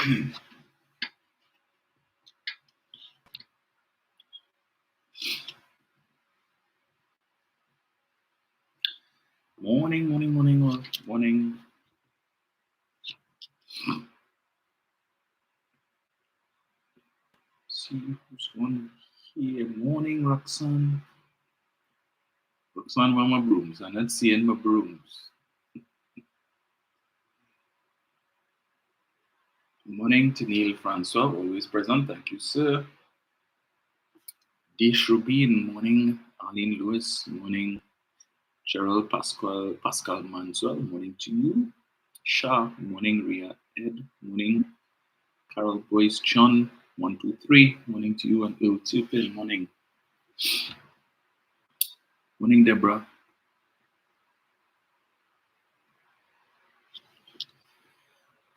Morning. See who's on here. Morning, Roxanne. Roxanne, where are my brooms? I'm not seeing my brooms. Morning to Neil Francois, always present. Thank you, sir. Dish Rubin, morning. Arlene Lewis, morning. Cheryl Pascal Manswell, morning to you. Shah, morning. Ria Ed, morning. Carol Boyce John, 123, morning to you. And Il Tipin, morning. Morning, Deborah.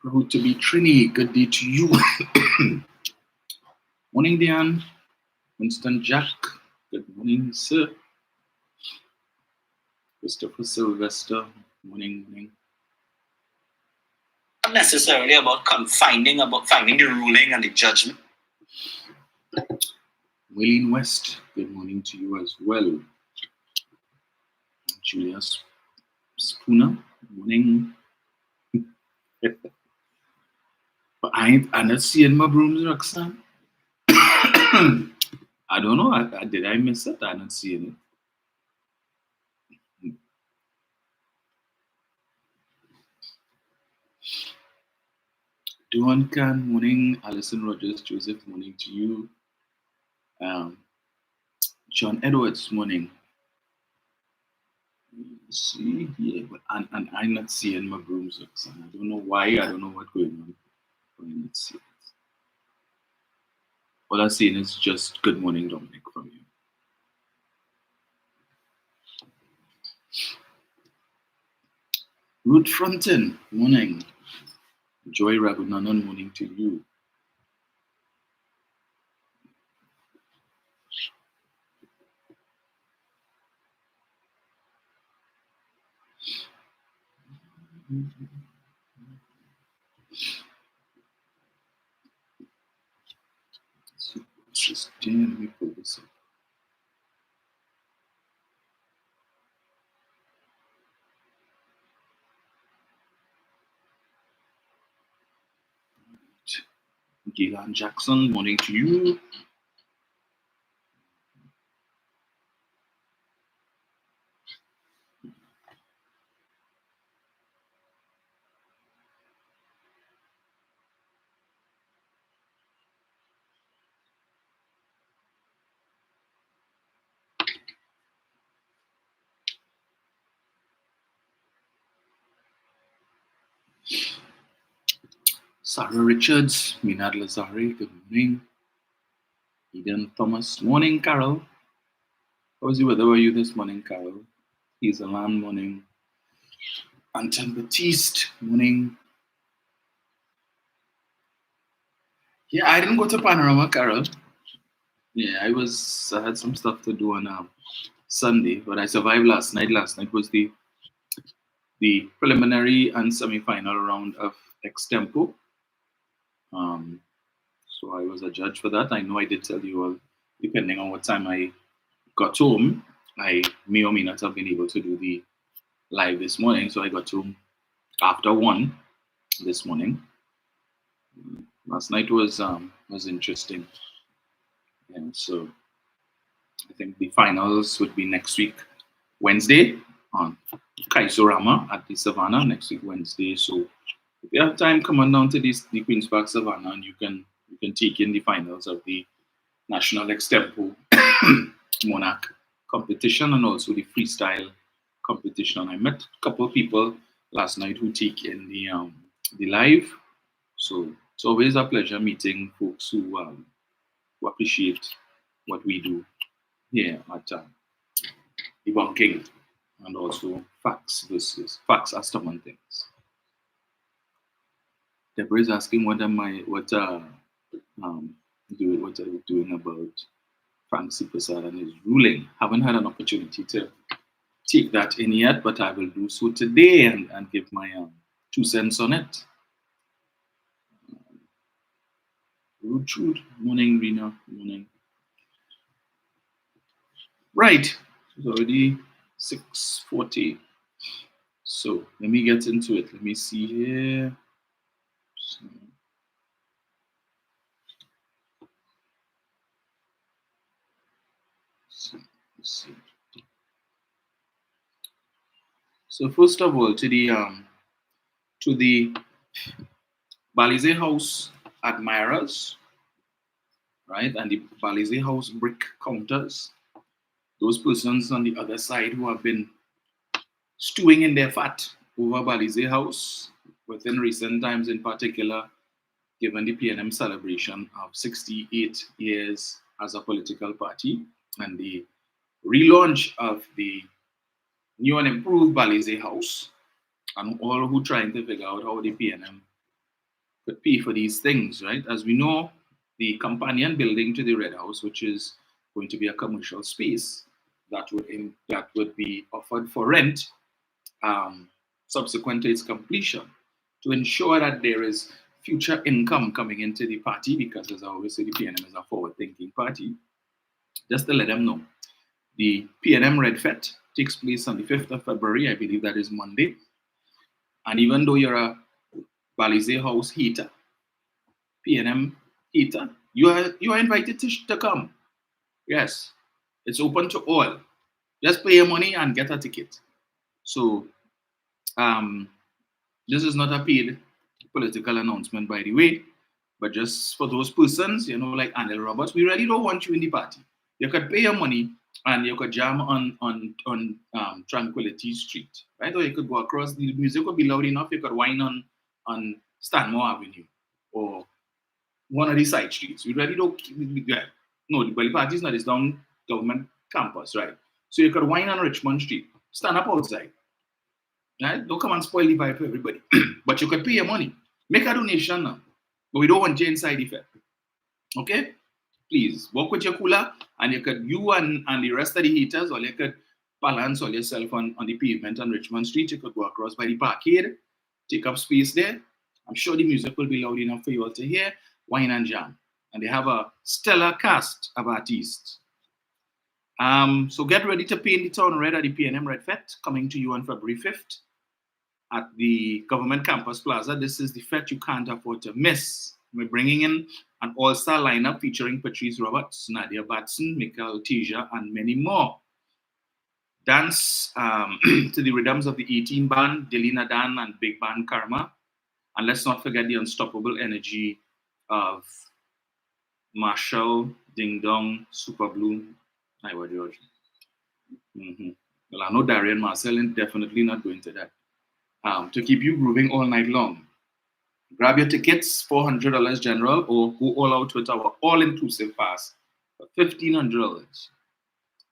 Proud to be Trini. Good day to you. Morning, Diane. Winston Jack. Good morning, sir. Christopher Sylvester. Morning. Not necessarily about finding the ruling and the judgment. Wayne West. Good morning to you as well. Julia Spooner. Morning. But I'm not seeing my brooms, Roxanne. I don't know. Did I miss it? I'm not seeing it. Duncan, morning. Alison Rogers, Joseph, morning to you. John Edwards, morning. See here, and I'm not seeing my brooms, Roxanne. I don't know why. I don't know what's going on. I'm not seeing it. All I'm seeing is just good morning, Dominic, from you. Ruth Fronten, morning. Joy Ragunanan, morning to you. Let me pull this up. Gillian Jackson, morning to you. Sarah Richards, Minad Lazari, good morning. Eden Thomas, morning, Carol. How was the weather for you this morning, Carol? Hazeland, morning. Anton Batiste, morning. Yeah, I didn't go to Panorama, Carol. Yeah, I had some stuff to do on Sunday, but I survived last night. Last night was the preliminary and semi-final round of Extempo. So I was a judge for that. I know I did tell you all, depending on what time I got home, I may or may not have been able to do the live this morning. So I got home after 1 this morning. Last night was interesting. And so I think the finals would be next week, Wednesday, on Kaisorama at the Savannah next week, Wednesday. So if you have time, come on down to the Queen's Park Savannah and you can take in the finals of the National Extempo Monarch competition and also the freestyle competition. I met a couple of people last night who take in the live. So it's always a pleasure meeting folks who appreciate what we do here at debunking and also facts as common things. Deborah is asking what are you doing about Frank C. Prasad and his ruling. Haven't had an opportunity to take that in yet, but I will do so today and give my 2 cents on it. Rude. Morning, Rena. Morning. Right. It's already 6:40. So let me get into it. Let me see here. Let's see. So first of all, to the Balize House admirers, right, and the Balize House brick counters, those persons on the other side who have been stewing in their fat over Balize House within recent times, in particular, given the PNM celebration of 68 years as a political party and the relaunch of the new and improved Balize House, and all who trying to figure out how the PNM could pay for these things, right? As we know, the companion building to the Red House, which is going to be a commercial space that would be offered for rent subsequent to its completion, to ensure that there is future income coming into the party, because as I always say, the PNM is a forward-thinking party. Just to let them know, the PNM Red Fete takes place on the 5th of February. I believe that is Monday. And even though you're a Balize House heater, PNM heater, you are invited to come. Yes, it's open to all. Just pay your money and get a ticket. So um, this is not a paid political announcement, by the way, but just for those persons, like Anil Roberts, we really don't want you in the party. You could pay your money and you could jam on Tranquility Street, right? Or you could go across. The music would be loud enough. You could whine on Stanmore Avenue or one of the side streets. We really don't. No, the party is not. It's down government campus, right? So you could whine on Richmond Street. Stand up outside. Right? Don't come and spoil the vibe for everybody. But you could pay your money. Make a donation now. But we don't want you inside effect. Okay? Please walk with your cooler, and you and the rest of the heaters, or you could balance all yourself on the pavement on Richmond Street. You could go across by the parkade, take up space there. I'm sure the music will be loud enough for you all to hear. Wine and jam. And they have a stellar cast of artists. So get ready to paint the town red at the PNM Red Fete, coming to you on February 5th at the Government Campus Plaza. This is the fete you can't afford to miss. We're bringing in an all-star lineup featuring Patrice Roberts, Nadia Batson, Michael Teja, and many more. Dance to the rhythms of the 18 band, Delina Dan and Big Band Karma. And let's not forget the unstoppable energy of Marshall, Ding Dong, Super Blue, Iowa George. Well, I know Darian Marcel is definitely not going to that. To keep you grooving all night long. Grab your tickets, $400 general, or go all out with our all-inclusive pass for $1,500.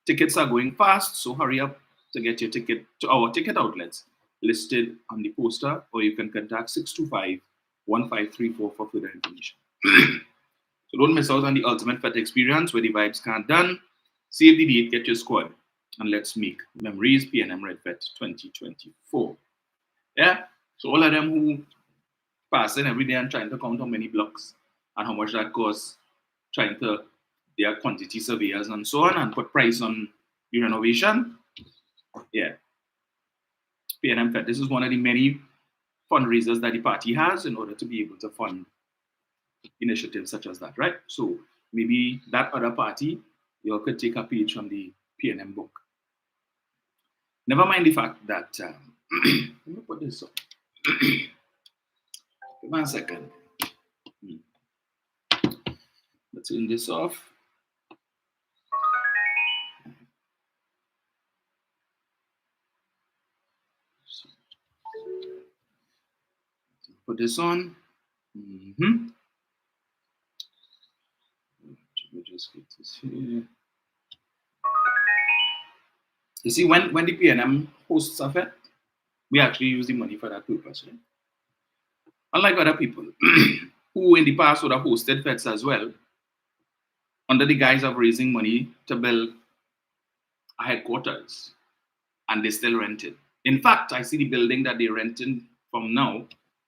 Tickets are going fast, so hurry up to get your ticket to our ticket outlets listed on the poster, or you can contact 625-1534 for further information. So don't miss out on the ultimate fete experience where the vibes can't done. Save the date, get your squad, and let's make memories. PNM Red Fete 2024. Yeah, so all of them who passing every day and trying to count how many blocks and how much that costs, trying to their quantity surveyors and so on, and put price on the renovation. Yeah, PNM Fete. This is one of the many fundraisers that the party has in order to be able to fund initiatives such as that, right? So maybe that other party, you could take a page from the PNM book. Never mind the fact that, let me put this up. Give me a second. Let's turn this off. Put this on. We'll just get this here. You see, when the PNM hosts a fete, we actually use the money for that purpose. Right? Unlike other people who in the past would have hosted fetes as well, under the guise of raising money to build a headquarters, and they still rent it. In fact, I see the building that they're renting from now,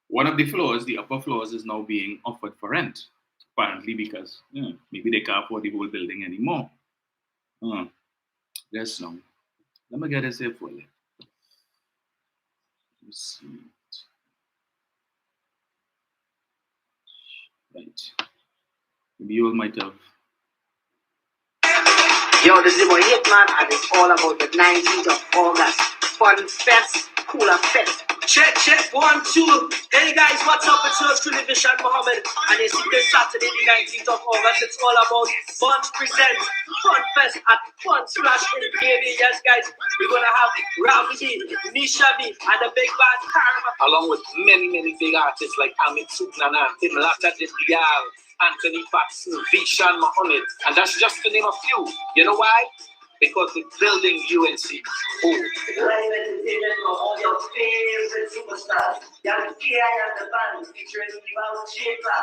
one of the floors, the upper floors, is now being offered for rent. Apparently because maybe they can't afford the whole building anymore. That's long. Let me get this here for you. Let's see. Right. Maybe you all might have. Yo, this is your boy Hitman, and it's all about the 19th of August. Fun Fest, Cooler Fest. Check, 1, 2. Hey guys, what's up? It's yours truly, Vishan Mohammed. And you see this Saturday, the 19th of August, it's all about Fun Presents Fun Fest at Fun Splash in Baby. Yes, guys, we're gonna have Ravi, Nishabi, and the big band Carnival. Along with many big artists like Amit Suknana, Tim Lata Dial, Anthony Paxson, Vishan Mohammed, and that's just to name a few. You know why? Because we're building UNC. Oh. Live entertainment for all your favorite superstars. Young Kia and the band featuring Ivan Shaker,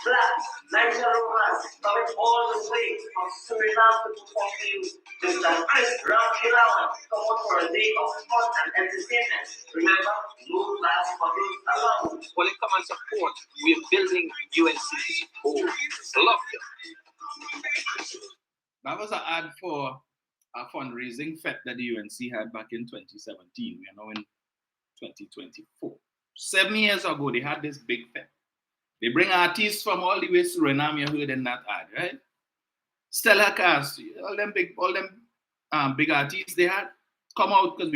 Black, Niger Romance, coming all the way from Suriname to perform for you. Mr. Chris Ramkilawan, come out for a day of fun and entertainment. Remember, no class bottles allowed. When it comes and support, we're building UNC. Oh, love you. That was an ad for a fundraising fete that the UNC had back in 2017. We are now in 2024. 7 years ago, they had this big fete. They bring artists from all the way to Suriname. You heard in that ad, right? Stellar cast, all them big artists they had come out because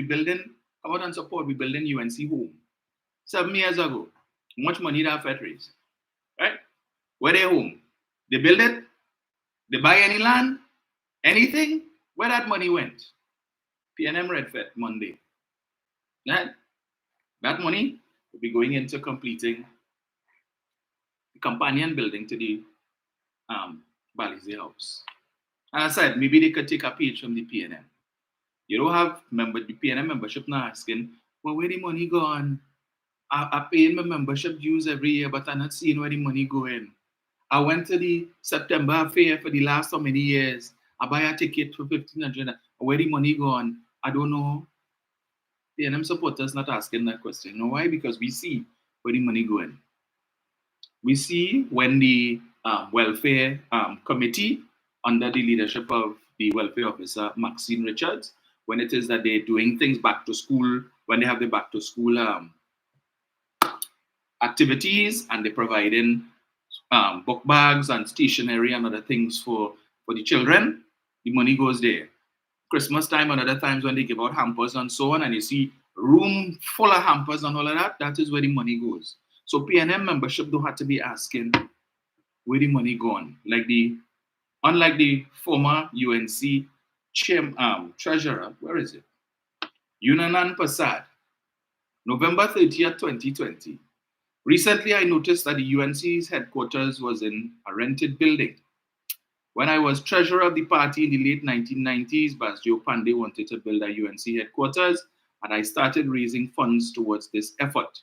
come out and support. We building UNC home. 7 years ago, how much money that fete raised, right? Where they home? They build it. They buy any land, anything. Where that money went? PNM Red Fete Monday. Right? That money will be going into completing the companion building to the Balize House. And I said, maybe they could take a page from the PNM. You don't have the PNM membership now asking, well, where the money gone? I pay my membership dues every year, but I'm not seeing where the money going. I went to the September fair for the last so many years. I buy a ticket for $1,500. Where the money gone? I don't know. PNM supporters not asking that question. You know why? Because we see where the money going. We see when the welfare committee, under the leadership of the welfare officer Maxine Richards, when it is that they're doing things back to school, when they have the back to school activities, and they're providing book bags and stationery and other things for the children, the money goes there. Christmas time and other times when they give out hampers and so on, and you see room full of hampers and all of that, that is where the money goes. So PNM membership don't have to be asking where the money gone. Unlike the former UNC treasurer, where is it? Yunanan Prasad, November 30th, 2020. Recently, I noticed that the UNC's headquarters was in a rented building. When I was treasurer of the party in the late 1990s, Basdio Pandey wanted to build a UNC headquarters, and I started raising funds towards this effort.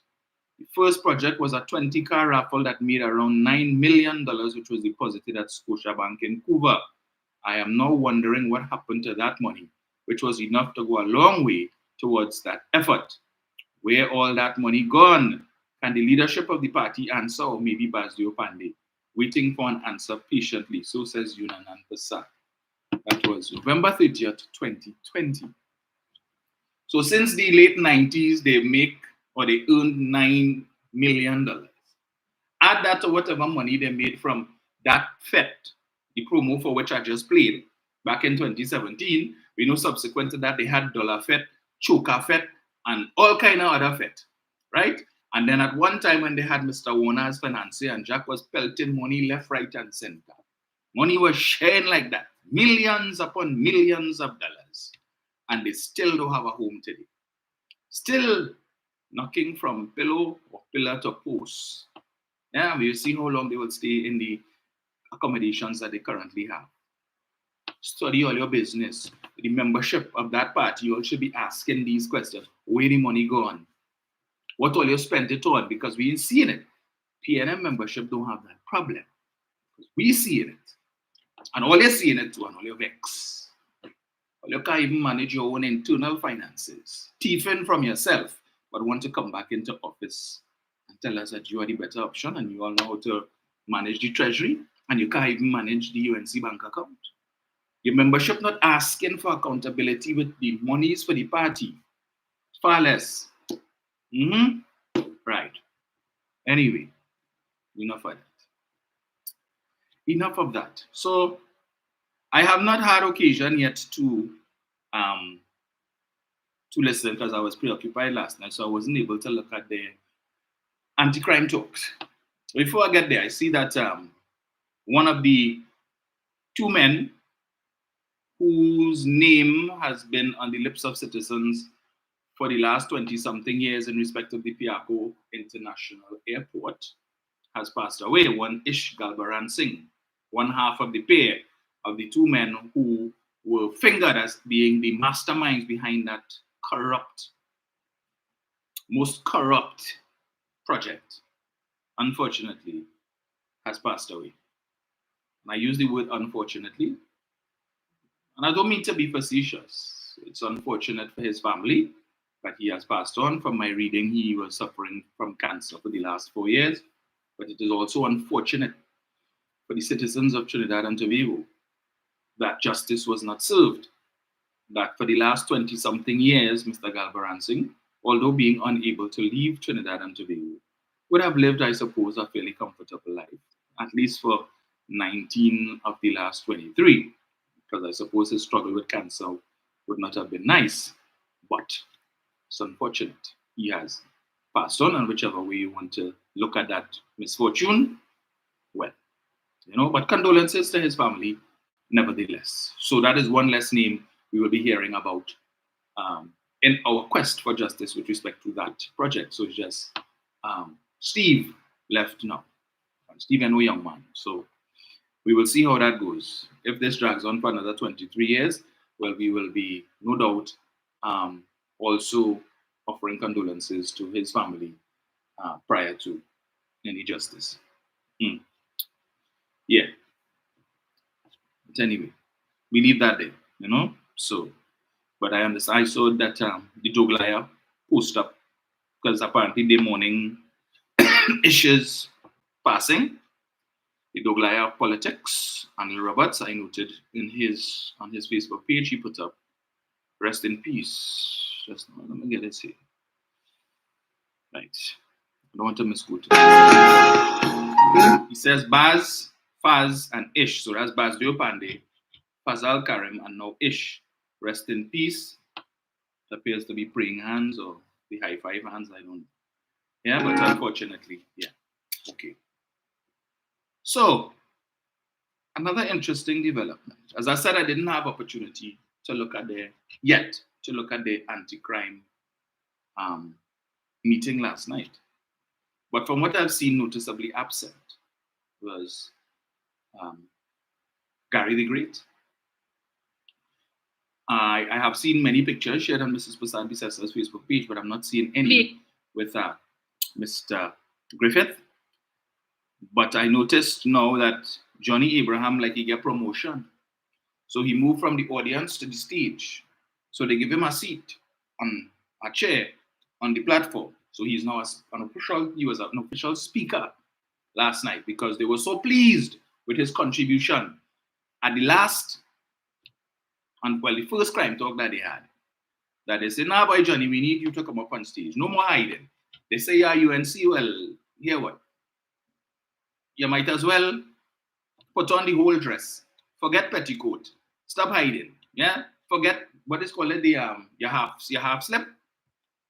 The first project was a 20-car raffle that made around $9 million, which was deposited at Scotiabank in Cuba. I am now wondering what happened to that money, which was enough to go a long way towards that effort. Where all that money gone? Can the leadership of the party answer, or maybe Basdio Pandey? Waiting for an answer patiently, so says Yunanan Prasad. That was November 30th, 2020. So since the late 90s, they earned $9 million. Add that to whatever money they made from that fete, the promo for which I just played back in 2017. We know subsequent to that, they had Dollar Fete, Choker Fete, and all kind of other fete, right? And then at one time when they had Mr. Warner as financier and Jack was pelting money left, right, and center. Money was sharing like that, millions upon millions of dollars. And they still don't have a home today. Still knocking from pillow or pillar to post. Yeah, we'll see how long they will stay in the accommodations that they currently have. Study all your business. The membership of that party, you all should be asking these questions. Where the money gone? What all you spent it on? Because we ain't seeing it. PNM membership don't have that problem. Because we seeing it. And all you're seeing it too, and all your vex. All you can't even manage your own internal finances. Thieving from yourself, but want to come back into office and tell us that you are the better option and you all know how to manage the treasury, and you can't even manage the UNC bank account. Your membership not asking for accountability with the monies for the party. Far less. Right. Anyway, enough of that. Enough of that. So I have not had occasion yet to listen because I was preoccupied last night, so I wasn't able to look at the anti-crime talks. Before I get there, I see that one of the two men whose name has been on the lips of citizens for the last 20-something years in respect of the Piako International Airport has passed away. One Ish Galbaran Singh, one half of the pair of the two men who were fingered as being the masterminds behind that most corrupt project, unfortunately, has passed away. And I use the word unfortunately, and I don't mean to be facetious. It's unfortunate for his family that he has passed on. From my reading, he was suffering from cancer for the last 4 years. But it is also unfortunate for the citizens of Trinidad and Tobago that justice was not served. That for the last 20-something years, Mr. Galbaran Singh, although being unable to leave Trinidad and Tobago, would have lived, I suppose, a fairly comfortable life, at least for 19 of the last 23, because I suppose his struggle with cancer would not have been nice, but it's unfortunate. He has passed on, and whichever way you want to look at that misfortune, well, but condolences to his family, nevertheless. So that is one less name we will be hearing about in our quest for justice with respect to that project. So it's just Steve left now. Steve and no young man. So we will see how that goes. If this drags on for another 23 years, well, we will be, no doubt, also offering condolences to his family prior to any justice. Yeah. But anyway, we leave that there, So, but I understand. I saw that the Doglaya post up because apparently the morning issues passing. The Doglaya politics, and Roberts, I noted on his Facebook page, he put up, rest in peace. Just let me get it here. Right. I don't want to misquote it. He says Baz, Faz, and Ish. So that's Baz Diopande, Fazal Karim, and now Ish. Rest in peace. It appears to be praying hands or the high five hands, I don't know. Yeah, but unfortunately, yeah. Okay. So, another interesting development. As I said, I didn't have opportunity to look at the anti-crime meeting last night. But from what I've seen, noticeably absent was Gary the Great. I have seen many pictures shared on Mrs. Prasad Bisessa's Facebook page, but I'm not seeing any with Mr. Griffith. But I noticed now that Johnny Abraham, like, he get promotion. So he moved from the audience to the stage. So they give him a seat on a chair on the platform. So he was an official speaker last night because they were so pleased with his contribution at the last, and well, the first crime talk that they had. That they said, nah, boy, Johnny, we need you to come up on stage. No more hiding. They say, yeah, UNC, well, hear what? You might as well put on the whole dress. Forget petticoat. Stop hiding. Yeah? Forget what is called your half slip.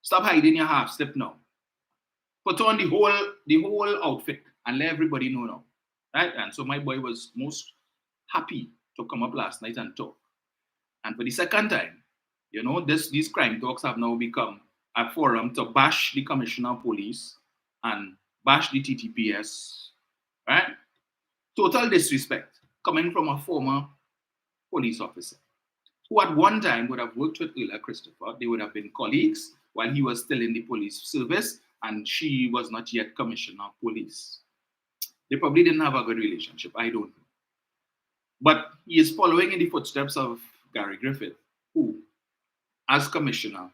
Stop hiding your half slip now. Put on the whole outfit and let everybody know now. Right? And so my boy was most happy to come up last night and talk. And for the second time, these crime talks have now become a forum to bash the Commissioner of Police and bash the TTPS. Right? Total disrespect coming from a former police officer who at one time would have worked with Ella Christopher. They would have been colleagues while he was still in the police service and she was not yet Commissioner of Police. They probably didn't have a good relationship. I don't know. But he is following in the footsteps of Gary Griffith, who, as commissioner,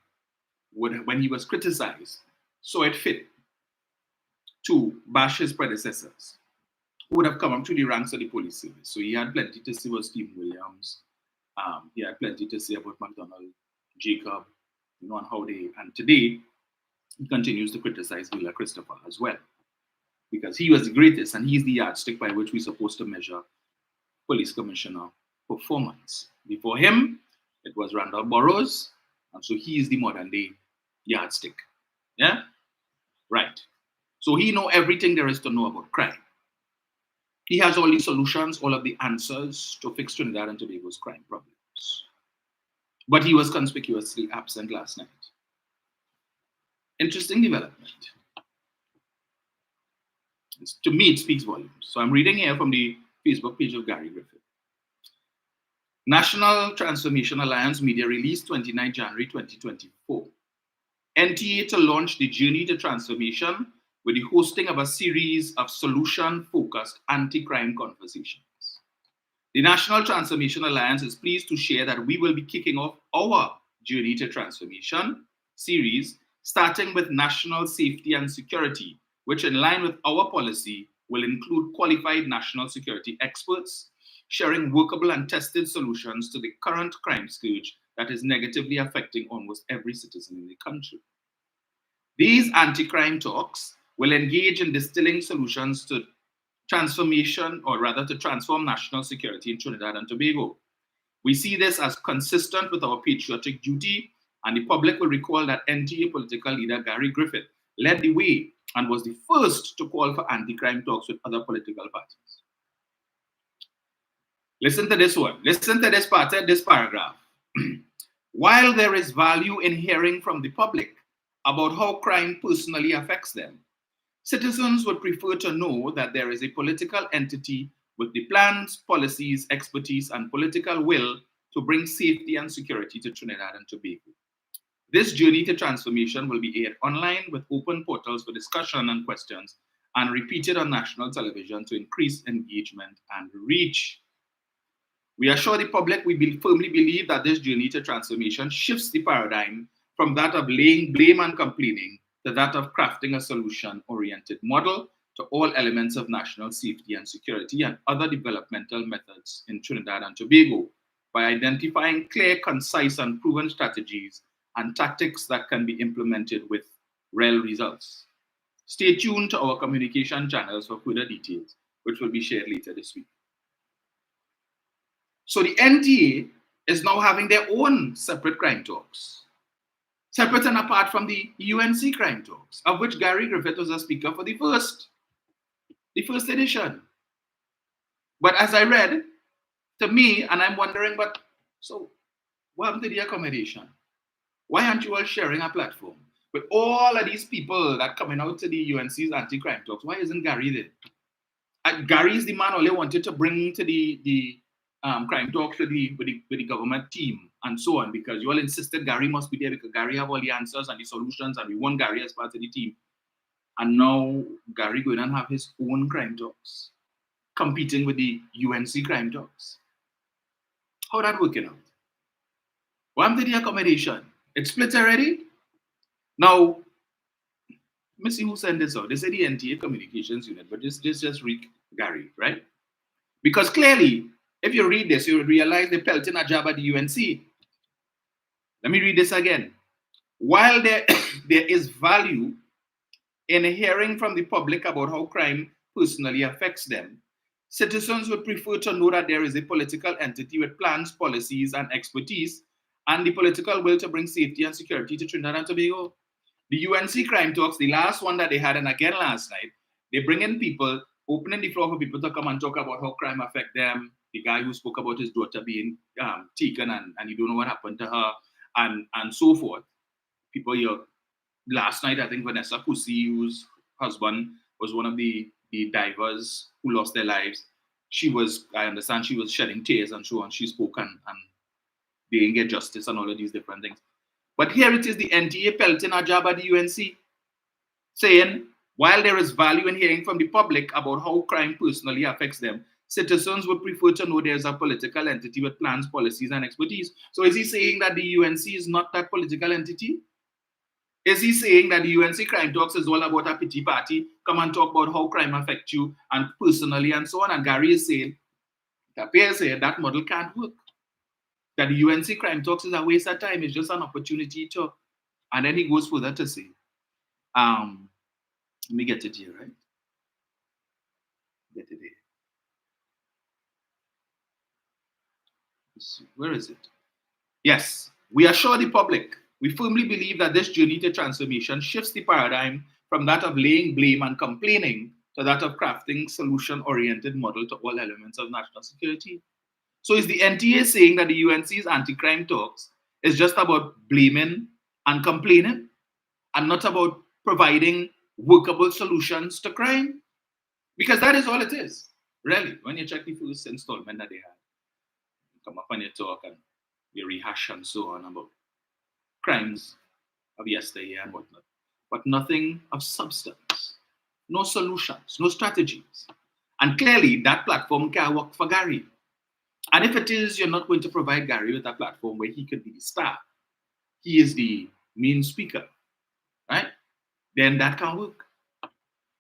when he was criticized, saw it fit to bash his predecessors, who would have come up through the ranks of the police service. So he had plenty to say about Stephen Williams. He had plenty to say about McDonald, Jacob, and how they, and today he continues to criticize Villa Christopher as well, because he was the greatest and he's the yardstick by which we're supposed to measure police commissioner performance. Before him, it was Randall Burrows, and so he is the modern day yardstick. Yeah? Right. So he knows everything there is to know about crime. He has all the solutions, all of the answers to fix Trinidad and Tobago's crime problems. But he was conspicuously absent last night. Interesting development. To me, it speaks volumes. So I'm reading here from the Facebook page of Gary Griffith. National Transformation Alliance Media Release, 29 January 2024. NTA to launch the Journey to Transformation with the hosting of a series of solution-focused anti-crime conversations. The National Transformation Alliance is pleased to share that we will be kicking off our Journey to Transformation series, starting with national safety and security, which in line with our policy will include qualified national security experts, sharing workable and tested solutions to the current crime scourge that is negatively affecting almost every citizen in the country. These anti-crime talks will engage in distilling solutions to transformation, or rather to transform national security in Trinidad and Tobago. We see this as consistent with our patriotic duty, and the public will recall that NTA political leader Gary Griffith led the way and was the first to call for anti-crime talks with other political parties. Listen to this one. Listen to this part of this paragraph. While there is value in hearing from the public about how crime personally affects them, citizens would prefer to know that there is a political entity with the plans, policies, expertise, and political will to bring safety and security to Trinidad and Tobago. This journey to transformation will be aired online with open portals for discussion and questions, and repeated on national television to increase engagement and reach. We assure the public we firmly believe that this journey to transformation shifts the paradigm from that of laying blame and complaining to that of crafting a solution-oriented model to all elements of national safety and security and other developmental methods in Trinidad and Tobago by identifying clear, concise, and proven strategies and tactics that can be implemented with real results. Stay tuned to our communication channels for further details, which will be shared later this week. So the NTA is now having their own separate crime talks, separate and apart from the UNC crime talks, of which Gary Griffith was a speaker for the first edition. But as I read, to me, and I'm wondering, but so what happened to the accommodation? Why aren't you all sharing a platform? With all of these people that coming out to the UNC's anti-crime talks, why isn't Gary there? Gary is the man only wanted to bring to the crime talks with the government team and so on, because you all insisted Gary must be there because Gary have all the answers and the solutions, and we want Gary as part of the team. And now Gary going and have his own crime talks, competing with the UNC crime talks. How that working out? What happened to the accommodation? It's split already? Now, let me see who sent this out. They say the NTA Communications Unit, but this just read Gary, right? Because clearly, if you read this, you will realize they're pelting a jab at the UNC. Let me read this again. While there is value in hearing from the public about how crime personally affects them, citizens would prefer to know that there is a political entity with plans, policies, and expertise, and the political will to bring safety and security to Trinidad and Tobago. The UNC crime talks, the last one that they had, and again last night, they bring in people, opening the floor for people to come and talk about how crime affect them. The guy who spoke about his daughter being taken and you don't know what happened to her, and so forth. People here, last night, I think Vanessa Pussy, whose husband was one of the divers who lost their lives, I understand she was shedding tears and so on. She spoke and they didn't get justice and all of these different things. But here it is, the NTA pelting a jab at the UNC, saying, while there is value in hearing from the public about how crime personally affects them, citizens would prefer to know there's a political entity with plans, policies, and expertise. So is he saying that the UNC is not that political entity? Is he saying that the UNC crime talks is all about a pity party? Come and talk about how crime affects you and personally and so on. And Gary is saying, Paria is saying that model can't work. That the UNC crime talks is a waste of time. It's just an opportunity to. And then he goes further to say, let me get it here, right? Get it here. Let's see, where is it? Yes, we assure the public. We firmly believe that this journey to transformation shifts the paradigm from that of laying blame and complaining to that of crafting solution-oriented model to all elements of national security. So is the NTA saying that the UNC's anti-crime talks is just about blaming and complaining and not about providing workable solutions to crime? Because that is all it is, really. When you check the first installment that they had, you come up and you talk and you rehash and so on about crimes of yesteryear and whatnot, but nothing of substance, no solutions, no strategies. And clearly that platform can't work for Gary. And if it is, you're not going to provide Gary with a platform where he could be the star. He is the main speaker, right? Then that can work.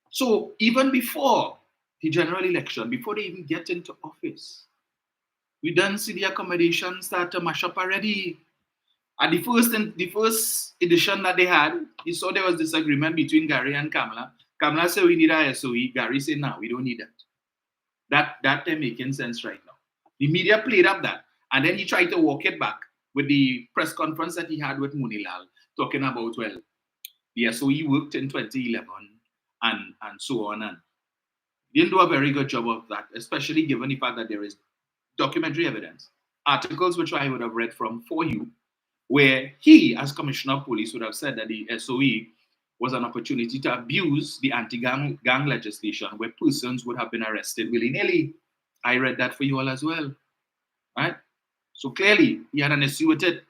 So even before the general election, before they even get into office, we done see the accommodation start to mash up already. At the first edition that they had, you saw there was disagreement between Gary and Kamala. Kamala said we need a SOE. Gary said no, we don't need that. That they're making sense right now. The media played up that, and then he tried to walk it back with the press conference that he had with Munilal, talking about, well, the SOE worked in 2011 and so on, and he didn't do a very good job of that, especially given the fact that there is documentary evidence, articles which I would have read from for you, where he, as Commissioner of Police, would have said that the SOE was an opportunity to abuse the anti-gang legislation where persons would have been arrested willy-nilly. I read that for you all as well, right? So clearly, he had an issue with it.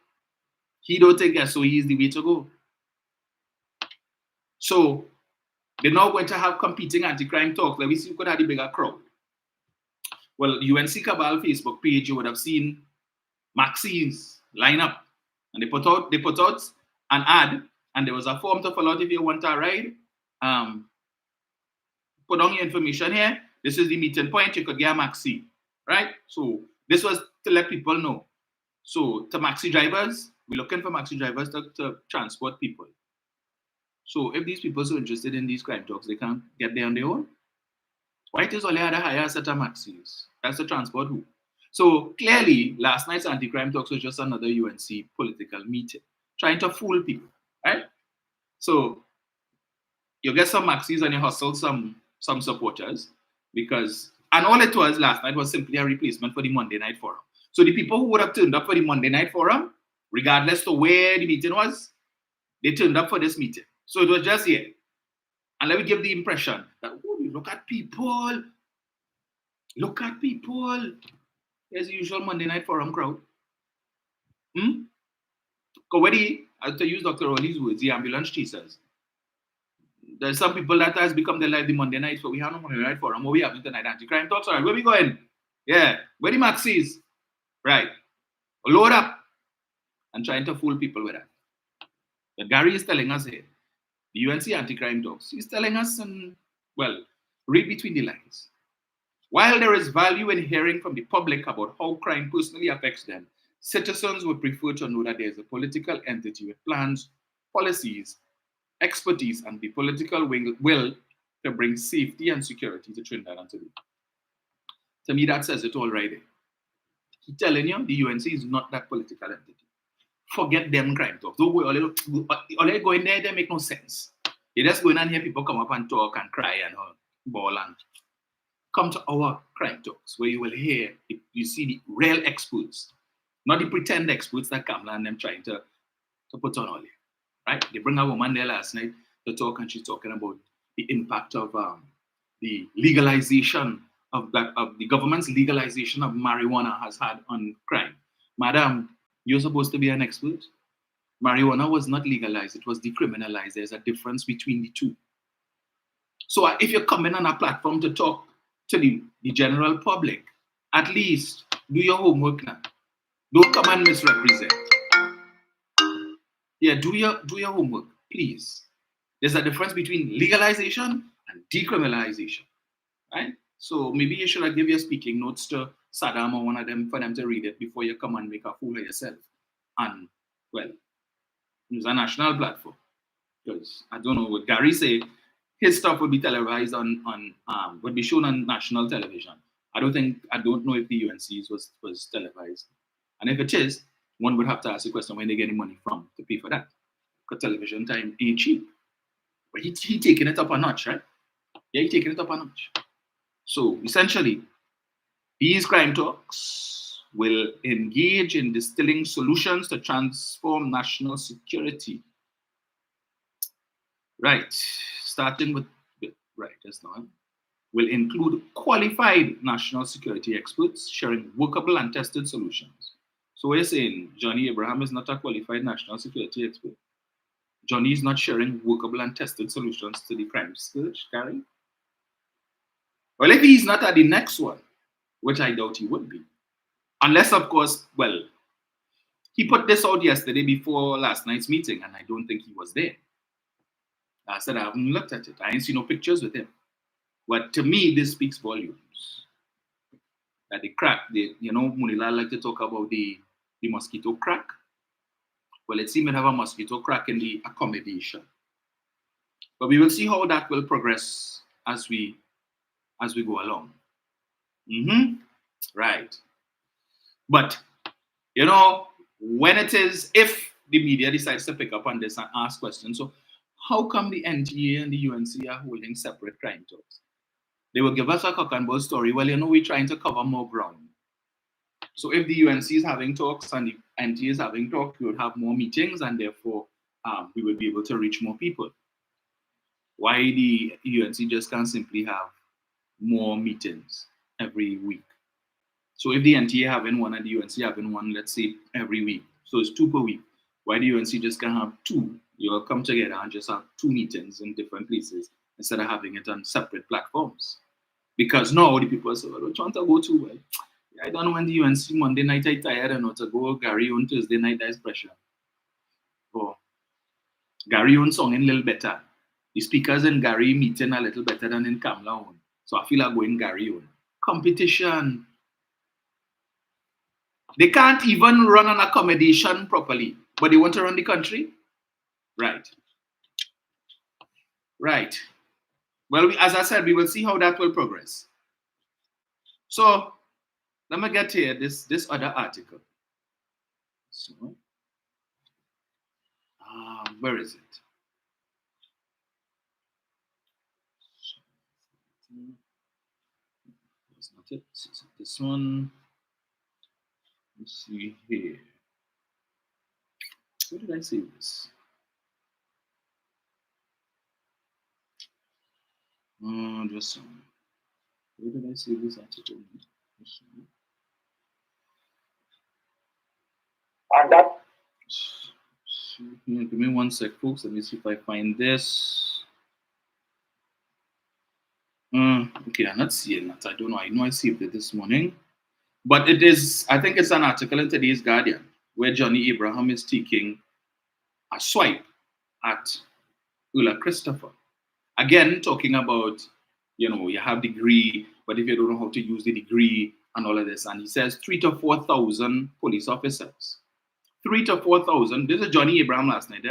He don't think SOE is the way to go. So they're now going to have competing anti-crime talks. Let me see who could have the bigger crowd. Well, UNC Cabal Facebook page, you would have seen Maxis line up. And they put out an ad, and there was a form to fill out if you want a ride. Put down your information here. This is the meeting point. You could get a maxi, right? So this was to let people know. So to maxi drivers, we're looking for maxi drivers to transport people. So if these people are so interested in these crime talks, they can't get there on their own. Why it is only had a higher set of maxis? That's the transport who. So clearly, last night's anti-crime talks was just another UNC political meeting, trying to fool people, right? So you get some maxis and you hustle some supporters because, and all it was last night was simply a replacement for the Monday night forum. So the people who would have turned up for the Monday night forum, regardless of where the meeting was, they turned up for this meeting. So it was just here. And let me give the impression that, oh, look at people. Look at people. There's the usual Monday night forum crowd. To use Dr. Rowley's words, the ambulance chasers. There's some people that has become their life the Monday night, so we have no Monday night forum. What we have tonight, anti-crime talks. All right, where we going? Yeah, where the maxis? Right. Load up. And trying to fool people with that. But Gary is telling us here, the UNC anti-crime talks, he's telling us, read between the lines. While there is value in hearing from the public about how crime personally affects them, citizens would prefer to know that there is a political entity with plans, policies, expertise, and the political will to bring safety and security to Trinidad and Tobago. To me, that says it all right there. He's telling you the UNC is not that political entity. Forget them crime talks. Don't go all they go in there, they make no sense. You just go in and hear people come up and talk and cry and bawl and come to our crime talks where you will hear, you see the real experts, not the pretend experts that Kamala and them trying to put on all here, right? They bring a woman there last night to talk and she's talking about the impact of the legalization of the government's legalization of marijuana has had on crime. Madam, you're supposed to be an expert. Marijuana was not legalized, it was decriminalized. There's a difference between the two. So if you're coming on a platform to talk to the general public, at least do your homework now. Don't come and misrepresent. Yeah, do your homework. Please. There's a difference between legalization and decriminalization, right? So maybe you should have give your speaking notes to Saddam or one of them for them to read it before you come and make a fool of yourself. And, well, use a national platform. Because I don't know what Gary say, his stuff would be televised would be shown on national television. I don't know if the UNC's was televised. And if it is, one would have to ask the question where they getting money from to pay for that. Because television time ain't cheap. But he taking it up a notch, right? Yeah, he taking it up a notch. So essentially, these crime talks will engage in distilling solutions to transform national security. Right, starting with, right, that's not. Will include qualified national security experts sharing workable and tested solutions. So we're saying Johnny Abraham is not a qualified national security expert. Johnny is not sharing workable and tested solutions to the crime scourge, Gary. Well, if he's not at the next one, which I doubt he would be, unless, of course, well, he put this out yesterday before last night's meeting, and I don't think he was there. I said I haven't looked at it. I ain't seen no pictures with him. But to me, this speaks volumes. That the crack, Munila like to talk about the mosquito crack. Well, it seems to have a mosquito crack in the accommodation. But we will see how that will progress as we go along. Right. But, when it is, if the media decides to pick up on this and ask questions, so how come the NTA and the UNC are holding separate crime talks? They will give us a cock and bull story. Well, we're trying to cover more ground. So if the UNC is having talks and the NTA is having talks, we would have more meetings and therefore we would be able to reach more people. Why the UNC just can't simply have more meetings every week? So if the NTA having one and the UNC having one, let's say every week, so it's 2 per week. Why the UNC just can't have 2? You'll come together and just have 2 meetings in different places instead of having it on separate platforms. Because now the people say, well, what you want to go to? Well, I don't know when the UNC Monday night I tired and not to go Gary on Thursday night there's pressure. Or Gary on song in a little better. The speakers in Gary meeting a little better than in Kamla on. So I feel like going Gary on. Competition. They can't even run an accommodation properly, but they want to run the country? Right. Right. Well, as I said, we will see how that will progress. So, let me get here this other article. So, where is it? That's not it. This one. Let's see here. Where did I save this? Just one. Where did I save this article? And that. Give me 1 sec, folks. Let me see if I find this. Okay, I'm not seeing that. I don't know. I know I saved it this morning. But it is, I think it's an article in today's Guardian where Johnny Abraham is taking a swipe at Ulla Christopher. Again, talking about, you have degree, but if you don't know how to use the degree and all of this. And he says 3,000 to 4,000 police officers. 3,000 to 4,000. This is Johnny Abraham last night,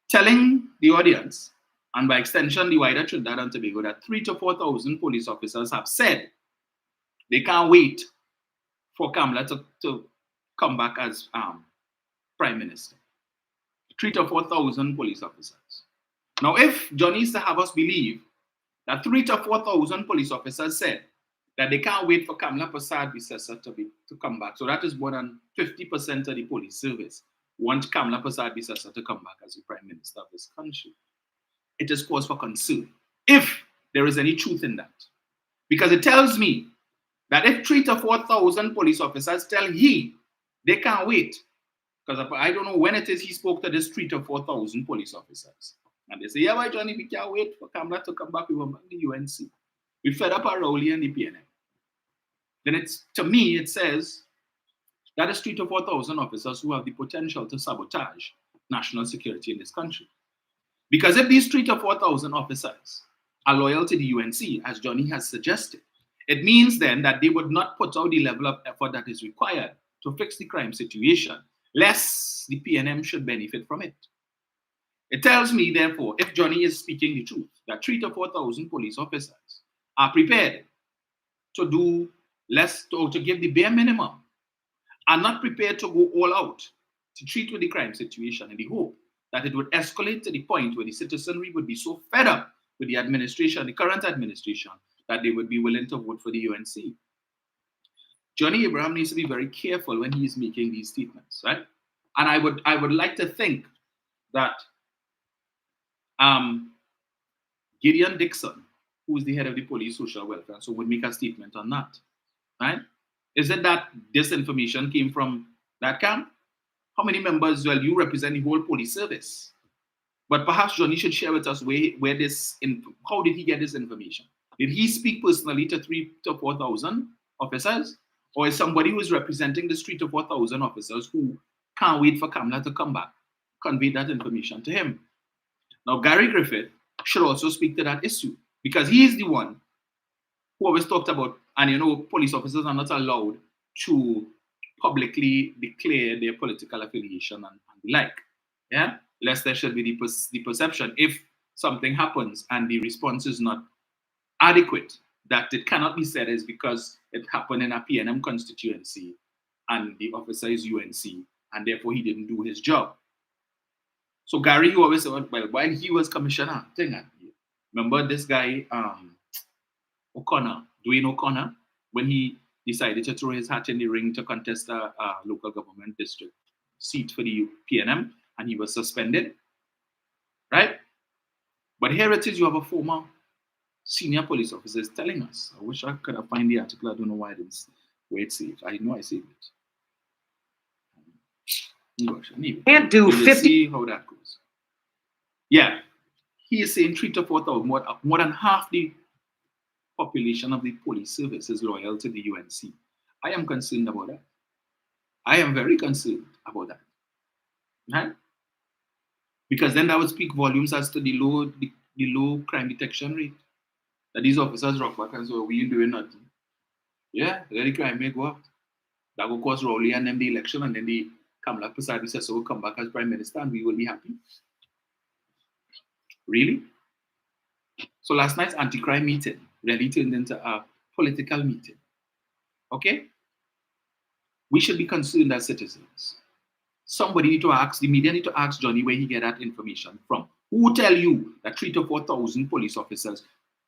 telling the audience, and by extension, the wider Trinidad and Tobago, that 3,000 to 4,000 police officers have said they can't wait for Kamala to come back as Prime Minister. 3,000 to 4,000 police officers. Now, if Johnny is to have us believe that 3,000 to 4,000 police officers said that they can't wait for Kamala Persad-Bissessar to come back, so that is more than 50% of the police service want Kamala Persad-Bissessar to come back as the Prime Minister of this country. It is cause for concern, if there is any truth in that. Because it tells me that if 3,000 to 4,000 police officers tell they can't wait, because I don't know when it is he spoke to this 3,000 to 4,000 police officers. And they say, yeah, why Johnny, we can't wait for Kamala to come back. We want the UNC. We fed up our Rowley and the PNM. Then to me, it says that is 3,000 to 4,000 officers who have the potential to sabotage national security in this country. Because if these 3,000 to 4,000 officers are loyal to the UNC, as Johnny has suggested, it means then that they would not put out the level of effort that is required to fix the crime situation, lest the PNM should benefit from it. It tells me, therefore, if Johnny is speaking the truth, that 3,000 to 4,000 police officers are prepared to do less, to give the bare minimum, are not prepared to go all out to treat with the crime situation in the hope that it would escalate to the point where the citizenry would be so fed up with the administration, the current administration, that they would be willing to vote for the UNC. Johnny Abraham needs to be very careful when he is making these statements, right? And I would like to think that Gideon Dixon, who is the head of the police social welfare, so would make a statement on that, right? Is it that this information came from that camp? How many members? Well, you represent the whole police service. But perhaps Johnny should share with us how did he get this information? Did he speak personally to 3,000 to 4,000 officers? Or is somebody who is representing the 3,000 to 4,000 officers who can't wait for Kamala to come back, convey that information to him? Now, Gary Griffith should also speak to that issue, because he is the one who always talked about, and police officers are not allowed to publicly declare their political affiliation and the like, yeah? Lest there should be the perception, if something happens and the response is not adequate, that it cannot be said is because it happened in a PNM constituency and the officer is UNC, and therefore he didn't do his job. So Gary, you always said, well, while he was commissioner, remember this guy, Dwayne O'Connor, when he decided to throw his hat in the ring to contest a local government district seat for the PNM, and he was suspended, right? But here it is, you have a former senior police officer telling us. I wish I could have found the article. I don't know why where it's saved. I know I saved it. Anyway, Can't do 50. See how that goes. Yeah, he is saying 3,000 to 4,000, more than half the population of the police service is loyal to the UNC. I am concerned about that. I am very concerned about that. Right? Because then that would speak volumes as to the low crime detection rate. That these officers rock back and say, we ain't doing nothing. Yeah, let the crime may go up. That will cause Rowley and then the election, and then the Kamala Prasad says, so will come back as Prime Minister and we will be happy. Really? So last night's anti-crime meeting really turned into a political meeting. Okay? We should be concerned as citizens. Somebody need to ask, the media need to ask Johnny where he get that information from. Who tell you that 3,000 to 4,000 police officers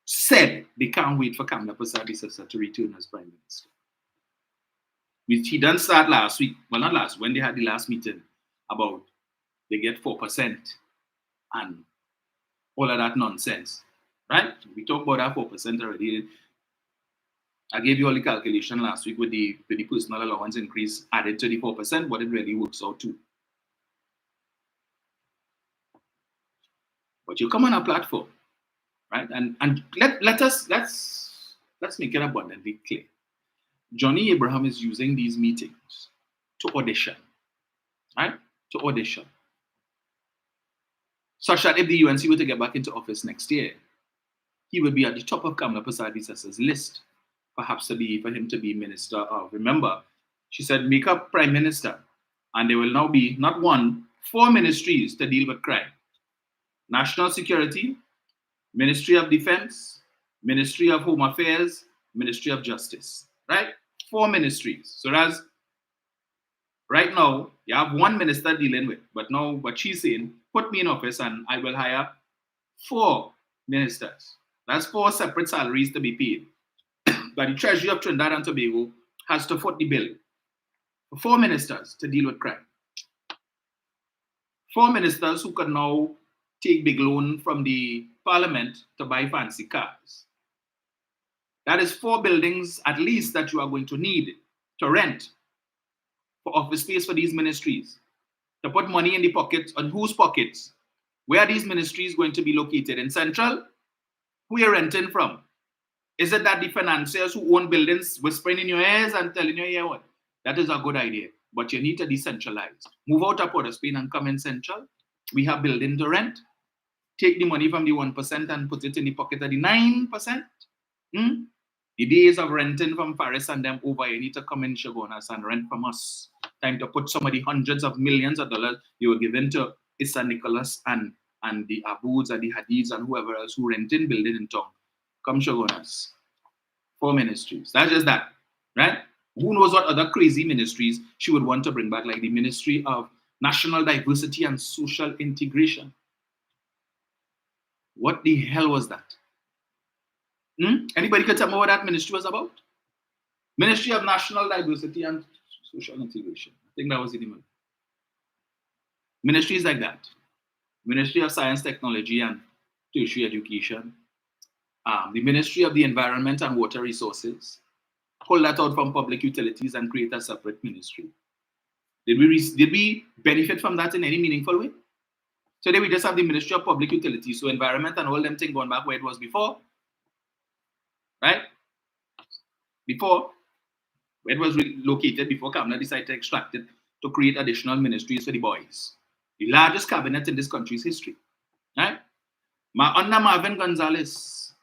said they can't wait for Kamala Prasad to return as Prime Minister? He done start last week, well not last, when they had the last meeting about they get 4% and all of that nonsense, right? We talked about that 4% already. I gave you all the calculation last week with the personal allowance increase added to the 4%, but it really works out too. But you come on a platform, right? And let's make it abundantly clear. Johnny Abraham is using these meetings to audition, right? To audition. Such that if the UNC were to get back into office next year, he would be at the top of Kamala Prasad-Vissa's list, perhaps for him to be minister of. Remember, she said, make up prime minister, and there will now be not one, 4 ministries to deal with crime. National Security, Ministry of Defense, Ministry of Home Affairs, Ministry of Justice, right? 4 ministries. So that's, right now, you have 1 minister dealing with, but she's saying, put me in office and I will hire 4 ministers. That's 4 separate salaries to be paid. But the Treasury of Trinidad and Tobago has to foot the bill for 4 ministers to deal with crime. 4 ministers who can now take big loan from the parliament to buy fancy cars. That is 4 buildings at least that you are going to need to rent for office space for these ministries. To put money in the pockets, on whose pockets? Where are these ministries going to be located? In Central? Who are you renting from? Is it that the financiers who own buildings whispering in your ears and telling you, yeah, what? That is a good idea, but you need to decentralize. Move out of Port of Spain and come in Central. We have buildings to rent. take the money from the 1% and put it in the pocket of the 9%. The days of renting from Paris and them over, you need to come in Shogunas and rent from us. Time to put some of the hundreds of millions of dollars you were given to Issa Nicholas and the Aboods and the Hadids and whoever else who renting building in town. Come Shogunas. 4 ministries. That's just that, right? Who knows what other crazy ministries she would want to bring back, like the Ministry of National Diversity and Social Integration. What the hell was that? Anybody could tell me what that ministry was about? Ministry of National Diversity and Social Integration. I think that was the name. Ministries like that. Ministry of Science, Technology and Tertiary Education. The Ministry of the Environment and Water Resources. Pull that out from public utilities and create a separate ministry. Did we benefit from that in any meaningful way? Today we just have the Ministry of Public Utilities, so environment and all them things going back where it was before. Right? Before, where it was located, before Kamala decided to extract it to create additional ministries for the boys. The largest cabinet in this country's history. Right? Under Marvin Gonzalez,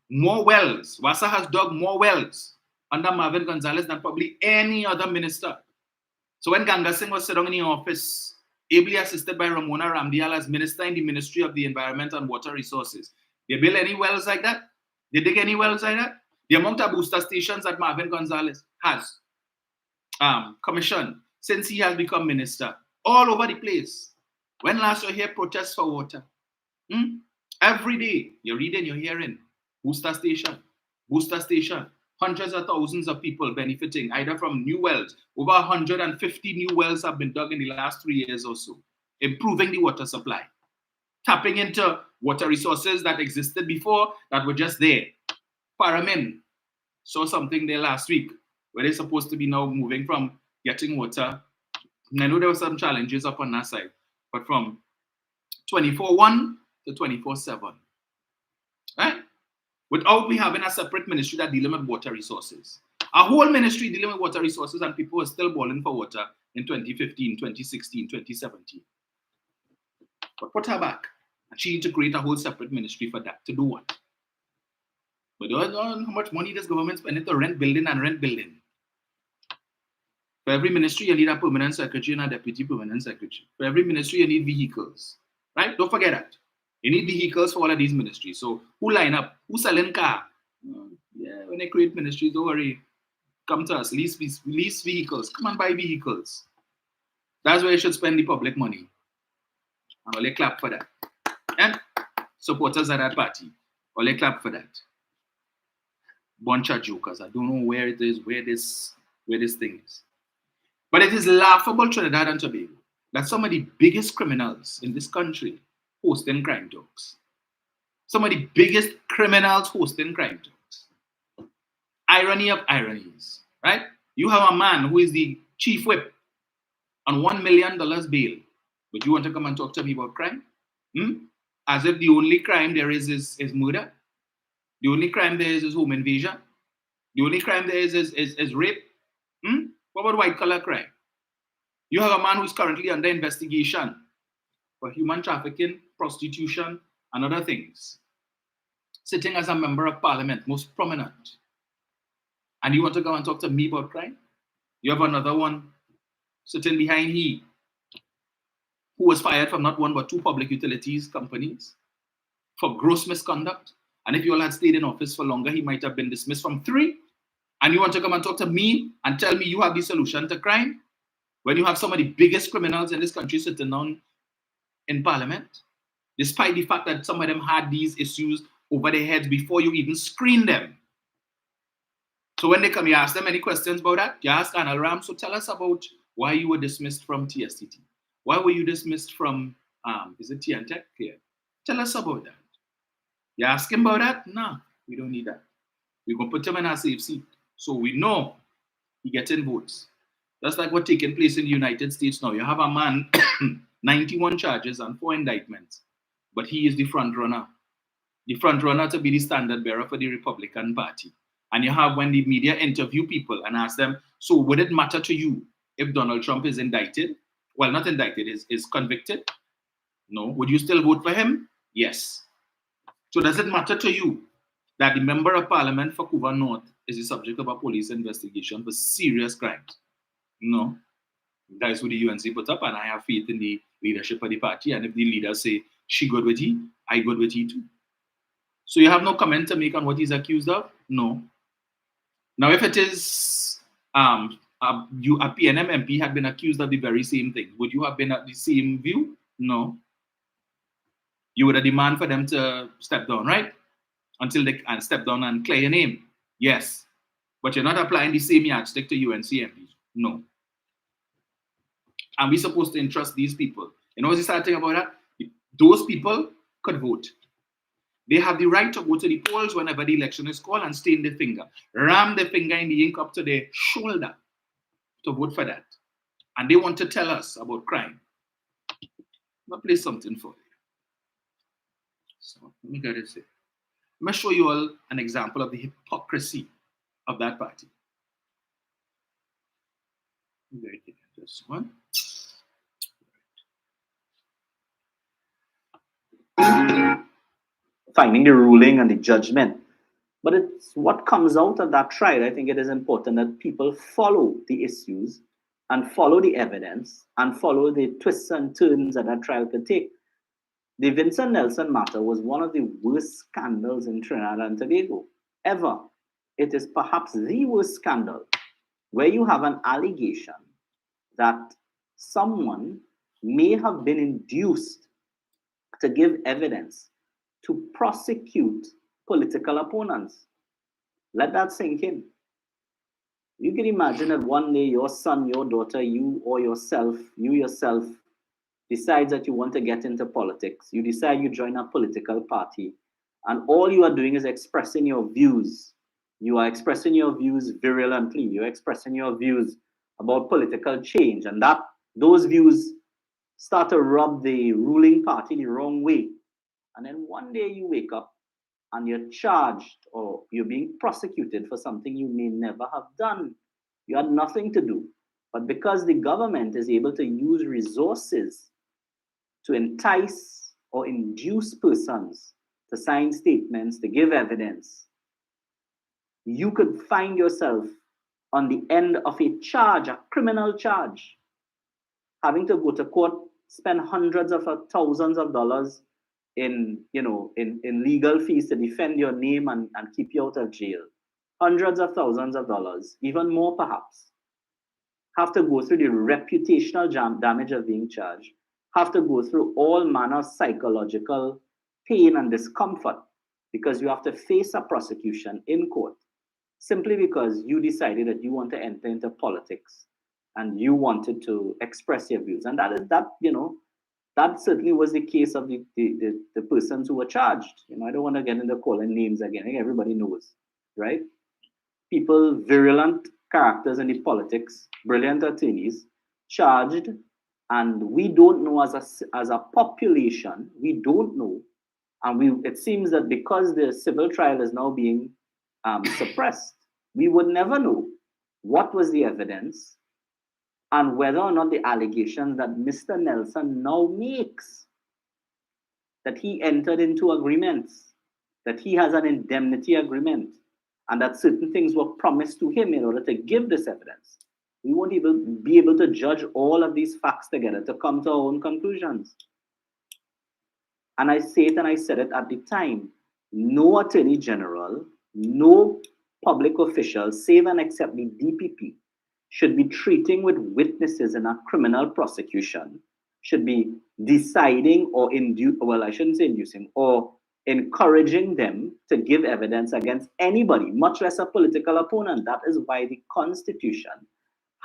more wells. Wassa has dug more wells under Marvin Gonzalez than probably any other minister. So when Ganga Singh was sitting in the office, ably assisted by Ramona Ramdial as minister in the Ministry of the Environment and Water Resources, they build any wells like that? They dig any wells like that? The amount of booster stations that Marvin Gonzalez has commissioned since he has become minister, all over the place. When last you hear protests for water? Every day, you're reading, you're hearing, booster station, hundreds of thousands of people benefiting either from new wells. Over 150 new wells have been dug in the last 3 years or so, improving the water supply, tapping into water resources that existed before that were just there. Paramin saw something there last week where they're supposed to be now moving from getting water. And I know there were some challenges up on that side, but from 24/1 to 24/7, right? Without we having a separate ministry that dealing with water resources. A whole ministry dealing with water resources and people were still bawling for water in 2015, 2016, 2017. But put her back. And she needs to create a whole separate ministry for that. To do what? But don't know how much money this government spending to rent building and rent building. For every ministry, you need a permanent secretary and a deputy permanent secretary. For every ministry, you need vehicles. Right? Don't forget that. You need vehicles for all of these ministries. So who line up? Who selling car? Yeah, when they create ministries, don't worry. Come to us. Lease vehicles. Come and buy vehicles. That's where you should spend the public money. And only clap for that. And supporters of that party, only clap for that. Bunch of jokers. I don't know where it is, where this thing is. But it is laughable, Trinidad and Tobago, that some of the biggest criminals in this country hosting crime talks. Some of the biggest criminals hosting crime talks. Irony of ironies, right? You have a man who is the chief whip on $1 million bail, but you want to come and talk to me about crime? As if the only crime there is murder. The only crime there is home invasion. The only crime there is rape. What about white collar crime? You have a man who's currently under investigation for human trafficking, prostitution, and other things, sitting as a member of parliament, most prominent. And you want to go and talk to me about crime? You have another one sitting behind he, who was fired from not one but 2 public utilities companies for gross misconduct. And if you all had stayed in office for longer, he might have been dismissed from 3. And you want to come and talk to me and tell me you have the solution to crime? When you have some of the biggest criminals in this country sitting down in parliament, despite the fact that some of them had these issues over their heads before you even screen them. So when they come, you ask them any questions about that. You ask Anal Ram, so tell us about why you were dismissed from TSTT. Why were you dismissed from, is it TNTech? Yeah. Tell us about that. You ask him about that? No, we don't need that. We're going to put him in a safe seat. So we know he getting votes. That's like what's taking place in the United States now. You have a man, 91 charges and 4 indictments, but he is the front runner to be the standard bearer for the Republican Party. And you have when the media interview people and ask them, so would it matter to you if Donald Trump is indicted? Well, not indicted, is convicted? No. Would you still vote for him? Yes. So does it matter to you that the member of parliament for Cuba North is the subject of a police investigation for serious crimes? No. That is who the UNC put up, and I have faith in the leadership of the party. And if the leaders say she good with he, I good with he too. So you have no comment to make on what he's accused of? No. Now, if it is a PNM MP had been accused of the very same thing, would you have been at the same view? No. You would have demanded for them to step down, right? Until they can step down and clear your name. Yes. But you're not applying the same yardstick to UNC MPs. No. And we're supposed to entrust these people. You know what's the sad thing about that? Those people could vote. They have the right to go to the polls whenever the election is called and stain their finger, ram their finger in the ink up to their shoulder to vote for that. And they want to tell us about crime. I'll play something for you. So let me get it here. I'm going to show you all an example of the hypocrisy of that party. Very good. This one. Finding the ruling and the judgment. But it's what comes out of that trial. I think it is important that people follow the issues and follow the evidence and follow the twists and turns that that trial could take. The Vincent Nelson matter was one of the worst scandals in Trinidad and Tobago ever. It is perhaps the worst scandal where you have an allegation that someone may have been induced to give evidence to prosecute political opponents. Let that sink in. You can imagine that one day your son, your daughter, you yourself decides that you want to get into politics. You decide you join a political party, and all you are doing is expressing your views. You are expressing your views virulently. You're expressing your views about political change, and that those views start to rub the ruling party the wrong way. And then one day you wake up and you're charged or you're being prosecuted for something you may never have done. You had nothing to do. But because the government is able to use resources to entice or induce persons to sign statements, to give evidence, you could find yourself on the end of a charge, a criminal charge, having to go to court, spend hundreds of thousands of dollars in legal fees to defend your name and keep you out of jail. Hundreds of thousands of dollars, even more perhaps. Have to go through the reputational damage of being charged. Have to go through all manner of psychological pain and discomfort because you have to face a prosecution in court simply because you decided that you want to enter into politics and you wanted to express your views. And that certainly was the case of the persons who were charged. I don't want to get into calling names again. I think everybody knows, right? People, virulent characters in the politics, brilliant attorneys, charged, and we don't know as a population, we don't know, and it seems that because the civil trial is now being suppressed, we would never know what was the evidence and whether or not the allegations that Mr. Nelson now makes, that he entered into agreements, that he has an indemnity agreement, and that certain things were promised to him in order to give this evidence. We won't be able to judge all of these facts together to come to our own conclusions. And I say it and I said it at the time, no attorney general, no public official, save and except the DPP, should be treating with witnesses in a criminal prosecution, should be deciding or or encouraging them to give evidence against anybody, much less a political opponent. That is why the Constitution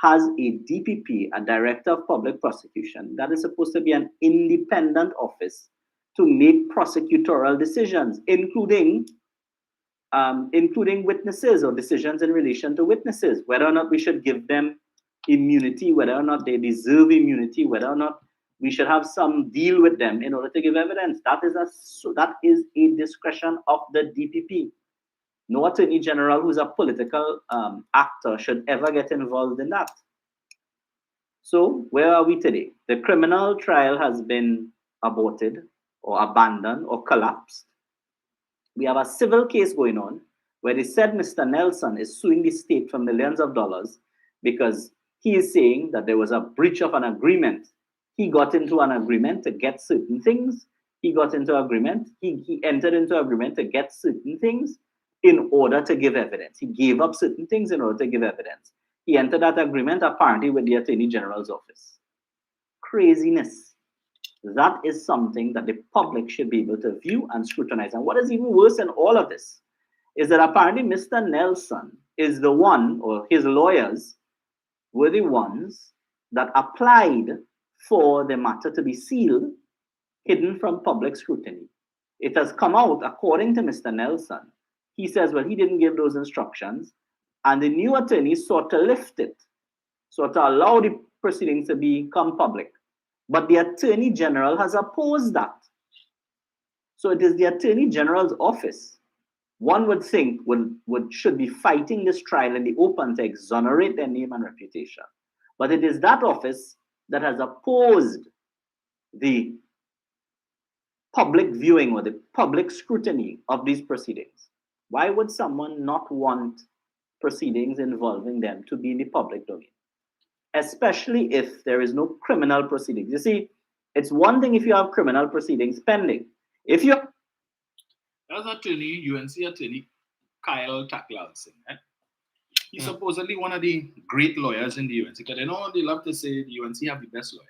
has a DPP, a Director of Public Prosecution, that is supposed to be an independent office to make prosecutorial decisions, including witnesses or decisions in relation to witnesses, whether or not we should give them immunity, whether or not they deserve immunity, whether or not we should have some deal with them in order to give evidence. That is a discretion of the DPP. No attorney general who's a political actor should ever get involved in that. So where are we today? The criminal trial has been aborted, or abandoned or collapsed. We have a civil case going on where they said Mr. Nelson is suing the state for millions of dollars because he is saying that there was a breach of an agreement. He got into an agreement to get certain things. He entered into agreement to get certain things in order to give evidence. He gave up certain things in order to give evidence. He entered that agreement apparently with the Attorney General's office. Craziness. That is something that the public should be able to view and scrutinize. And what is even worse than all of this is that apparently Mr. Nelson is the one, or his lawyers were the ones that applied for the matter to be sealed, hidden from public scrutiny. It has come out, according to Mr. Nelson, he says, well, he didn't give those instructions, and the new attorney sought to lift it, sought to allow the proceedings to become public. But the Attorney General has opposed that. So it is the Attorney General's office, one would think, should be fighting this trial in the open to exonerate their name and reputation. But it is that office that has opposed the public viewing or the public scrutiny of these proceedings. Why would someone not want proceedings involving them to be in the public domain? Especially if there is no criminal proceedings. You see, it's one thing if you have criminal proceedings pending. If you That's UNC attorney Kyle Taklalson, right? He's supposedly one of the great lawyers in the UNC, because they love to say the UNC have the best lawyers.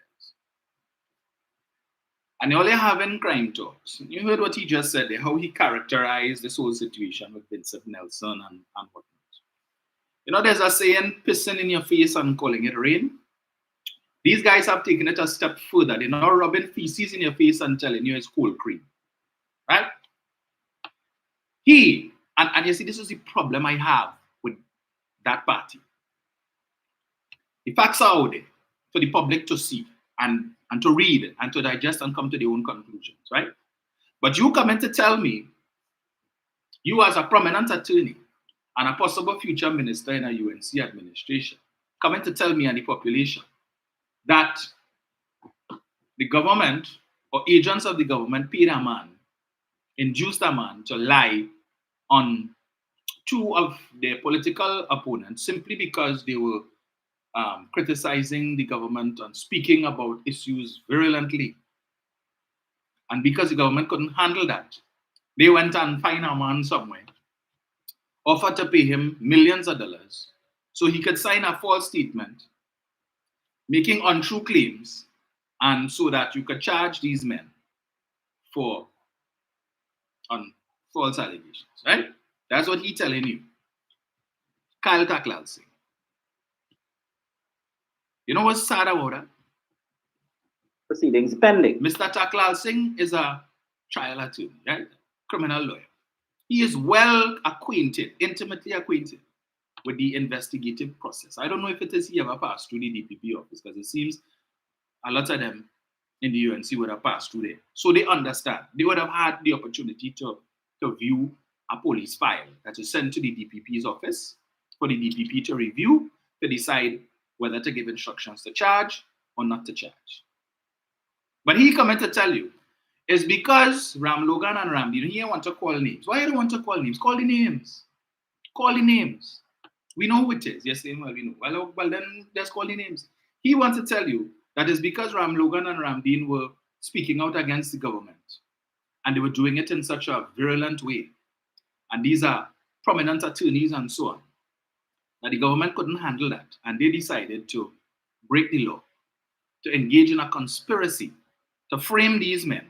And they're only having crime talks. You heard what he just said there, how he characterized this whole situation with Vincent Nelson and whatnot. There's a saying, pissing in your face and calling it rain. These guys have taken it a step further. They're not rubbing feces in your face and telling you it's cold cream. Right? And you see, this is the problem I have with that party. The facts are out there for the public to see and to read and to digest and come to their own conclusions, right? But you come in to tell me, you as a prominent attorney and a possible future minister in a UNC administration, coming to tell me and the population that the government or agents of the government paid a man, induced a man to lie on two of their political opponents simply because they were criticizing the government and speaking about issues virulently. And because the government couldn't handle that, they went and found a man somewhere, offered to pay him millions of dollars so he could sign a false statement, making untrue claims, and so that you could charge these men for false allegations, right? That's what he's telling you. Kyle Taklalson. You know what's sad about that? Proceedings pending. Mr. Taklalson is a trial attorney, right? Criminal lawyer. He is well acquainted, intimately acquainted with the investigative process. I don't know if it is he ever passed through the DPP office, because it seems a lot of them in the UNC would have passed through there. So they understand. They would have had the opportunity to view a police file that is sent to the DPP's office for the DPP to review, to decide whether to give instructions to charge or not to charge. But he coming to tell you, it's because Ram Logan and Ramdean, he want to call names. Why do you want to call names? Call the names. Call the names. We know who it is. Yes, well, we know. Well, then just call the names. He wants to tell you that it's because Ram Logan and Ramdean were speaking out against the government. And they were doing it in such a virulent way. And these are prominent attorneys and so on. That the government couldn't handle that. And they decided to break the law, to engage in a conspiracy, to frame these men.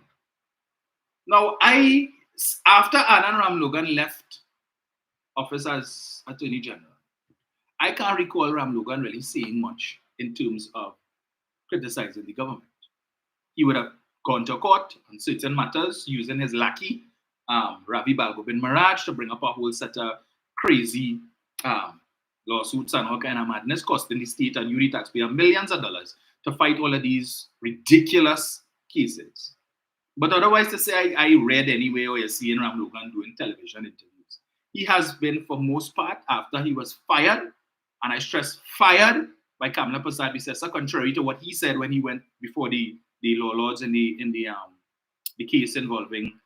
Now, after Anand Ram Logan left office as Attorney General, I can't recall Ram Logan really saying much in terms of criticizing the government. He would have gone to court on certain matters using his lackey, Ravi Balgobin Maharaj, to bring up a whole set of crazy lawsuits and all kind of madness, costing the state and you, the taxpayer, millions of dollars to fight all of these ridiculous cases. But otherwise, to say I read anyway, or you're seeing Ram Logan doing television interviews, he has been, for most part, after he was fired, and I stress fired by Kamala Prasad Bisesa, contrary to what he said when he went before the law lords in the the case involving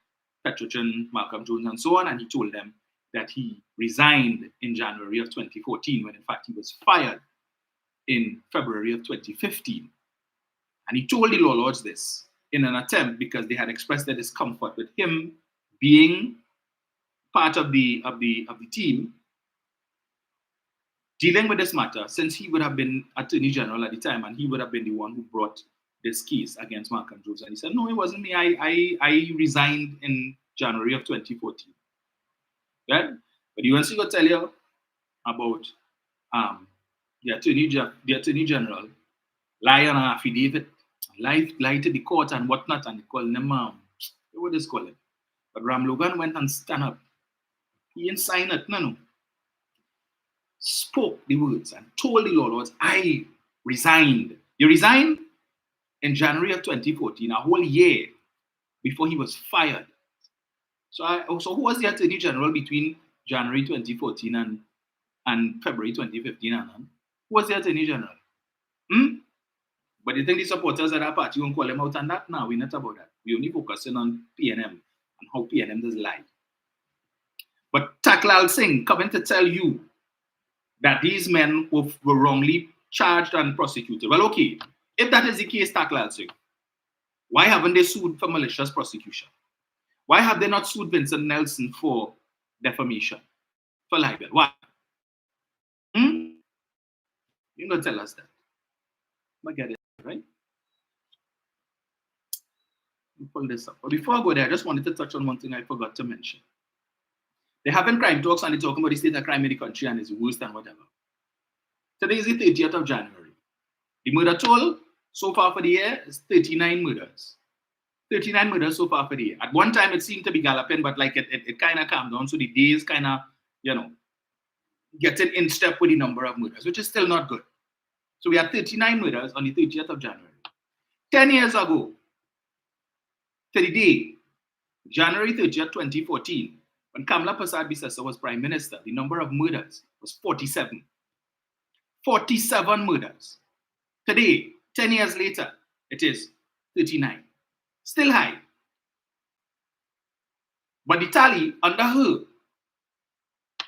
Patriotism, Malcolm Jones, and so on, and he told them that he resigned in January of 2014, when in fact he was fired in February of 2015. And he told the law lords this in an attempt, because they had expressed their discomfort with him being part of the team dealing with this matter, since he would have been Attorney General at the time, and he would have been the one who brought this case against Malcolm Jones. And he said, no, it wasn't me. I resigned in January of 2014. Right? But the UNC will tell you about the Attorney General lie on an affidavit, lie to the court and whatnot, and they call him, what is call it? But Ram Logan went and stand up. He didn't sign it, no. Spoke the words and told the law lords, I resigned. You resigned in January of 2014, a whole year before he was fired. So who was the Attorney General between January 2014 and February 2015? Who was the Attorney General? But you think the supporters of that party won't call him out on that? No, we're not about that. We're only focusing on PNM and how PNM does lie. But Taklal Singh coming to tell you that these men were wrongly charged and prosecuted. Well, okay, if that is the case, Taklal Singh, why haven't they sued for malicious prosecution? Why have they not sued Vincent Nelson for defamation, for libel? Why? You're going to tell us that. I get it, right? Pull this up. But before I go there, I just wanted to touch on one thing I forgot to mention. They're having crime talks and they're talking about the state of crime in the country and it's worse than whatever. Today is the 30th of January. The murder toll so far for the year is 39 murders. 39 murders so far for the year. At one time it seemed to be galloping, but like it kind of calmed down. So the days kind of, getting in step with the number of murders, which is still not good. So we had 39 murders on the 30th of January. 10 years ago, to the day, January 30th, 2014, when Kamla Persad-Bissessar was Prime Minister, the number of murders was 47. 47 murders. Today, 10 years later, it is 39. Still high. But the tally under her,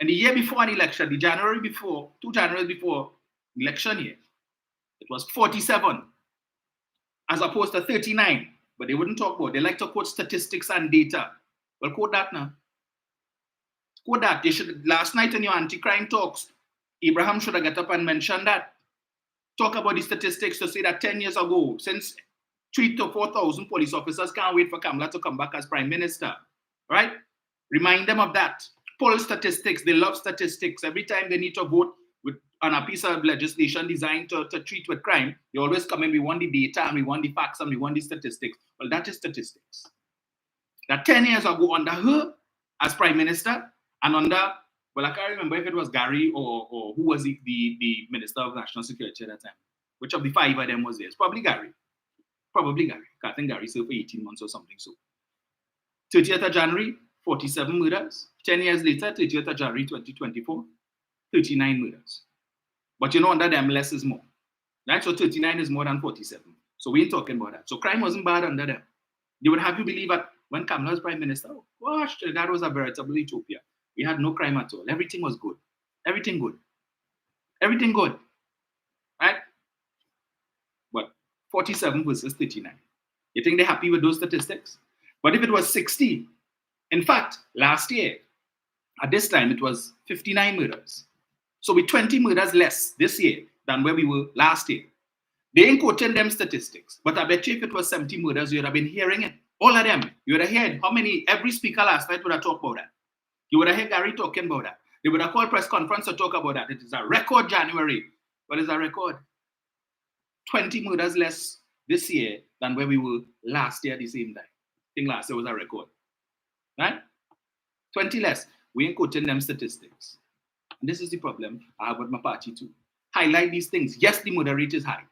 in the year before an election, the January before, 2 Januaries before election year, it was 47, as opposed to 39. But they wouldn't talk about it. They like to quote statistics and data. Well, quote that now. Quote that. They should, last night in your anti-crime talks, Abraham should have got up and mentioned that. Talk about the statistics to say that 10 years ago, since 3,000 to 4,000 police officers can't wait for Kamla to come back as Prime Minister. Right? Remind them of that. Poll statistics. They love statistics. Every time they need to vote on a piece of legislation designed to treat with crime, they always come in, we want the data and we want the facts and we want the statistics. Well, that is statistics. That 10 years ago under her as Prime Minister and under, well, I can't remember if it was Gary or who was the Minister of National Security at that time. Which of the 5 of them was there? It's probably Gary. Probably Gary. I think Gary served for 18 months or something. So 30th of January, 47 murders. 10 years later, 30th of January 2024, 39 murders. But under them, less is more. Right? So 39 is more than 47. So we ain't talking about that. So crime wasn't bad under them. They would have you believe that when Kamala was Prime Minister, oh gosh, that was a veritable utopia. We had no crime at all. Everything was good. Everything good. Everything good. Right? But 47 versus 39. You think they're happy with those statistics? But if it was 60, in fact, last year, at this time, it was 59 murders. So with 20 murders less this year than where we were last year. They ain't quoting them statistics. But I bet you if it was 70 murders, you would have been hearing it. All of them. You would have heard how many, every speaker last night would have talked about that. You would have heard Gary talking about that. They would have called press conference to talk about that. It is a record January. What is a record? 20 murders less this year than where we were last year at the same time. I think last year was a record. Right? 20 less. We ain't quoting them statistics. And this is the problem I have with my party too. Highlight these things. Yes, the murder rate is high.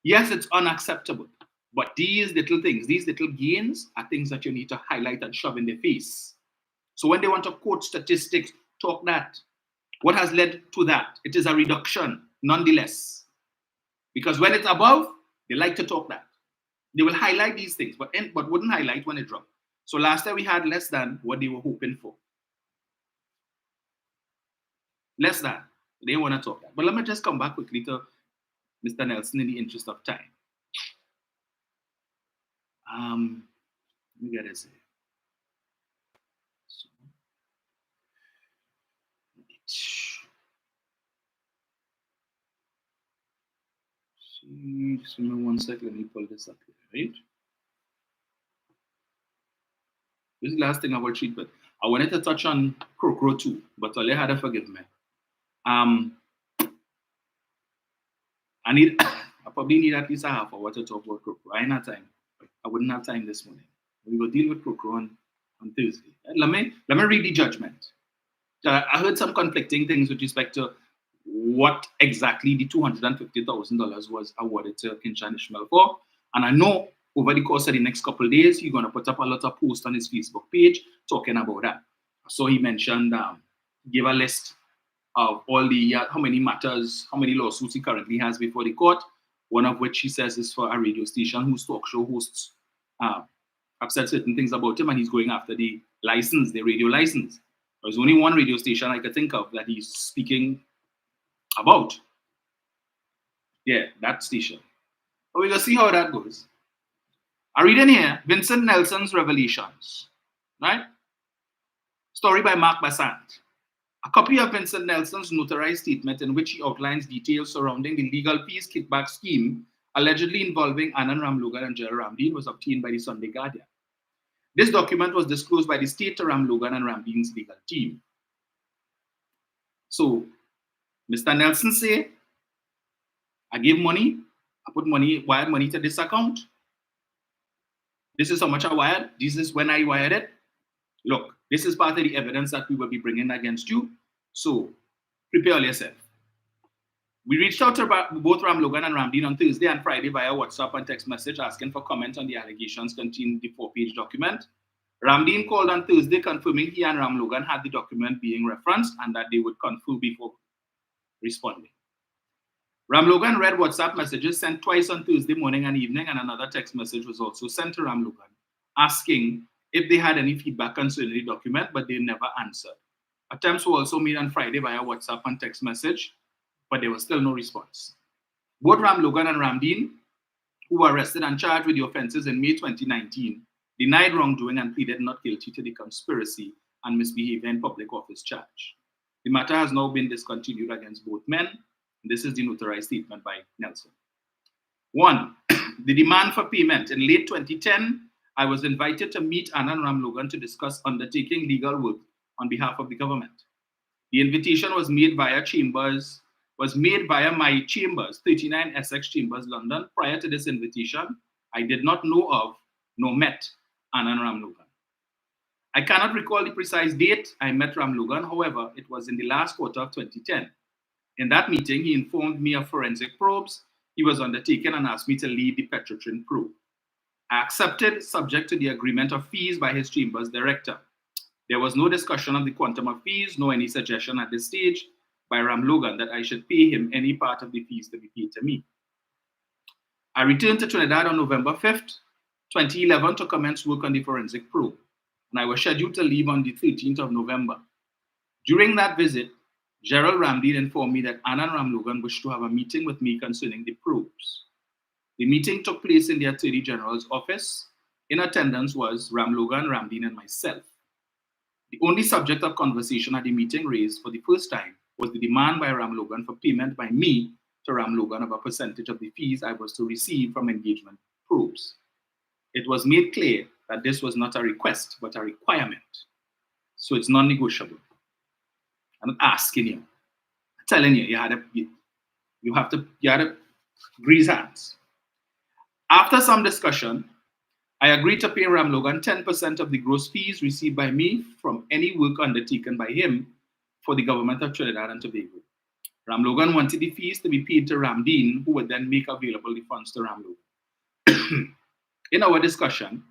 Yes, it's unacceptable. But these little things, these little gains are things that you need to highlight and shove in their face. So when they want to quote statistics, talk that. What has led to that? It is a reduction, nonetheless. Because when it's above, they like to talk that. They will highlight these things, but wouldn't highlight when it drops. So last year we had less than what they were hoping for. Less than. They want to talk that. But let me just come back quickly to Mr. Nelson in the interest of time. Let me get this here. So, just give me 1 second. Let me pull this up here, right? This is the last thing I will treat, but I wanted to touch on Crocro too, but Ole had to forgive me. I probably need at least a half hour to talk about Crocro. I ain't have time. I wouldn't have time this morning. We will deal with Crocro on Thursday. Let me read the judgment. I heard some conflicting things with respect to what exactly the $250,000 was awarded to Kinshan Ishmael for. And I know over the course of the next couple of days, he's going to put up a lot of posts on his Facebook page talking about that. So he mentioned, gave a list of all the, how many matters, how many lawsuits he currently has before the court, one of which he says is for a radio station whose talk show hosts have said certain things about him, and he's going after the license, the radio license. There's only one radio station I could think of that he's speaking about. Yeah, that station. But we're going to see how that goes. I read in here, Vincent Nelson's Revelations, right? Story by Mark Bassant. A copy of Vincent Nelson's notarized statement in which he outlines details surrounding the legal fees kickback scheme allegedly involving Anand Ramlogan and Gerald Ramdeen was obtained by the Sunday Guardian. This document was disclosed by the state to Ramlogan and Ramdeen's legal team. So, Mr. Nelson say, I gave money, I put money, wired money to this account. This is how much I wired. This is when I wired it. Look, this is part of the evidence that we will be bringing against you. So, prepare yourself. We reached out to both Ramlogan and Ramdeen on Thursday and Friday via WhatsApp and text message asking for comment on the allegations contained in the 4-page document. Ramdeen called on Thursday confirming he and Ramlogan had the document being referenced and that they would confer before responding. Ramlogan read WhatsApp messages sent twice on Thursday morning and evening, and another text message was also sent to Ramlogan asking if they had any feedback concerning the document, but they never answered. Attempts were also made on Friday via WhatsApp and text message, but there was still no response. Both Ramlogan and Ramdeen, who were arrested and charged with the offenses in May 2019, denied wrongdoing and pleaded not guilty to the conspiracy and misbehavior in public office charge. The matter has now been discontinued against both men. This is the notarized statement by Nelson. 1. The demand for payment. In late 2010, I was invited to meet Anand Ramlogan to discuss undertaking legal work on behalf of the government. The invitation was made via my chambers, 39 Essex Chambers, London. Prior to this invitation, I did not know of nor met Anand Ramlogan. I cannot recall the precise date I met Ramlogan, however, it was in the last quarter of 2010. In that meeting, he informed me of forensic probes he was undertaking and asked me to lead the Patriotism probe. I accepted, subject to the agreement of fees by his chamber's director. There was no discussion of the quantum of fees, nor any suggestion at this stage by Ramlogan that I should pay him any part of the fees to be paid to me. I returned to Trinidad on November 5th, 2011 to commence work on the forensic probe, and I was scheduled to leave on the 13th of November. During that visit, Gerald Ramdeen informed me that Anand Ramlogan wished to have a meeting with me concerning the probes. The meeting took place in the Attorney General's office. In attendance was Ramlogan, Ramdeen, and myself. The only subject of conversation at the meeting raised for the first time was the demand by Ramlogan for payment by me to Ramlogan of a percentage of the fees I was to receive from engagement probes. It was made clear that this was not a request, but a requirement. So it's non-negotiable. I'm not asking you. I'm telling you, you have to grease hands. After some discussion, I agreed to pay Ramlogan 10% of the gross fees received by me from any work undertaken by him for the government of Trinidad and Tobago. Ramlogan wanted the fees to be paid to Ramdeen, who would then make available the funds to Ramlogan. In our discussion,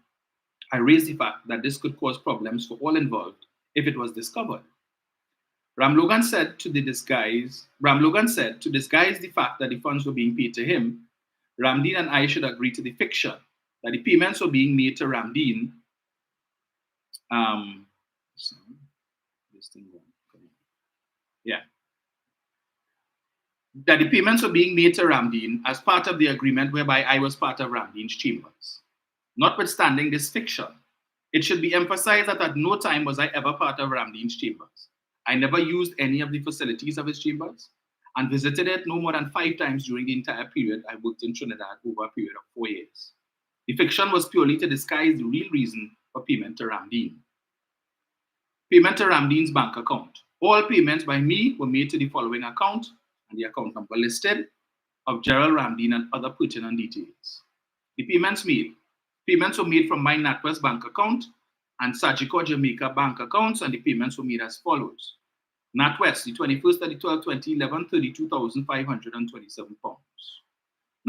I raised the fact that this could cause problems for all involved if it was discovered. Ramlogan said to disguise the fact that the funds were being paid to him, Ramdeen and I should agree to the fiction that the payments were being made to Ramdeen So this thing going. Yeah. That the payments were being made to Ramdeen as part of the agreement whereby I was part of Ramdeen's chambers. Notwithstanding this fiction, it should be emphasized that at no time was I ever part of Ramdeen's chambers. I never used any of the facilities of his chambers and visited it no more than 5 times during the entire period I worked in Trinidad over a period of 4 years. The fiction was purely to disguise the real reason for payment to Ramdeen. Payment to Ramdeen's bank account. All payments by me were made to the following account and the account number listed of Gerald Ramdeen and other pertinent details. The payments were made from my NatWest bank account and Sagicor Jamaica bank accounts, and the payments were made as follows. NatWest, the 21st of the 12th, 2011, £32,527.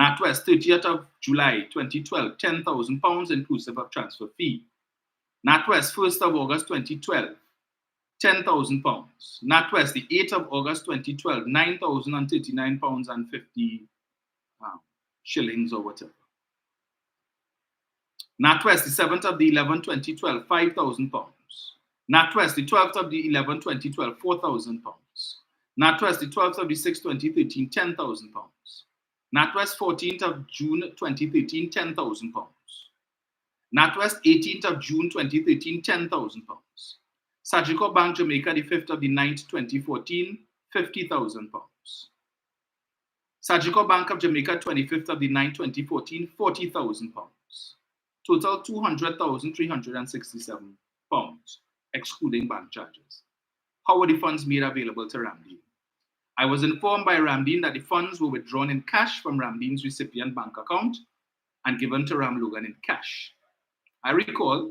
NatWest, 30th of July, 2012, £10,000 inclusive of transfer fee. NatWest, 1st of August, 2012, £10,000. NatWest, the 8th of August, 2012, £9,039 and 50 shillings or whatever. NatWest, the 7th of the 11th, 2012, £5,000. NatWest, the 12th of the 11th, 2012, £4,000. NatWest, the 12th of the 6th, 2013, £10,000. NatWest, 14th of June, 2013, £10,000. NatWest, 18th of June, 2013, £10,000. Sagicor Bank Jamaica, the 5th of the 9th, 2014, £50,000. Sagicor Bank of Jamaica, 25th of the 9th, 2014, £40,000. Total £200,367, excluding bank charges. How were the funds made available to Ramdeen? I was informed by Ramdeen that the funds were withdrawn in cash from Ramdeen's recipient bank account and given to Ram Logan in cash. I recall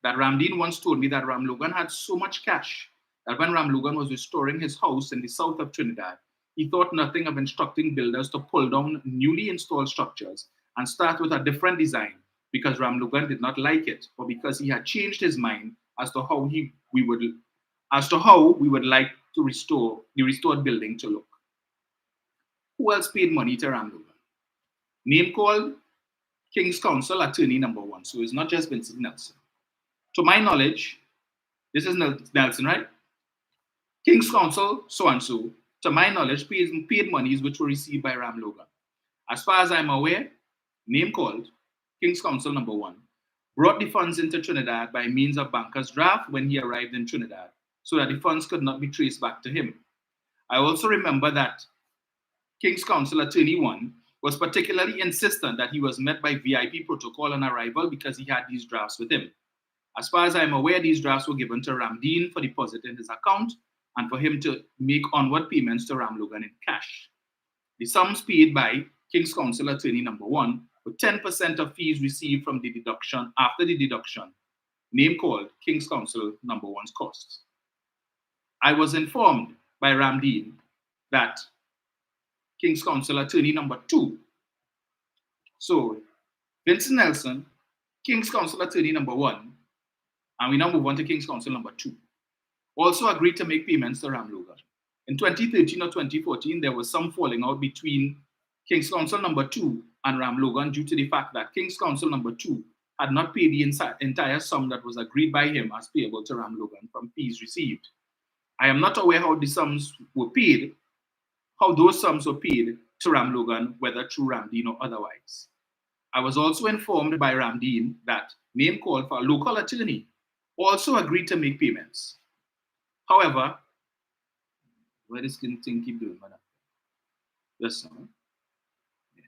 that Ramdeen once told me that Ram Logan had so much cash that when Ram Logan was restoring his house in the south of Trinidad, he thought nothing of instructing builders to pull down newly installed structures and start with a different design because Ram Logan did not like it, or because he had changed his mind as to how we would like to restore the restored building to look. Who else paid money to Ram Logan? Name called King's Counsel Attorney number 1. So it's not just Vincent Nelson. To my knowledge, this is Nelson, right? King's Counsel so-and-so, to my knowledge, paid monies which were received by Ram Logan. As far as I'm aware, name called King's Counsel number 1 brought the funds into Trinidad by means of banker's draft when he arrived in Trinidad, so that the funds could not be traced back to him. I also remember that King's Counsel Attorney 1 was particularly insistent that he was met by VIP protocol on arrival because he had these drafts with him. As far as I'm aware, these drafts were given to Ramdeen for deposit in his account and for him to make onward payments to Ram Logan in cash. The sums paid by King's Counsel Attorney number 1 were 10% of fees received from the deduction after the deduction, name called King's Counsel number 1's costs. I was informed by Ramdeen that King's Counsel Attorney number 2, so Vincent Nelson, King's Counsel Attorney number 1, and we now move on to King's Counsel number 2, also agreed to make payments to Ram Logan. In 2013 or 2014, there was some falling out between King's Counsel number 2 and Ram Logan due to the fact that King's Counsel number 2 had not paid the entire sum that was agreed by him as payable to Ram Logan from fees received. I am not aware how those sums were paid to Ram Logan, whether through Ramdeen or otherwise. I was also informed by Ramdeen that name called for a local attorney also agreed to make payments. However, where this thing keep doing, madam? Yes, sir. Yeah.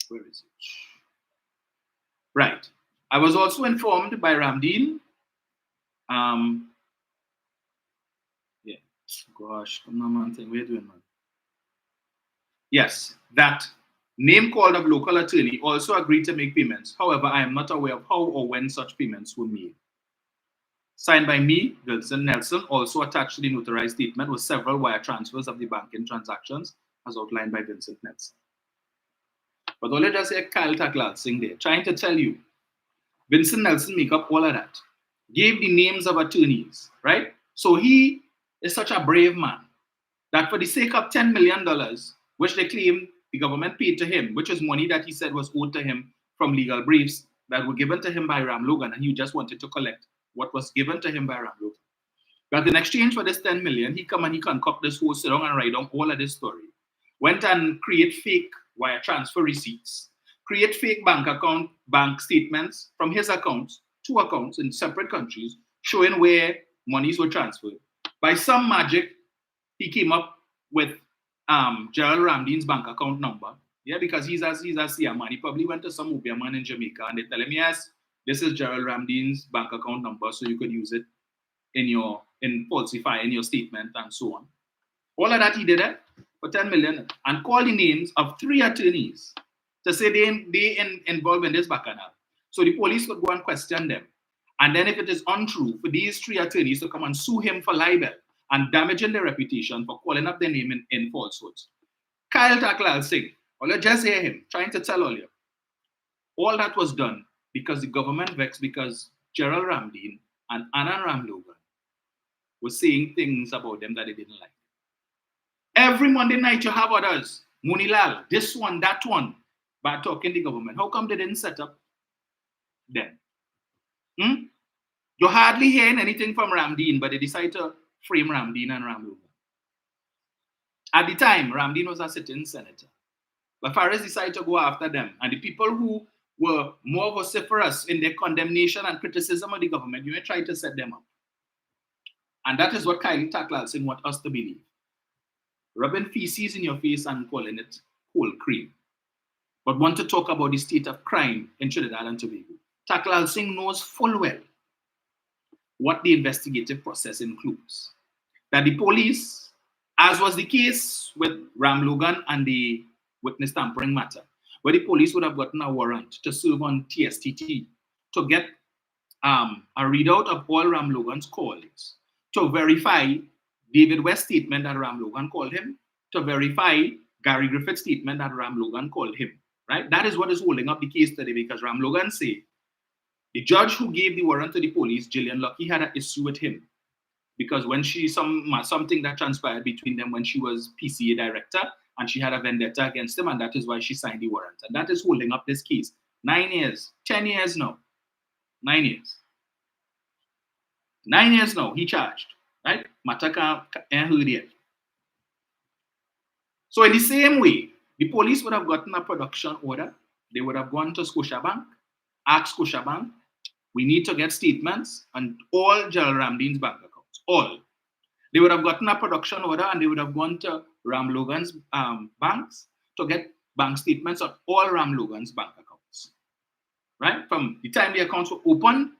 Where is it? Right. I was also informed by Ramdeen. Yeah. Gosh, come on, man. What are you doing, man? Yes, that name called of local attorney also agreed to make payments. However, I am not aware of how or when such payments were made. Signed by me, Vincent Nelson, also attached to the notarized statement with several wire transfers of the banking transactions as outlined by Vincent Nelson. But all I just say Kyle Taklal sing there, trying to tell you, Vincent Nelson make up all of that. Gave the names of attorneys, right? So he is such a brave man that for the sake of $10 million, which they claim the government paid to him, which is money that he said was owed to him from legal briefs, that were given to him by Ram Logan, and he just wanted to collect what was given to him by Ram Logan. But in exchange for this 10 million, he come and he concoct this whole, sit down and write down all of this story. Went and create fake wire transfer receipts, create fake bank statements from his accounts, 2 accounts in separate countries, showing where monies were transferred. By some magic, he came up with Gerald Ramdeen's bank account number. Yeah, because he's a Sia man. He probably went to some Ubia man in Jamaica and they tell him, yes, this is Gerald Ramdeen's bank account number, so you could use it in falsifying your statement and so on. All of that he did it for 10 million and called the names of 3 attorneys to say they involved in this bacchanal. So the police could go and question them. And then if it is untrue, for these 3 attorneys to come and sue him for libel and damaging their reputation for calling up their name in falsehoods. Kyle Taklal Singh, or let's just hear him trying to tell all you. All that was done because the government vexed because Gerald Ramdeen and Anand Ram Logan were saying things about them that they didn't like. Every Monday night you have others, Munilal, this one, that one, by talking the government. How come they didn't set up them? You're hardly hearing anything from Ramdeen, but they decide to frame Ramdeen and Ram Logan. At the time, Ramdeen was a sitting senator. But Faris decided to go after them. And the people who were more vociferous in their condemnation and criticism of the government, you may try to set them up. And that is what Kylie Taklal Singh wants us to believe. Rubbing feces in your face and calling it cold cream. But want to talk about the state of crime in Trinidad and Tobago. Taklal Singh knows full well what the investigative process includes. That the police, as was the case with Ram Logan and the witness tampering matter, where the police would have gotten a warrant to serve on TSTT to get a readout of all Ram Logan's calls, to verify David West's statement that Ram Logan called him, to verify Gary Griffith's statement that Ram Logan called him, right? That is what is holding up the case today because Ram Logan say the judge who gave the warrant to the police, Gillian Lucky, had an issue with him because when something that transpired between them when she was PCA director and she had a vendetta against him and that is why she signed the warrant. And that is holding up this case. 9 years, 10 years now, 9 years. 9 years now, he charged, right? Mataka and heard yet. So in the same way, the police would have gotten a production order. They would have gone to Scotiabank, asked Scotiabank, we need to get statements on all Gerald Ramdeen's bank accounts, all. They would have gotten a production order and they would have gone to Ram Logan's banks to get bank statements on all Ram Logan's bank accounts, right? From the time the accounts were open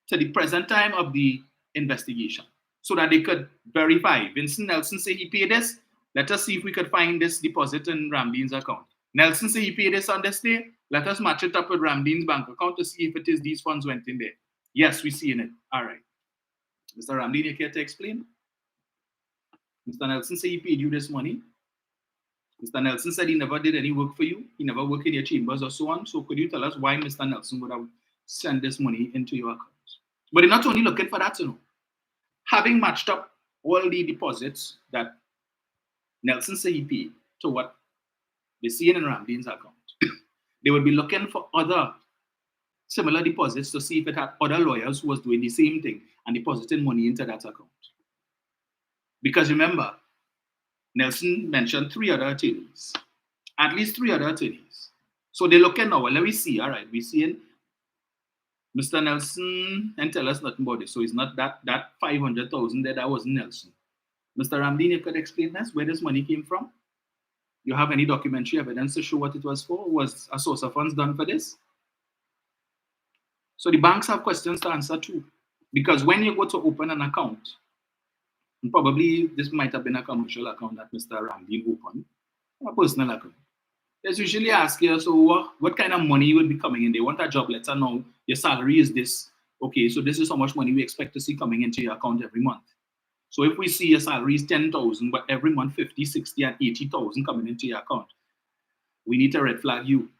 to the present time of the investigation so that they could verify. Vincent Nelson say he paid this. Let us see if we could find this deposit in Ramdeen's account. Nelson say he paid this on this day. Let us match it up with Ramdeen's bank account to see if it is these funds went in there. Yes, we see in it. All right. Mr. Ramdeen, you care to explain? Mr. Nelson said he paid you this money. Mr. Nelson said he never did any work for you. He never worked in your chambers or so on. So could you tell us why Mr. Nelson would have sent this money into your account? But they're not only looking for that, you know. Having matched up all the deposits that Nelson said he paid to what they see in Ramdeen's account, they would be looking for other similar deposits to see if it had other lawyers who was doing the same thing and depositing money into that account. Because remember, Nelson mentioned 3 other attorneys, at least 3 other attorneys. So they're looking now, well, let me see, all right, we're seeing Mr. Nelson and tell us nothing about this. So it's not that 500,000 there, that wasn't Nelson. Mr. Ramdeen, you could explain this, where this money came from? You have any documentary evidence to show what it was for? Was a source of funds done for this? So the banks have questions to answer too. Because when you go to open an account, and probably this might have been a commercial account that Mr. Ramdeen opened, a personal account. They usually ask you, so what kind of money would be coming in? They want a job letter now. Your salary is this. Okay, so this is how much money we expect to see coming into your account every month. So if we see your salary is 10,000, but every month 50, 60, and 80,000 coming into your account, we need to red flag you.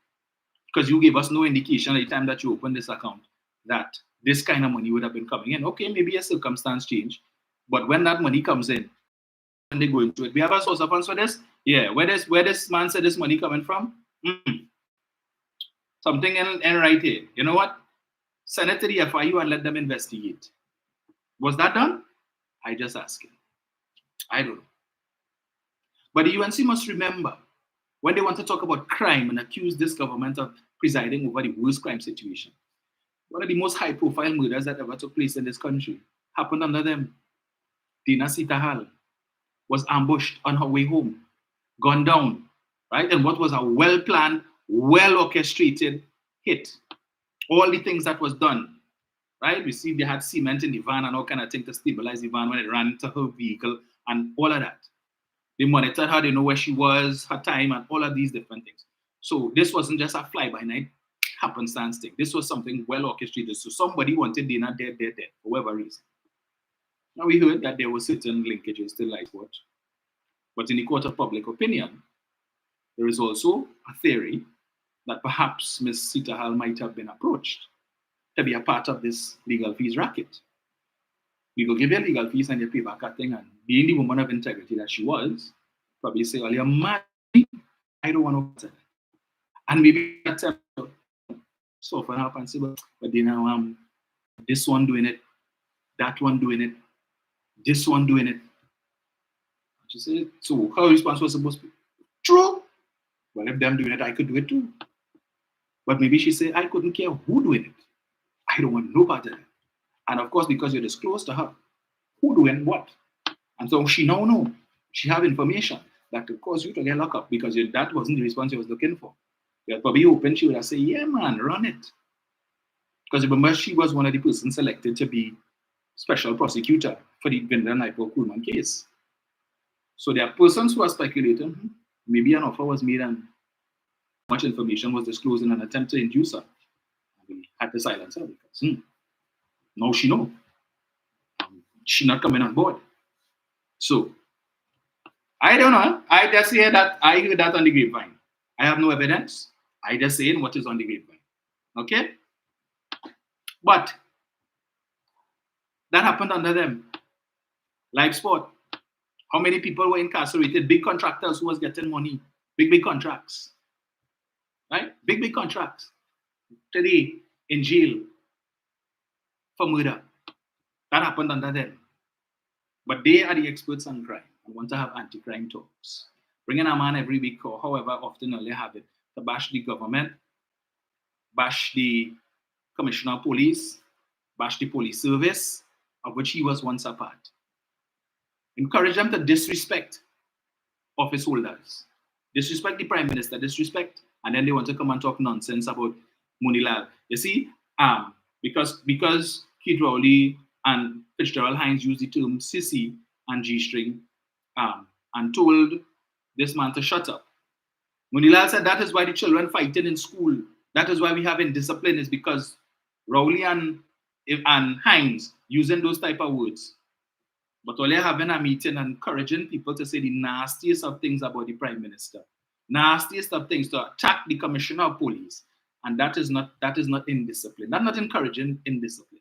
Because you gave us no indication at the time that you opened this account that this kind of money would have been coming in. Okay, maybe a circumstance change. But when that money comes in, when they go into it, we have a source of funds for this? Yeah, where this man said this money coming from? Something in right here. You know what? Send it to the FIU and let them investigate. Was that done? I just asking. I don't know. But the UNC must remember, when they want to talk about crime and accuse this government of presiding over the worst crime situation, one of the most high-profile murders that ever took place in this country happened under them. Dina Sitahal was ambushed on her way home, gunned down, right? And what was a well-planned, well-orchestrated hit. All the things that was done, right? We see they had cement in the van and all kind of thing to stabilize the van when it ran into her vehicle and all of that. They monitored her, they know where she was, her time, and all of these different things. So this wasn't just a fly-by-night happenstance thing. This was something well orchestrated. So somebody wanted Dana dead, for whatever reason. Now we heard that there were certain linkages to Life Watch. But in the court of public opinion, there is also a theory that perhaps Ms. Sitahal might have been approached to be a part of this legal fees racket. We go give you legal fees and you pay back a thing, and being the woman of integrity that she was, probably say, well, you're mad, I don't want to. And maybe attempt to soften up and say, but you know, this one doing it, that one doing it, this one doing it. She said, so how response was supposed to be? True. Well, if them doing it, I could do it too. But maybe she said, I couldn't care who doing it. I don't want no part of it. And of course, because you're disclosed to her, who doing what? And so she now know. She have information that could cause you to get locked up because that wasn't the response you was looking for. You're probably open, she would have said, yeah, man, run it. Because remember, she was one of the persons selected to be special prosecutor for the Vindra Naipo Kulman case. So there are persons who are speculating, maybe an offer was made and much information was disclosed in an attempt to induce her. And we had to silence her because now she know. She not coming on board. So I don't know. I just say that I heard that on the grapevine. I have no evidence. I just saying what is on the grapevine. Okay? But that happened under them. Live sport. How many people were incarcerated? Big contractors who was getting money. Big contracts. Right? Big contracts. Today in jail for murder. That happened under them. But they are the experts on crime and want to have anti-crime talks. Bringing a man every week or however often they have it to bash the government, bash the commissioner of police, bash the police service, of which he was once a part. Encourage them to disrespect office holders, disrespect the prime minister, disrespect, and then they want to come and talk nonsense about Munilal. You see, because Keith Rowley and Fitzgerald Hines used the term sissy and G-string and told this man to shut up. Munilal said that is why the children fighting in school. That is why we have indiscipline, is because Rowley and Hines using those type of words. But all they're having a meeting and encouraging people to say the nastiest of things about the prime minister, nastiest of things to attack the commissioner of police, and that is not indiscipline. That's not encouraging indiscipline.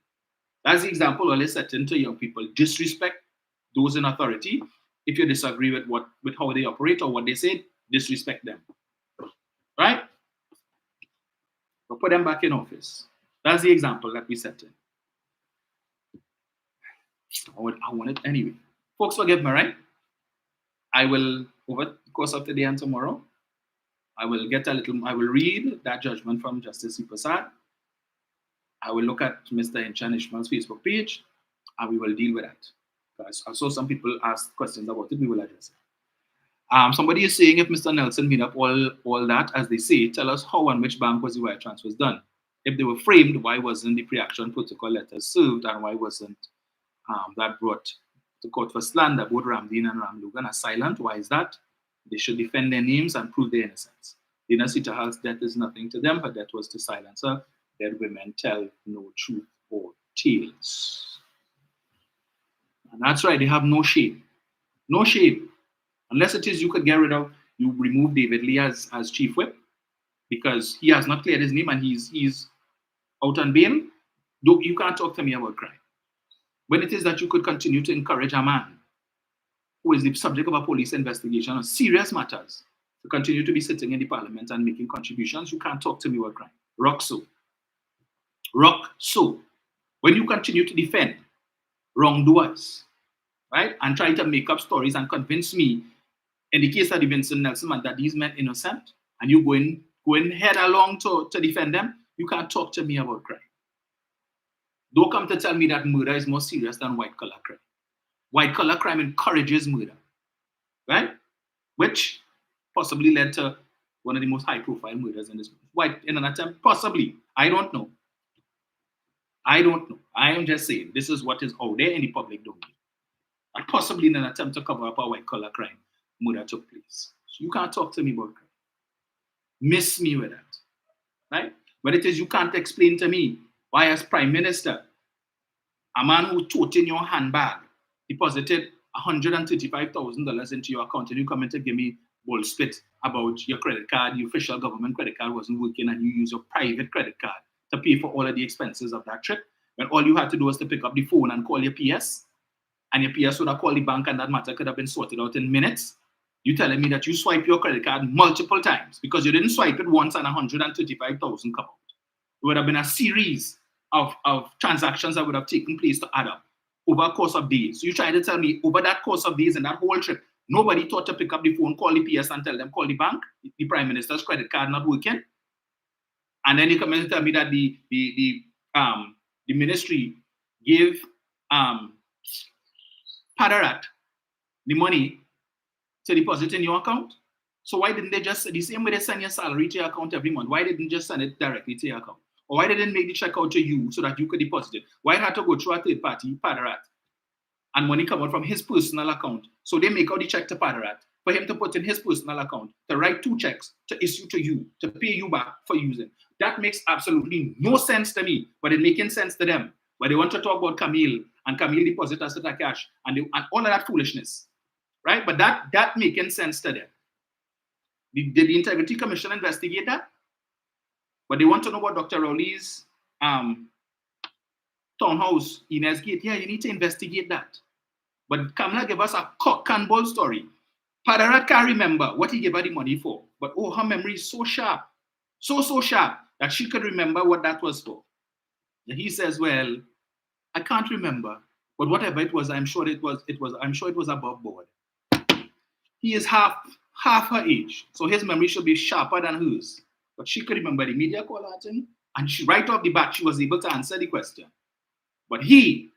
That's the example always setting to young people. Disrespect those in authority. If you disagree with how they operate or what they say, disrespect them. Right? But put them back in office. That's the example that we set in. I want it anyway. Folks, forgive me, right? I will, over the course of today and tomorrow, I will read that judgment from Justice C. Prasad. I will look at Mr. Hinchan Ishmael's Facebook page, and we will deal with that. I saw some people ask questions about it, we will address it. Somebody is saying if Mr. Nelson made up all that, as they say, tell us how and which bank was the wire transfers done. If they were framed, why wasn't the pre-action protocol letters served, and why wasn't that brought to court for slander? Both Ramdeen and Ram Logan are silent. Why is that? They should defend their names and prove their innocence. Dina Sitahal's death is nothing to them. Her death was to silence her. Dead women tell no truth or tales. And that's right, they have no shame. No shame. Unless it is you could get rid of, you remove David Lee as chief whip because he has not cleared his name and he's out on bail. You can't talk to me about crime. When it is that you could continue to encourage a man who is the subject of a police investigation on serious matters to continue to be sitting in the parliament and making contributions, you can't talk to me about crime. rock so. Rock so. When you continue to defend wrongdoers, right, and try to make up stories and convince me, in the case of the Vincent Nelson man, that these men innocent, and you going head along to defend them, you can't talk to me about crime. Don't come to tell me that murder is more serious than white collar crime. White collar crime encourages murder, right? Which possibly led to one of the most high profile murders in this white in an attempt, possibly. I don't know. I am just saying this is what is out there in the public domain. And possibly in an attempt to cover up a white collar crime, murder took place. So you can't talk to me about crime. Miss me with that, right? But it is you can't explain to me why, as Prime Minister, a man who took in your handbag, deposited $135,000 into your account, and you come in to give me bullshit about your credit card, your official government credit card wasn't working, and you use your private credit card to pay for all of the expenses of that trip, when all you had to do was to pick up the phone and call your PS, and your PS would have called the bank, and that matter could have been sorted out in minutes. You telling me that you swipe your credit card multiple times because you didn't swipe it once and 135,000 come out. It would have been a series of transactions that would have taken place to add up over a course of days. So you trying to tell me over that course of days and that whole trip, nobody thought to pick up the phone, call the PS and tell them, call the bank, the Prime Minister's credit card not working. And then you come in and tell me that the ministry gave Paria the money to deposit in your account. So why didn't they just, the same way they send your salary to your account every month, why didn't they just send it directly to your account? Or why didn't they make the check out to you so that you could deposit it? Why it had to go through a third party, Paria, and money come out from his personal account? So they make out the check to Paria for him to put in his personal account, to write 2 checks, to issue to you, to pay you back for using. That makes absolutely no sense to me, but it's making sense to them. But they want to talk about Camille, and Camille deposit us that cash, and all of that foolishness. Right? But that making sense to them. Did the Integrity Commission investigate that? But they want to know about Dr. Rowley's townhouse, Inez Gate. Yeah, you need to investigate that. But Kamala gave us a cock and bull story. Paria can't remember what he gave her the money for. But oh, her memory is so sharp. So sharp that she could remember what that was for. And he says, well, I can't remember. But whatever it was, I'm sure it was above board. He is half her age, so his memory should be sharper than hers. But she could remember the media call at him, and she right off the bat, she was able to answer the question. But you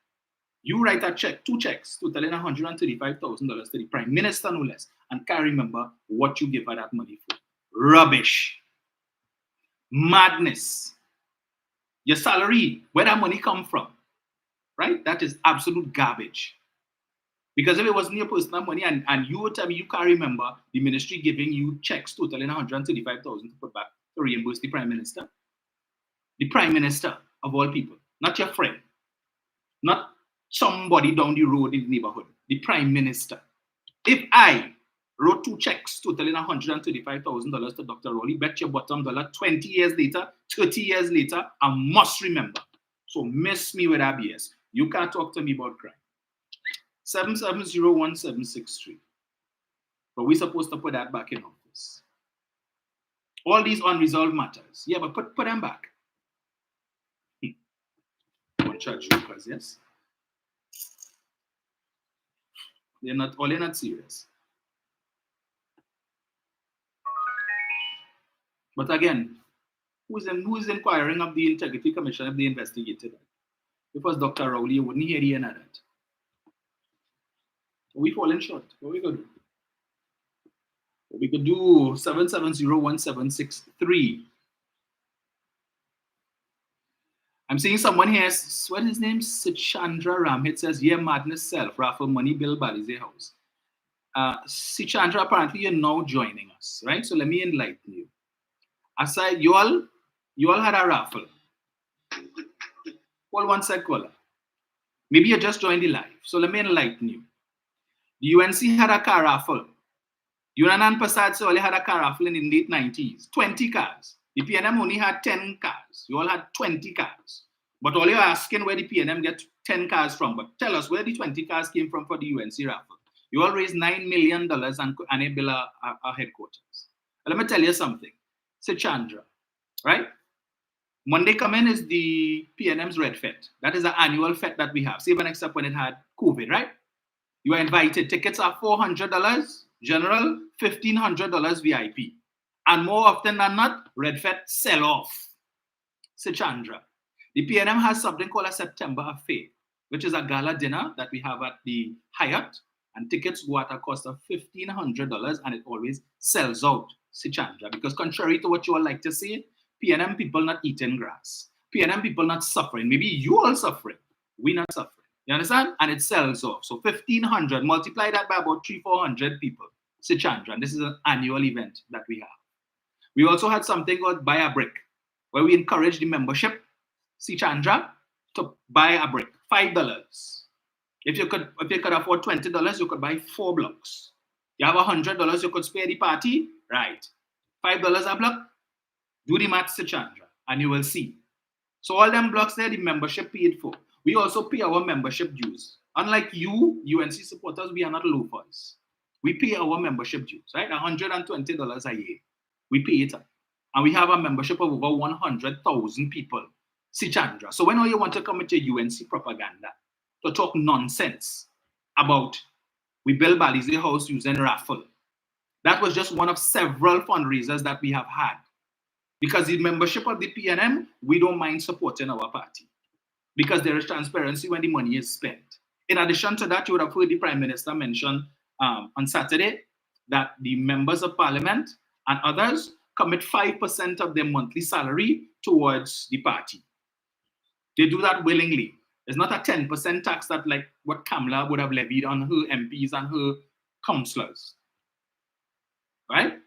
write a check, 2 checks, totaling $135,000 to the Prime Minister, no less, and can't remember what you gave her that money for. Rubbish. Madness. Your salary, where that money come from, right? That is absolute garbage. Because if it wasn't your personal money and you would tell me you can't remember the ministry giving you checks totaling $135,000 to put back to reimburse the Prime Minister. The Prime Minister of all people, not your friend, not somebody down the road in the neighborhood, the Prime Minister. If I wrote 2 checks totaling $135,000 to Dr. Rowley, bet your bottom dollar 20 years later, 30 years later, I must remember. So miss me with that BS. You can't talk to me about crime. 7701763. But we're supposed to put that back in office. All these unresolved matters. Yeah, but put them back. One church workers, yes? They're not serious. But again, who's inquiring of the Integrity Commission if they investigated it? If it was Dr. Rowley, you wouldn't hear the end of that. We falling short. What we gonna do? We could do 7701763. I'm seeing someone here. What is his name? Sichandra Ramhit says, "Yeah, madness self raffle money bill Balize house." Sichandra, apparently you're now joining us, right? So let me enlighten you. Aside, you all had a raffle. Hold one sec, caller. Maybe you just joined the live. So let me enlighten you. The UNC had a car raffle. Yunanan Pasad only had a car raffle in the late 90s. 20 cars. The PNM only had 10 cars. You all had 20 cars. But all you're asking where the PNM get 10 cars from. But tell us where the 20 cars came from for the UNC raffle. You all raised $9 million and they built a headquarters. Let me tell you something. Sichandra, right? Monday coming is the PNM's Red Fete. That is an annual fete that we have, save and except when it had COVID, right? You are invited. Tickets are $400 general, $1,500 VIP. And more often than not, Red Fete sell off. Sichandra. The PNM has something called a September Affair, which is a gala dinner that we have at the Hyatt, and tickets go at a cost of $1,500, and it always sells out, Sichandra. Because contrary to what you all like to say, PNM people not eating grass. PNM people not suffering. Maybe you all suffering. We not suffering. You understand? And it sells off. So 1,500, multiply that by about 300-400 people, Sichandra. And this is an annual event that we have. We also had something called Buy a Brick, where we encourage the membership, Sichandra, to buy a brick, $5. If you could afford $20, you could buy 4 blocks. You have $100, you could spare the party, right? $5 a block, do the math, Sichandra, and you will see. So all them blocks there, the membership paid for. We also pay our membership dues. Unlike you, UNC supporters, we are not loafers. We pay our membership dues, right? $120 a year. We pay it up. And we have a membership of over 100,000 people, Sichandra. So when you want to come with your UNC propaganda to talk nonsense about we build Balize House using raffle, that was just one of several fundraisers that we have had. Because the membership of the PNM, we don't mind supporting our party. Because there is transparency when the money is spent. In addition to that, you would have heard the Prime Minister mention on Saturday that the members of Parliament and others commit 5% of their monthly salary towards the party. They do that willingly. It's not a 10% tax that like what Kamala would have levied on her MPs and her councillors. Right?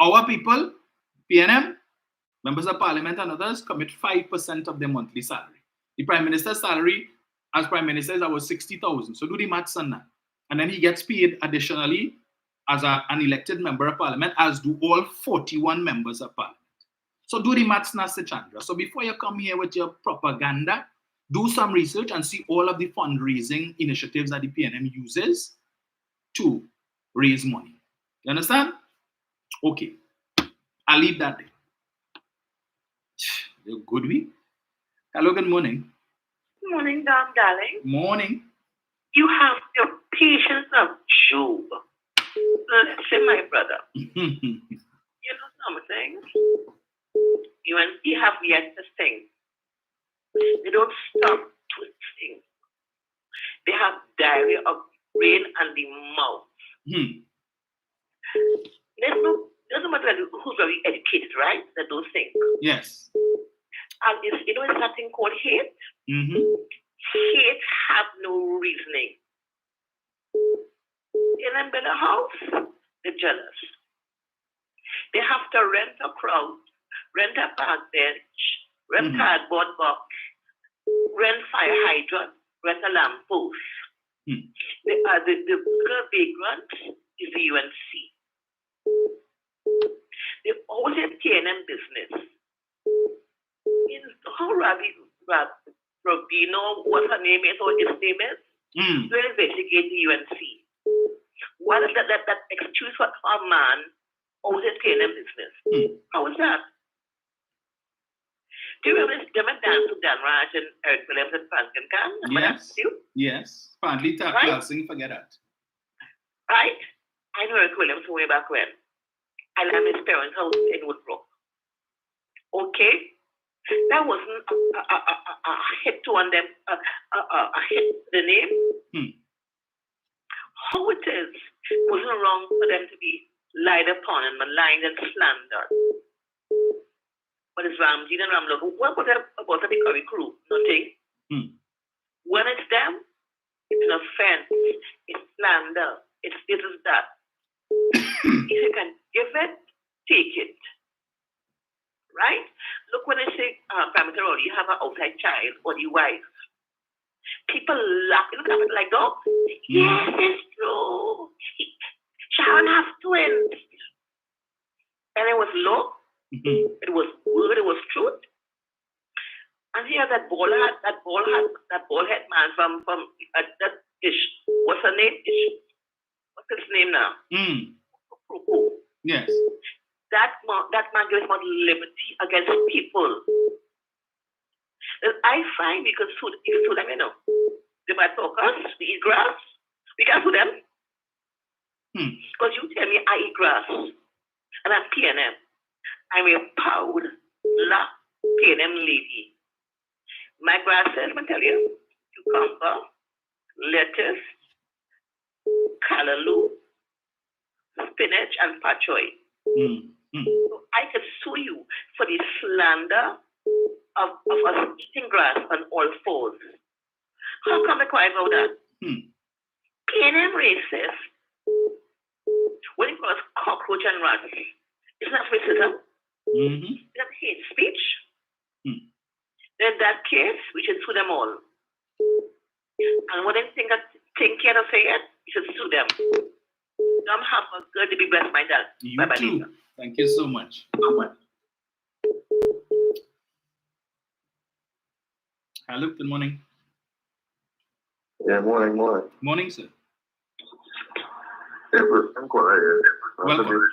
Our people, PNM, members of Parliament and others, commit 5% of their monthly salary. The Prime Minister's salary as Prime Minister is about $60,000. So do the maths on that. And then he gets paid additionally as an elected member of Parliament, as do all 41 members of Parliament. So do the maths, Sichandra. So before you come here with your propaganda, do some research and see all of the fundraising initiatives that the PNM uses to raise money. You understand? Okay. I'll leave that there. Good week. Hello, good morning. Good morning, darling. Morning. You have the patience of Job. Listen, my brother. You know something? UNC have yet to sing. They don't stop twisting. They have diarrhea of brain and the mouth. Doesn't matter who's very educated, right? That those things. Yes. And it's something called hate. Hate have no reasoning. In them build a house, they're jealous. They have to rent a crowd, rent a park bench, rent cardboard box, rent fire hydrant, rent a lamp post. The vagrant is the UNC. They always have TNM business. How Robino, what her name is or his name is, to investigate the UNC. What is that excuse for a man always has TNM business? How is that? Do you remember this dance with Dan Raj and Eric Williams and Franklin Khan? Yes. Yes. Partly Carlson, forget that. Right? I know Eric Williams way back when. I left his parents' house in Woodbrook. Okay? That wasn't a hit to on them, a hit to the name. How it is, it wasn't wrong for them to be lied upon and maligned and slandered. But it's Ramji and Ramlo. What was that about the Curry crew? Nothing. When it's them, it's an offense, it's slander, it's this is that. If you can give it, take it. Right? Look, when I say parameter, you have an outside child or your wife. People laugh. Look at it like, oh, yes, it's true. Sharon has twins. And it was low. It was good. It was truth. And here that bald head man from that Ish. What's her name? Ish. What's his name now? Yes. That man gives more liberty against people. I find we could sue them, you know. They might talk us, we eat grass. We can sue them. Because you tell me I eat grass and I'm PNM. I'm a proud, la PNM lady. My grass says, I tell you, cucumber, lettuce, callaloo, spinach, and pak choy. So I can sue you for the slander of us eating grass on all fours. How come I cry about that? PNM racist. When it calls cockroach and rats, isn't that racism? Is that hate speech? Then that case, we should sue them all. And when they think can't say it, you should sue them. Them have a good to be blessed by that. You Bye-bye, too. Lisa. Thank you so much. Hello, good morning. Yeah, morning. Morning, sir. I'm quite Welcome.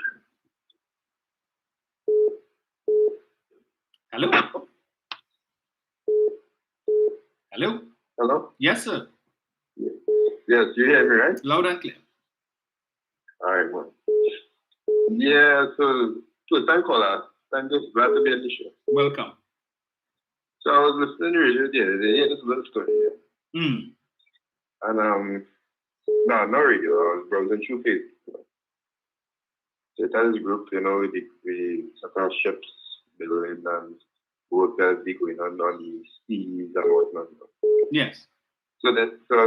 Hello? Hello? Hello? Yes, sir. Yes, you hear me, right? Loud and clear. All right, man. Yeah, so thank caller. I'm just glad to be on the show. Welcome. So I was listening to radio the other day. Yeah, this little story here. And no, not radio. I was browsing through Facebook. So it has this group, you know, with the sort of ships building and workers be going on the seas and whatnot. Yes. So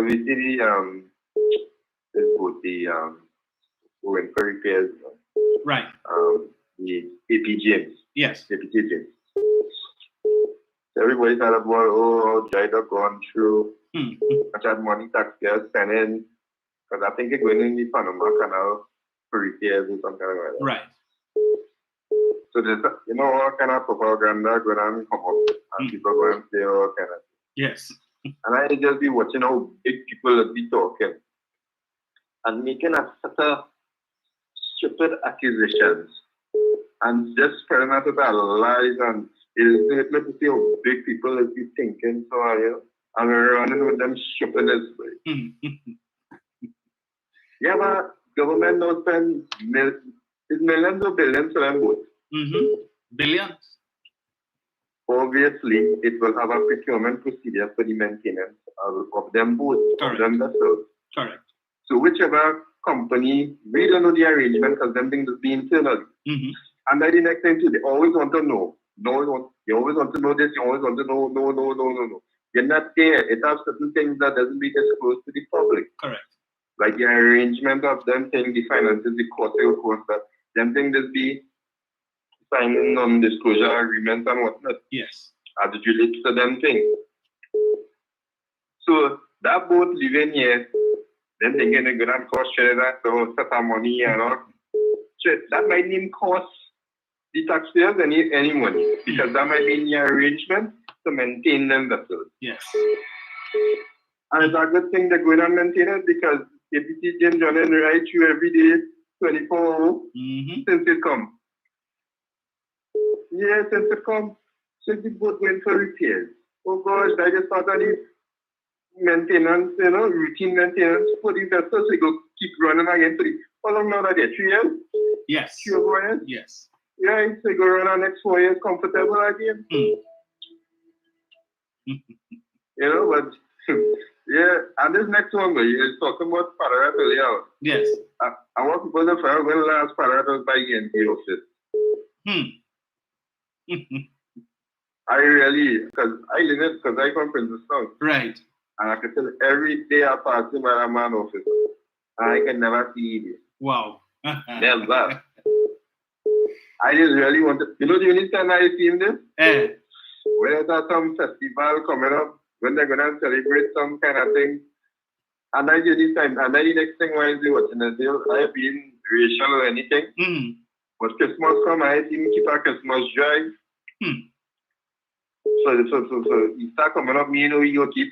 we see the when for repairs. Right. The APGMs. Yes. APGMs. So everybody thought about dried up gone through much of money taxpayers spending, because I think it's going in the Panama Canal for repairs or something like that. Right. So there's all kind of propaganda going on come up, and people go and say all kind of. Yes. And I just be watching how big people be talking and making a sort of stupid accusations and just spreading out of lies, and it's let me see how big people is be thinking, so and we're running with them stupidness way. Yeah, but government don't spend millions or billions for them both. Billions. Obviously, it will have a procurement procedure for the maintenance of them both, of them themselves. Correct. So whichever company, we don't know the arrangement because them things will be internal. And then the next thing too, they always want to know. You always want to know this, you always want to know, no. You're not there. It has certain things that doesn't be disclosed to the public. Correct. Like the arrangement of them thing, the finances, the cost, that them things just be signing non-disclosure agreements and whatnot. Yes. As it relates to them thing. So that boat living here, then thinking they're going to cost that so set our money and all. So that might even cost the taxpayers any money, because that might be in the arrangement to maintain them vessels. Yes. And it's a good thing they're going to maintain it, because APT James running right through every day, 24 hours, since it come. Yeah, since it come. So the boat went for repairs. Oh gosh, I just thought that is maintenance, routine maintenance for the vessels. We go keep running again. How long now that 3 years? Yes. 3 or 4 years? Yes. Yeah, so go run our next 4 years comfortable again. But yeah, and this next one, you're talking about Paria earlier. Yes. I want people to find when last Paria was by the office. I really, because I live it, because I come from Princeton. Right. And I can tell every day I pass him by a man office, and I can never see it. Wow. Never. I just really want to, the only time I seen this? When there's some festival coming up, when they're going to celebrate some kind of thing. And I do this time, and then the next thing when I do watching the deal, I've been racial or anything. But Christmas come, I see him keep a Christmas drive. So you start coming up, you keep.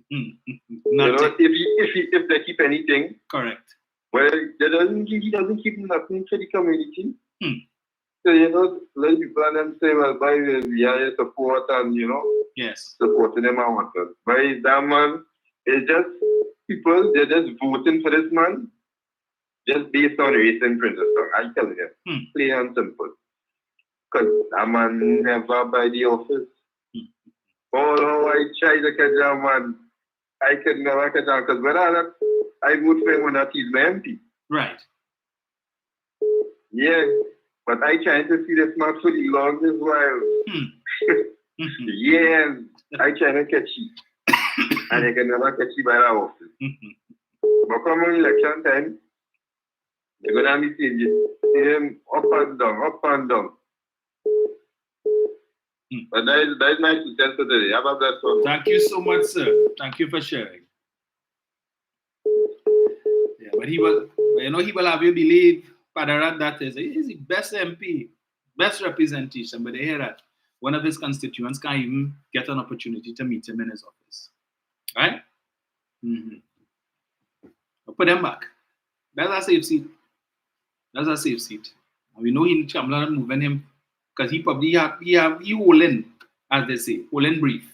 If they keep anything. Correct. Well, he doesn't keep nothing for the community. So, let people and them say, well, by the support and, Yes. supporting him and whatnot. But that man, it's just people, they're just voting for this man just based on race and princess song. I tell you, plain and simple. Because that man never by the office. Oh no, I try to catch that man. I could never catch him because when I vote for him when that he's my MP. Right. Yeah. But I trying to see this man for the longest while. Yeah. I trying to catch him. And I can never catch him by that office. But come on election time, you're going to be seeing him up and down. But that is my 2 cents today. Have a blessed one. Thank you so much, sir. Thank you for sharing. Yeah, but he will have you believe, Paria, that he's the best MP, best representation. But they hear that one of his constituents can't even get an opportunity to meet him in his office. Right? I'll put them back. That's a safe seat. And we know in Chamberlain moving him because he probably he holding, as they say, holding brief.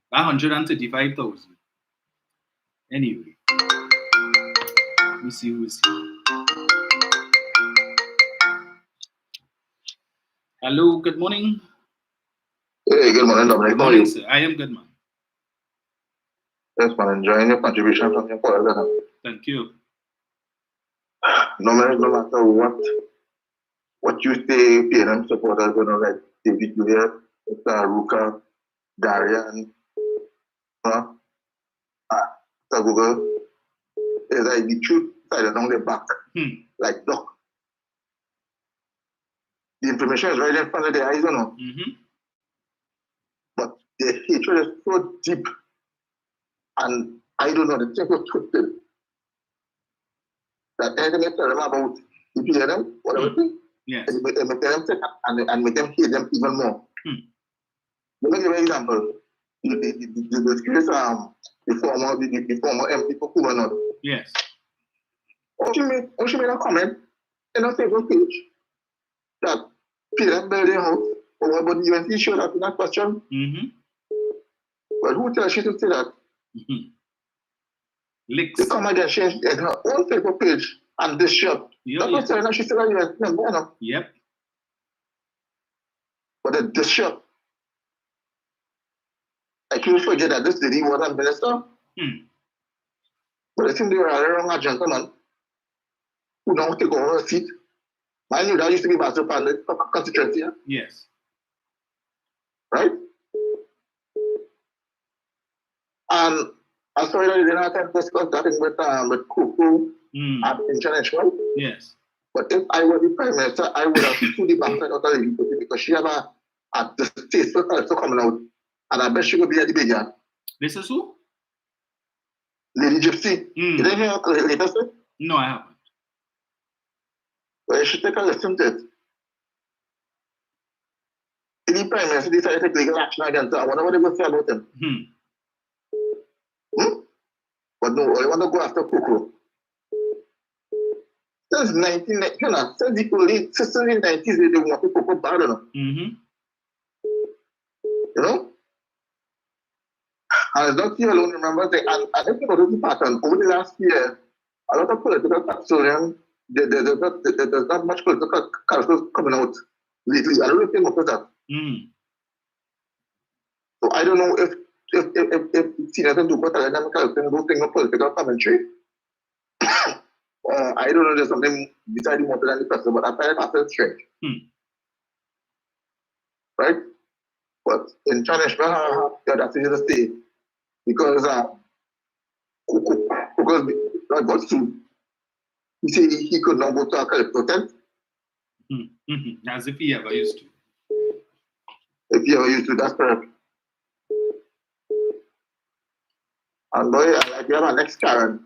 135,000. Anyway, we see who's here. Hello, good morning. Hey, good morning, Dominic. Good morning, sir. I am good, man. Yes, man. Enjoying your contribution from your podcast. Thank you. No matter what you say, parents, supporters, like David Juliet, Ruka, Darian, Google, is like the truth side along the back, like duck. The information is right in front of their eyes, but the hatred is so deep, and I don't know, the thing is twisted. That anything they tell them about the PNM, whatever thing, yes. and make them take and make them hate them even more. Let me give you an example. The case, the former MP for Kubanot. Yes. She made a comment in a Facebook page that PNM building house, or about the UNC showed up in that question. But who tells she to say that? Licks. They come again, change in her own Facebook page and this shop. That's not telling her she's still a UNC member. Yep. But this shop, I can't forget that this lady was a minister. But I think they were a wrong gentleman who don't take over her seat. Mind you, that used to be Basil Panel constituency. Yes. Right? And I'm sorry that they didn't have time to discuss that with Kuku at international. Yes. But if I were the Prime Minister, I would have sued the backside of the university because she have a distasteful Calypso coming out. And I bet she will be at the big yard. This is who? Lady Gypsy. You didn't hear her later say? No, I haven't. Well, you should take a listen to it. If the Prime Minister decided to take legal action against her, I wonder what they will say about him. But no, I want to go after Coco. Since the early 90s, they want to Coco bad enough. You know? And it's not you alone, remember, and if you notice the pattern, over the last year, a lot of political custodians, there's not much political characters coming out lately. I don't really think of that. So I don't know if senators do what academical things of political commentary. I don't know, there's something besides the motor than the person, but I find it after strange. Right? But in China, that's easy to say. Because got sued. He said he could not go to a Calypso tent. As if he ever used to. If he ever used to, that's correct. And boy, we have an ex-Karen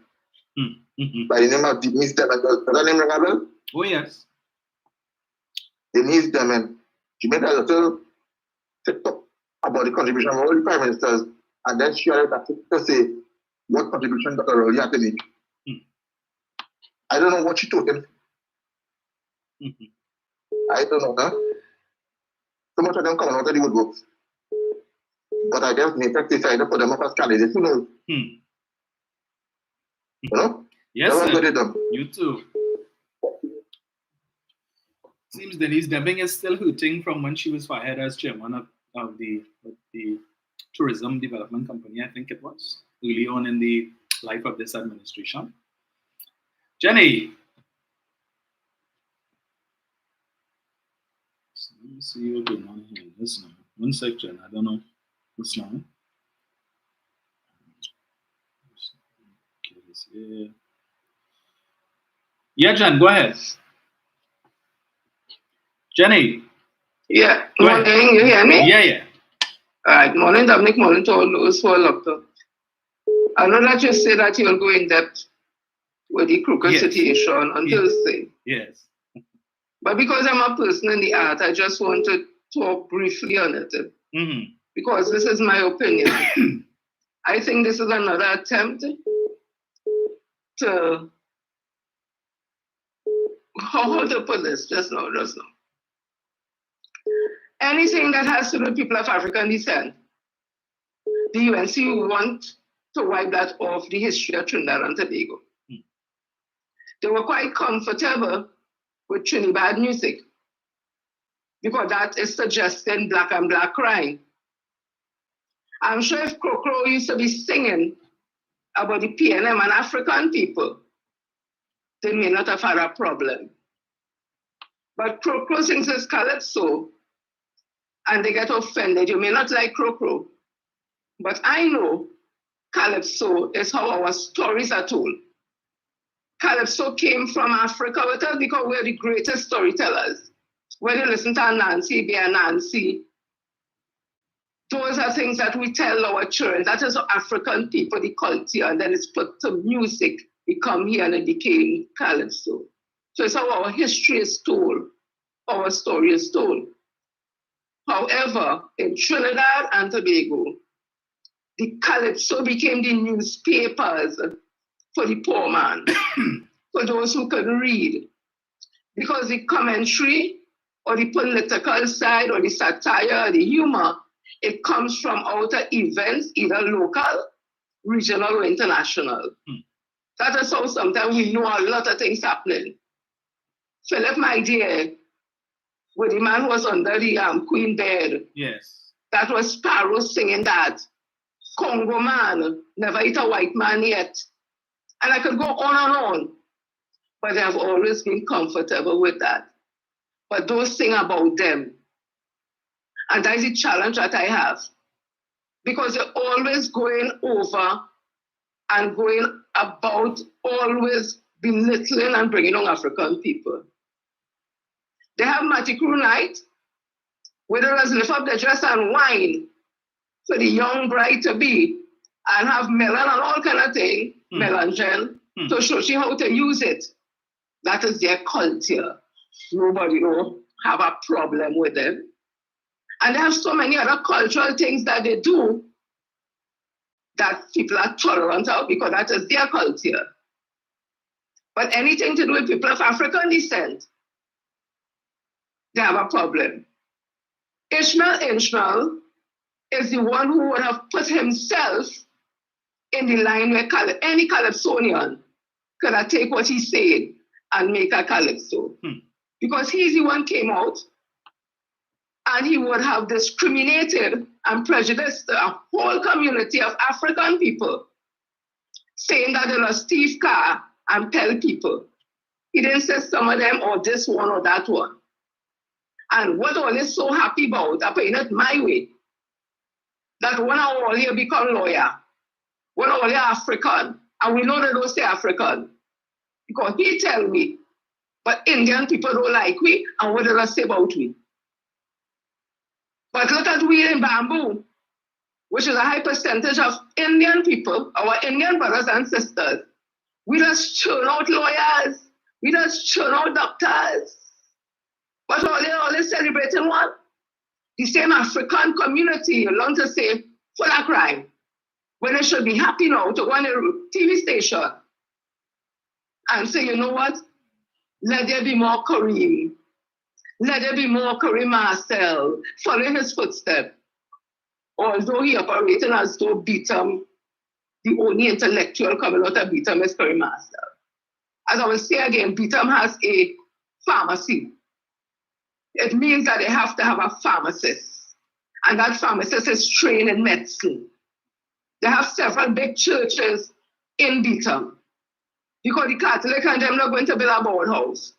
by the name of Denise Demon. Does that name ring a bell? Oh, yes. Denise Demon. She made a little TikTok about the contribution of all the prime ministers, and then she had to say what contribution Dr. Rowley had to make. I don't know what she told him. I don't know, huh? So much of them coming out of the woodworks. But I guess NAPEC decided to put them up as candidates. Who knows? You know? Yes, That sir. was them. You too. Seems Denise Debing is still hooting from when she was fired as chairman of the tourism development company, I think it was, early on in the life of this administration. Jenny. So let me see what's going on here. This now. One section. I don't know. This now. Yeah, Jen, go ahead. Jenny. Yeah, morning, you hear me? Yeah. All right, morning, Dominic, morning to all those who are locked up. I know that you say that you'll go in depth with the crooked situation on Thursday. Yes. But because I'm a person in the art, I just want to talk briefly on it. Because this is my opinion. I think this is another attempt to, how to put this just now. Anything that has to do with people of African descent, the UNC want to wipe that off the history of Trinidad and Tobago. They were quite comfortable with Trinidad music because that is suggesting black and black crime. I'm sure if Crocro used to be singing about the PNM and African people, they may not have had a problem. But Crocro sings his Calypso and they get offended. You may not like Crocro, but I know Calypso is how our stories are told. Calypso came from Africa with us because we're the greatest storytellers. When you listen to Nancy, be a Nancy, those are things that we tell our children. That is African people, the culture, and then it's put to music. We come here and it became Calypso. So it's how our history is told, our story is told. However, in Trinidad and Tobago, the Calypso became the newspapers for the poor man, for those who couldn't read. Because the commentary or the political side or the satire or the humor, it comes from outer events, either local, regional, or international. That is how sometimes we know a lot of things happening. Philip, my dear, with the man who was under the Queen bed. Yes. That was Sparrow singing that. Congo man, never eat a white man yet. And I could go on and on. But they have always been comfortable with that. But those things about them. And that is the challenge that I have. Because they're always going over and going about always belittling and bringing on African people. They have Matty Crew night, where they just lift up their dress and wine for the young bride to be, and have melon and all kind of thing, melon gel, to show you how to use it. That is their culture. Nobody will have a problem with them. And they have so many other cultural things that they do that people are tolerant of because that is their culture. But anything to do with people of African descent, they have a problem. Ishmael is the one who would have put himself in the line where any Calypsonian could have take what he said and make a Calypso. Because he's the one came out and he would have discriminated and prejudiced a whole community of African people, saying that they lost thief car and tell people. He didn't say some of them or this one or that one. And what all is so happy about, I put it my way, that when I all here become lawyer, when all here African, and we know they don't say African, because he tell me, but Indian people don't like we, and what do they say about we? But look at we in Bamboo, which is a high percentage of Indian people, our Indian brothers and sisters. We just churn out lawyers, we just churn out doctors. But all they celebrating what? The same African community, you learn to say, full of crime. When they should be happy now to go on a TV station and say, you know what? Let there be more Kareem. Let there be more Kareem Marcel following his footsteps. although he operated as though Beatum, the only intellectual coming out of Beatum is Curry Master. As I will say again, Beatum has a pharmacy. It means that they have to have a pharmacist. And that pharmacist is trained in medicine. They have several big churches in Beatum. Because the Catholic and them not going to build a board house.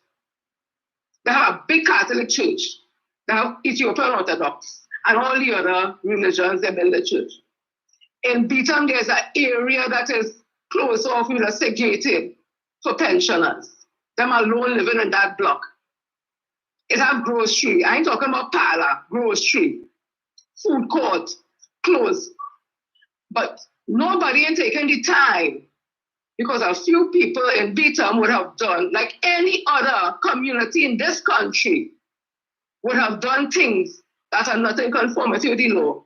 They have a big Catholic church. They have Ethiopian Orthodox and all the other religions, they build a church. In Beatum, there's an area that is closed off with a segregated for pensioners. Them alone living in that block. It have grocery. I ain't talking about parlor, grocery, food court, closed. But nobody ain't taking the time because a few people in Beatum would have done, like any other community in this country, would have done things that are not in conformity with the law.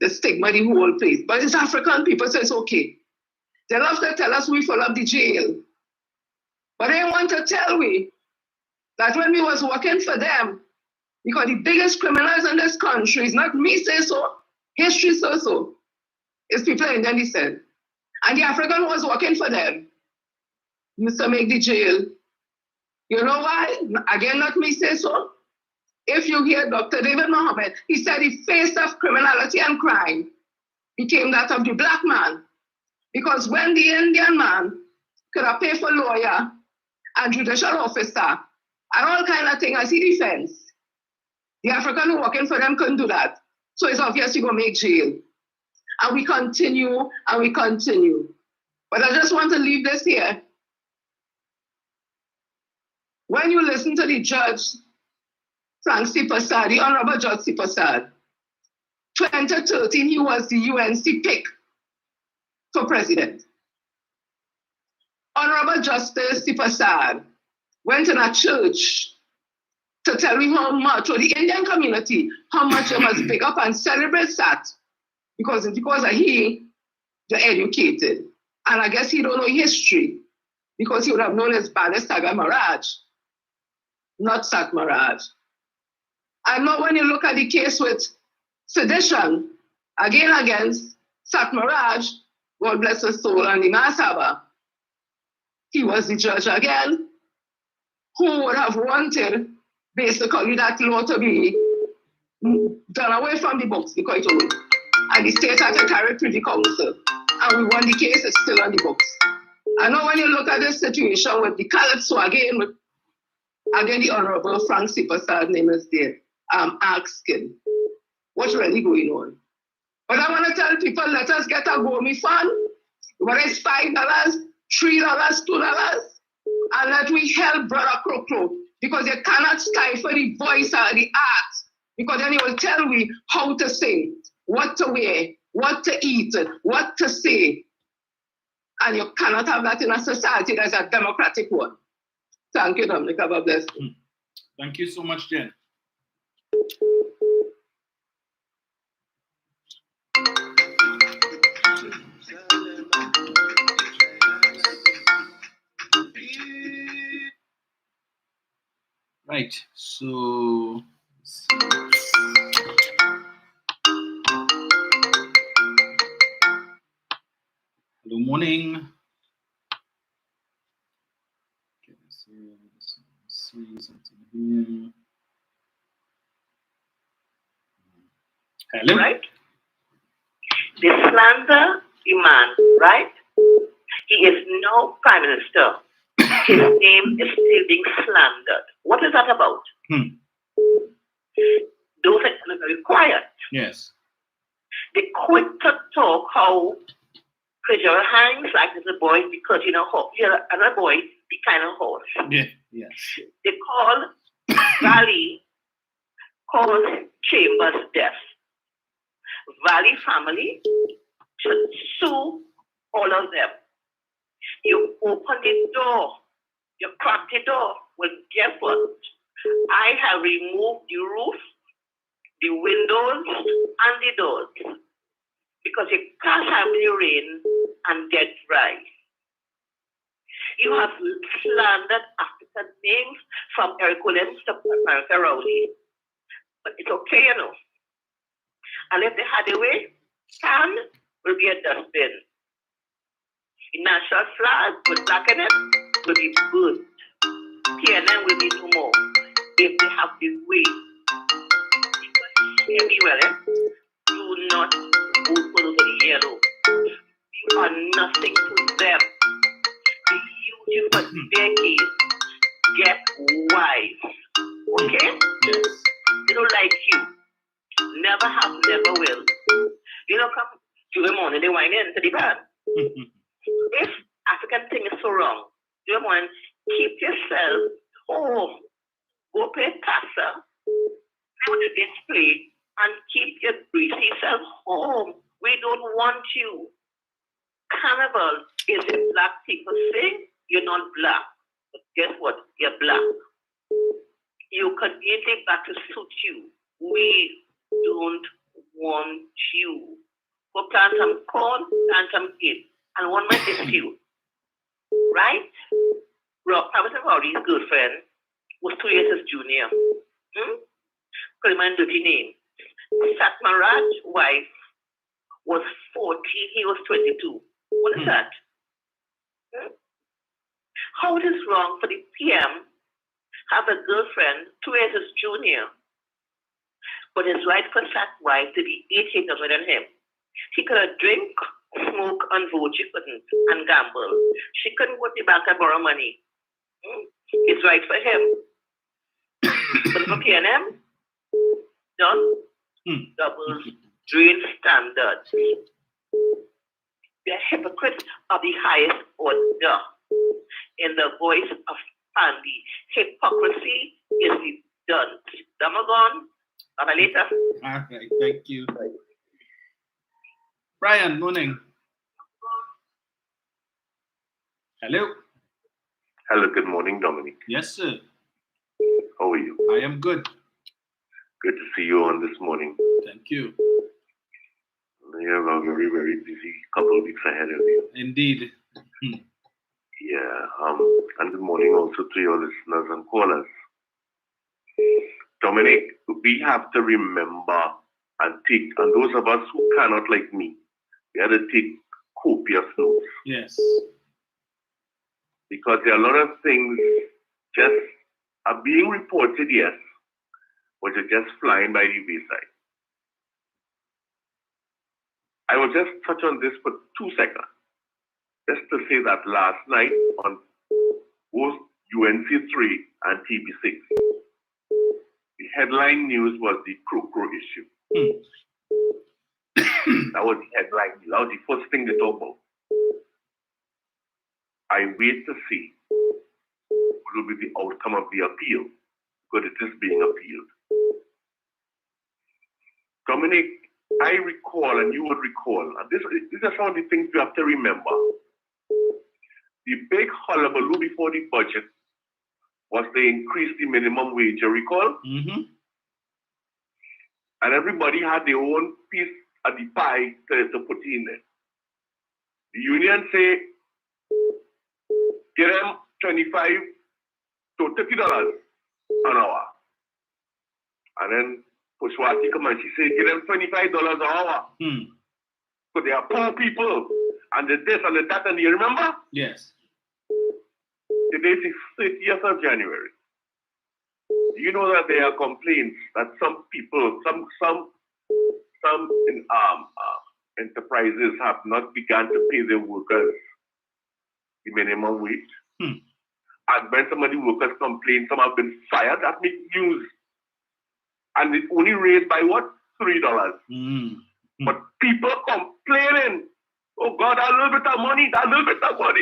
The stigma, the whole place. But it's African people, so it's okay. They love to tell us we fill up the jail. But they want to tell we that when we was working for them, because the biggest criminals in this country is not me say so, history says so. It's people in Indian descent. And the African who was working for them used to make the jail. You know why? Again, not me say so. If you hear Dr. David Mohammed, he said the face of criminality and crime became that of the black man. Because when the Indian man could have paid for lawyer and judicial officer and all kind of things as he defense, the African who working for them couldn't do that. So it's obvious you're going to make jail. And we continue and we continue. But I just want to leave this here. When you listen to the judge, Frank Sipasad, the Honorable Judge Sipasad, 2013, he was the UNC pick for president. Honorable Justice Sipasad went in a church to tell me how much, or the Indian community, how much they must pick up and celebrate that. Because it's because of he, the educated. And I guess he don't know history, because he would have known as bad as Saga Maraj, not Sat Maraj. I know when you look at the case with sedition, again against Sat Maraj, God bless his soul, and the Masaba, he was the judge again, who would have wanted basically that law to be done away from the books, because it would. And the state had to carry Privy Council. And we won the case, it's still on the books. I know when you look at this situation with the Calypso again, with again the Honorable Frank Sipasad name is there, asking what's really going on. But I want to tell people, let us get a GoMe fund, whether it's $5, $3, $2, and let we help Brother Krokro, because you cannot stifle the voice or the art, because then he will tell me how to sing, what to wear, what to eat, what to say. And you cannot have that in a society that's a democratic one. Thank you, Dominic. God bless you. Thank you so much, Jen. Right, so hello, morning. Okay, let's see something here. Hello. Right? The slander man, right? He is now Prime Minister. His name is still being slandered. What is that about? Those are very quiet. Yes. They quit to talk how pressure hangs like there's a boy because you know another boy be kind of horse. Yeah. Yes. They call Valley cause Chambers death. Valley family should sue all of them. You open the door, you crack the door. Well, guess what? I have removed the roof, the windows, and the doors because you can't have the rain and get dry. You have slandered African names from Eric Williams to America Rowley. But it's okay, you know. And if they had a way, can will be a dustbin. The national flag with black in it will be good. PNM will be no more. If they have the way, hear me well, do not vote for those of the yellow. You are nothing to them. They use you for decades. Get wise. Okay? Yes. They don't like you. Never have, never will. You know, come to the morning, they whine into the bed. If African thing is so wrong, you want keep yourself home. Go pay casa, go to display, and keep your greasy self home. We don't want you. Carnival is a black people thing. You're not black. But guess what? You're black. You can easily back to suit you. We don't want you. Go plant some corn, plant some kid. And one might is you. Right? Thomas Rowdy's girlfriend was 2 years his junior. Call my dirty name. Satmaraj's wife was 40, he was 22. What is that? How it is wrong for the PM have a girlfriend 2 years his junior, but his right for Sat wife to be 8 years younger than him. He could drink, smoke, and vote. She couldn't, and gamble. She couldn't go to the bank and borrow money. It's right for him. But for PNM, done. Double drain standards. They're hypocrites of the highest order. In the voice of Andy, hypocrisy is the done. Damagon, later. All right, thank you. Brian, morning. Hello. Hello, good morning, Dominic. Yes, sir. How are you? I am good. Good to see you on this morning. Thank you. You have a very, very busy couple of weeks ahead of you. Indeed. Yeah, and good morning also to your listeners and callers. Dominic, we have to remember and take, and those of us who cannot like me, we have to take copious notes. Yes. Because there are a lot of things just are being reported, yes, but they're just flying by the wayside. I will just touch on this for 2 seconds. Just to say that last night on both UNC3 and TV6, the headline news was the Crow issue. That was the headline news. That was the first thing they talked about. I wait to see what will be the outcome of the appeal, because it is being appealed. Dominic, I recall, and you would recall, and these are some of the things you have to remember. The big hullabaloo before the budget was they increased the minimum wage, you recall? And everybody had their own piece of the pie to put in there. The union say, give them $25 to $30 an hour. And then Pushwati come and she said, give them $25 an hour. So they are poor people. And the this and the that, and you remember? Yes. Today is the 30th of January. Do you know that there are complaints that some people, some enterprises have not begun to pay their workers the minimum wage? And when some of the workers complain, some have been fired. That makes news. And it's only raised by what? $3. But people complaining. Oh God, a little bit of money, that little bit of money.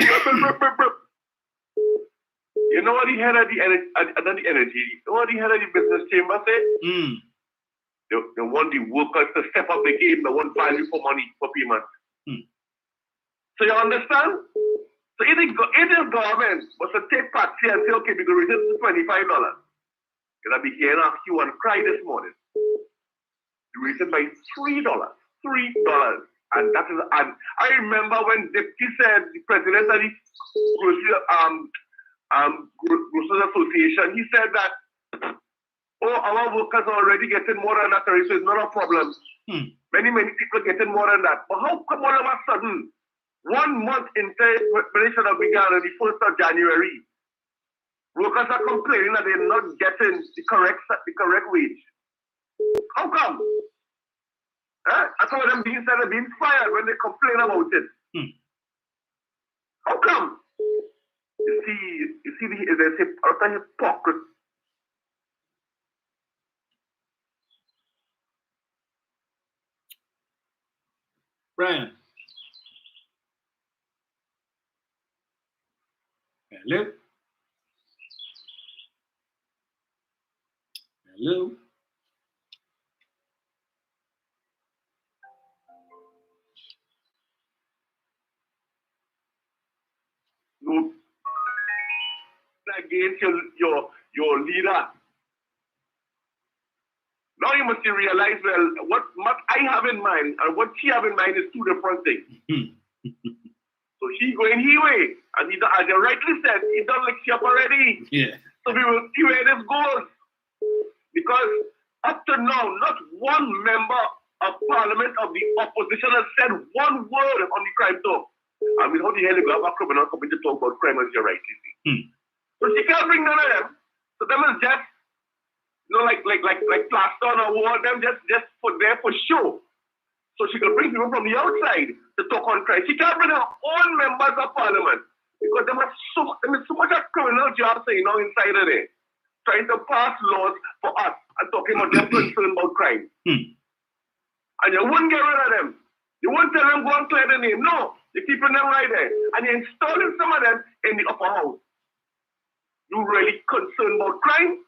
You know what the head of the energy, you know what the head of the business chamber said? They want the workers to step up the game, they want value for money, for payment. So you understand? So if the government was to take Paria and say, okay, we're going to raise it to $25, you'll be here and ask you and cry this morning. You raise it by $3. And that is, and I remember when Deputy said, the president of the Grocers Association, he said that, oh, our workers are already getting more than that, so it's not a problem. Many people getting more than that. But how come all of a sudden, 1 month into relation of began on the 1st of January, workers are complaining that they're not getting the correct wage? How come? I saw them being said they're being fired when they complain about it. How come? You see, there's a hypocrisy. Brian. Hello. Hello. No. Against your leader. Now you must realize, well, what I have in mind and what she have in mind is two different things. So he going his way, and he, as you rightly said, he done like she up already. Yeah. So we will see where this goes. Because up to now, not one member of parliament of the opposition has said one word on the crime talk. I mean, how the hell you go have a criminal coming to talk about crime as you rightly see? So she can't bring none of them. So them is just, like plaster on a wall, them just put there for show. So she can bring people from the outside to talk on crime. She can't bring her own members of parliament because there is so much of criminal jobs inside of there, trying to pass laws for us and talking about their concern about crime. And you wouldn't get rid of them. You wouldn't tell them go and clear the name. No, you're keeping them right there. And you're installing some of them in the upper house. You really concerned about crime?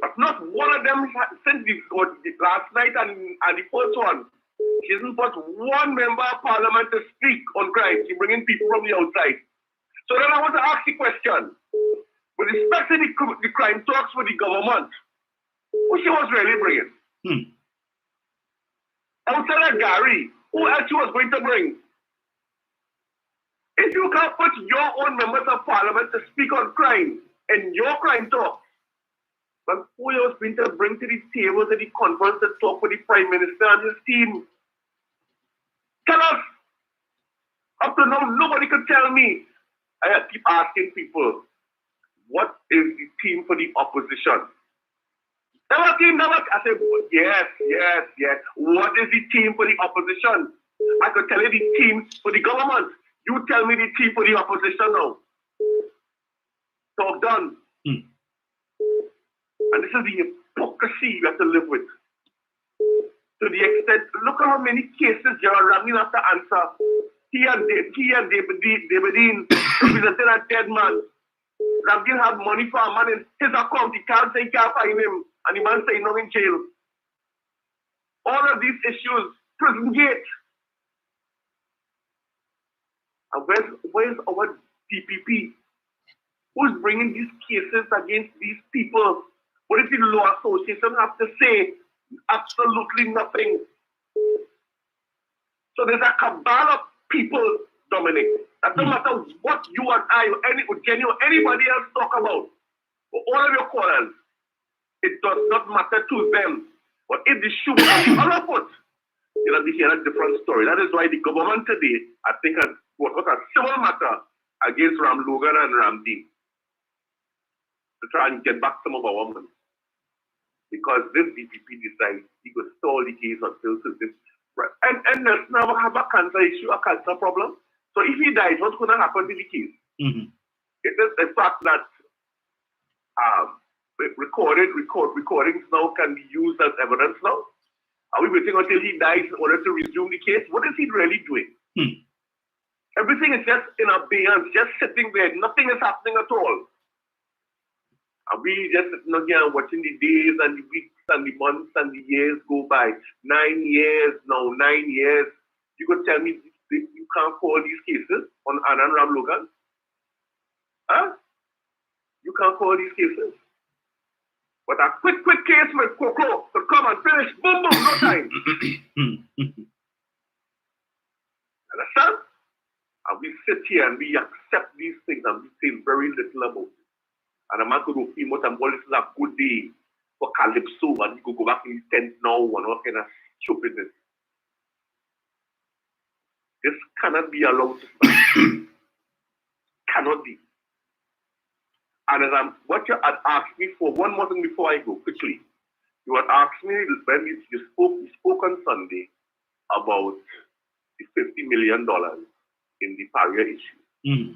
But not one of them since the last night and the first one. She hasn't put one member of parliament to speak on crime. She's bringing people from the outside. So then I want to ask the question. With respect to the crime talks with the government, who she was really bringing? Outside of Gary, who else she was going to bring? If you can't put your own members of parliament to speak on crime in your crime talk, but who else going to bring to the table to the conference to talk with the Prime Minister and his team? Tell us. Up to now, nobody could tell me. I keep asking people, what is the team for the opposition? I said, yes. What is the team for the opposition? I could tell you the team for the government. You tell me the team for the opposition now. Talk done. And this is the hypocrisy you have to live with. To the extent, look at how many cases Gerald Ramsey has to answer. He and Davidine represented a dead man. Ramsey had money for a man in his account. He can't say he can't find him. And the man saying no in jail. All of these issues, prison gate. And where's our DPP? Who's bringing these cases against these people? What does the law association have to say? Absolutely nothing. So there's a cabal of people, Dominic. That no matter what you and I or anybody else talk about, for all of your quarrels, it does not matter to them. But if the shoe was on the other foot, you'll be hearing a different story. That is why the government today, I think, has brought a civil matter against Ram Logan and Ram Dean to try and get back some of our women. Because this DPP decides he could stall the case until this. Right. And let's now have a cancer issue, a cancer problem. So if he dies, what's going to happen to the case? It is the fact that recordings now can be used as evidence now. Are we waiting until he dies in order to resume the case? What is he really doing? Everything is just in abeyance, just sitting there. Nothing is happening at all. And we just sitting here watching the days and the weeks and the months and the years go by. 9 years now, 9 years. You could tell me you can't call these cases on Anna and Ram Logan? Huh? You can't call these cases. But a quick case with Coco to come and finish, boom, no time. Understand? And we sit here and we accept these things and we say very little about it. And I'm not going to feel much and this is a good day. for Calypso and he could go back in his tent now and all kind of stupidness. This cannot be allowed to stand. Cannot be. And as what you had asked me for, one more thing before I go, quickly. You had asked me when you spoke on Sunday about the $50 million in the Paria issue.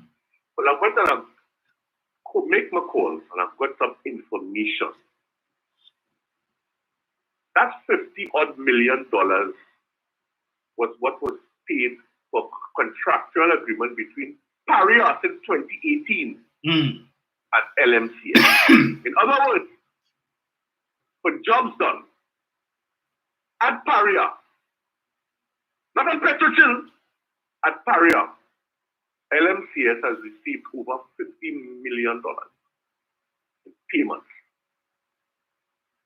Well, I've got to make my calls and I've got some information. That $50-odd million was what was paid for contractual agreement between Paria since 2018 at LMCS. In other words, for jobs done at Paria, not on Patriotism, at Paria, LMCS has received over $50 million in payments.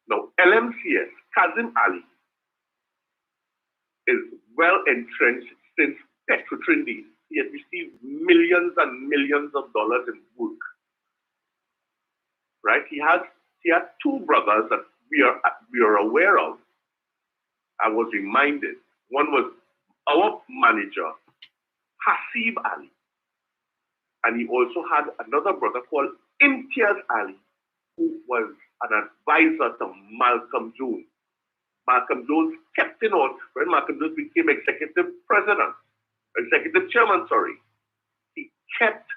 Now, LMCS, Kazim Ali, is well entrenched since Patriotism days. He has received millions and millions of dollars in work. Right? He had two brothers that we are aware of. I was reminded. One was our manager, Hasib Ali. And he also had another brother called Imtiaz Ali, who was an advisor to Malcolm Jones. Malcolm Jones kept in on when Malcolm Jones became executive chairman, he kept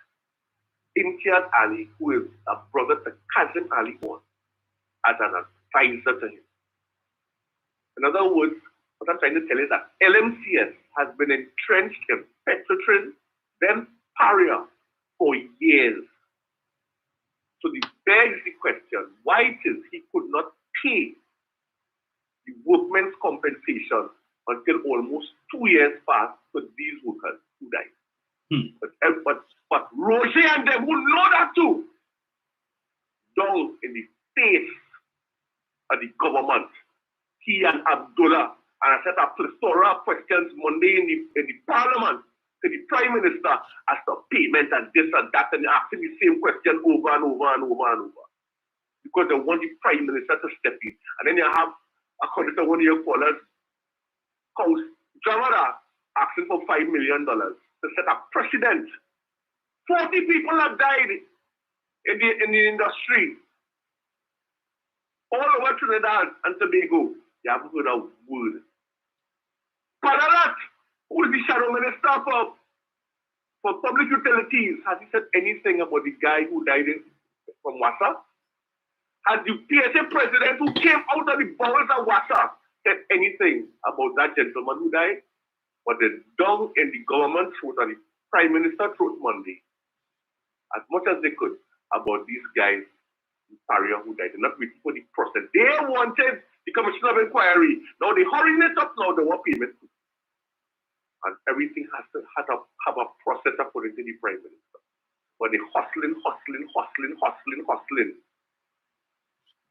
Imtiaz Ali, who is a brother to Kazim Ali, on as an advisor to him. In other words, what I'm trying to tell you is that LMCS has been entrenched in Patriotism, then Paria, for years. So this begs the question, why it is he could not pay the workmen's compensation until almost 2 years passed for these workers who died. But Roger and them who know that too, down in the face of the government, he and Abdullah, and I set a plethora of questions Monday in the parliament to the Prime Minister as to payment and this and that, and asking the same question over and over and over and over. Because they want the Prime Minister to step in. And then you have, according to one of your callers, House Jamara asking for $5 million to set a precedent. 40 people have died in the industry. All over Trinidad and Tobago. You haven't heard a word. Paria, who is the shadow minister for public utilities, has he said anything about the guy who died from Wassa? Has the PSA president who came out of the bowels of Wassa said anything about that gentleman who died? But the down in the government throat and the Prime Minister throat Monday, as much as they could, about these guys in Paria who died. They're not waiting for the process. They wanted the Commission of Inquiry. Now they're hurrying it up now, they want payment. And everything has to have a process according to the Prime Minister. But they're hustling.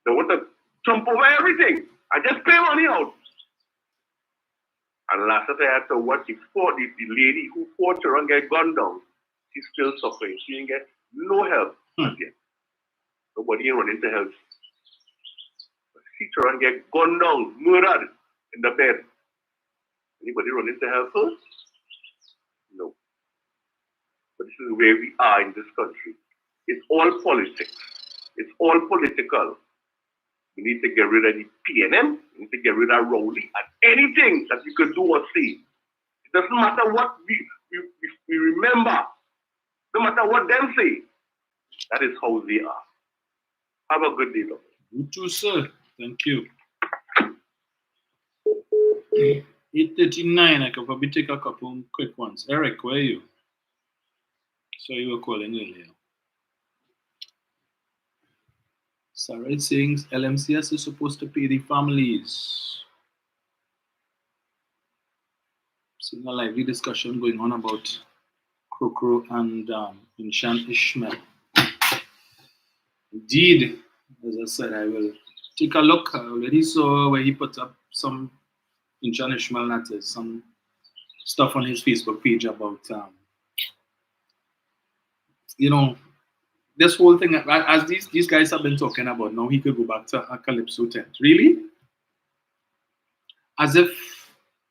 They want to jump over everything and just pay money out. And last night I had to watch the lady who fought her and get gunned down. She's still suffering. She didn't get no help again. Nobody ain't running to help. See her and get gunned down, murdered in the bed. Anybody running to help her? No. But this is where we are in this country. It's all politics. It's all political. We need to get rid of the PNM. We need to get rid of Rowley and anything that you can do or see. It doesn't matter what we remember. No matter what them say. That is how they are. Have a good day, Doctor. You too, sir. Thank you. 8:39. I could probably take a couple quick ones. Eric, where are you? So you were calling earlier. Sarah saying LMCS is supposed to pay the families. Seeing a lively discussion going on about Krokro and Inshan Ishmael. Indeed, as I said, I will take a look. I already saw where he put up some Inshan Ishmael, that is, some stuff on his Facebook page about, this whole thing, as these guys have been talking about, now he could go back to a Calypso tent. Really? As if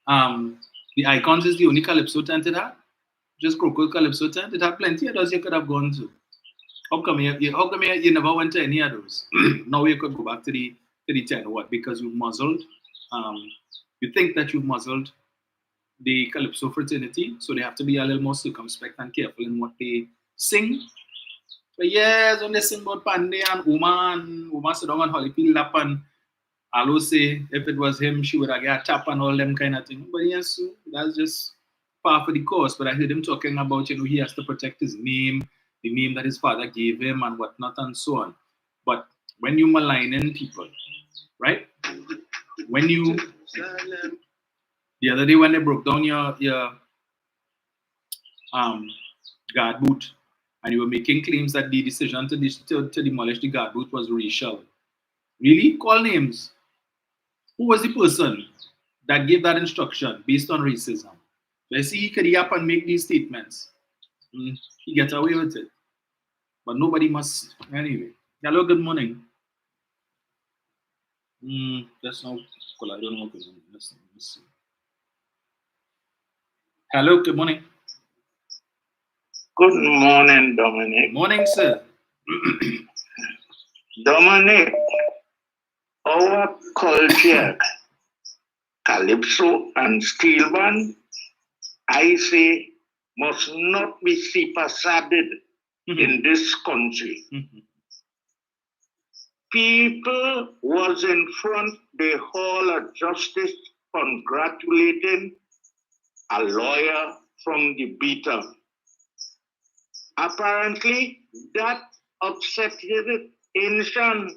the Icons is the only Calypso tent it had? Just Croco Calypso tent? It had plenty of those you could have gone to. How come you never went to any of those? Now you could go back to the tent. What? Because you've muzzled, you think that you've muzzled the Calypso fraternity, so they have to be a little more circumspect and careful in what they sing. But yes, when they sing about Pandey and Uma sit down and Holly Peel lap and I'll say if it was him, she would have got a tap and all them kind of thing. But yes, so that's just par for the course. But I heard him talking about, he has to protect his name, the name that his father gave him and whatnot and so on. But when you maligning people, right? When you the other day when they broke down your guard boot and you were making claims that the decision to demolish the guard boot was racial. Really? Call names. Who was the person that gave that instruction based on racism? Let's see, he could up and make these statements. He gets away with it. But nobody must. Anyway. Hello, good morning. That's not cool. I don't know. Let's see. Hello, good morning. Good morning, Dominic. Morning, sir. Dominic, our culture, Calypso and steel band, I say, must not be superseded in this country. People was in front the Hall of Justice congratulating a lawyer from the beater. Apparently, that upset the ancient.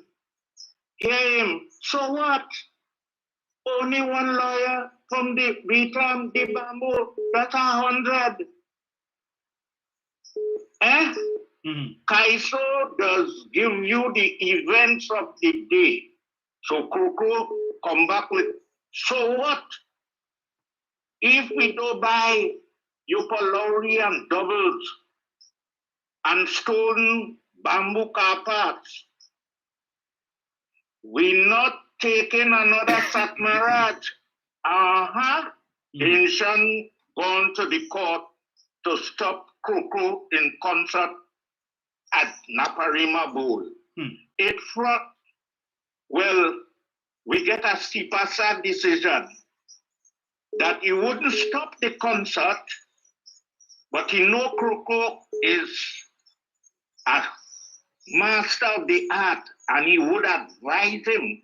Hear him. So what? Only one lawyer from the beater, the bamboo, that's 100. Calypso does give you the events of the day. So Coco come back with, so what? If we don't buy Upper and doubles and stone bamboo car parts, we not taking another Satmaraj. Ancient gone to the court to stop Coco in concert at Naparima Bowl. We get a Sipasa decision that he wouldn't stop the concert, but he know Coco is a master of the art and he would advise him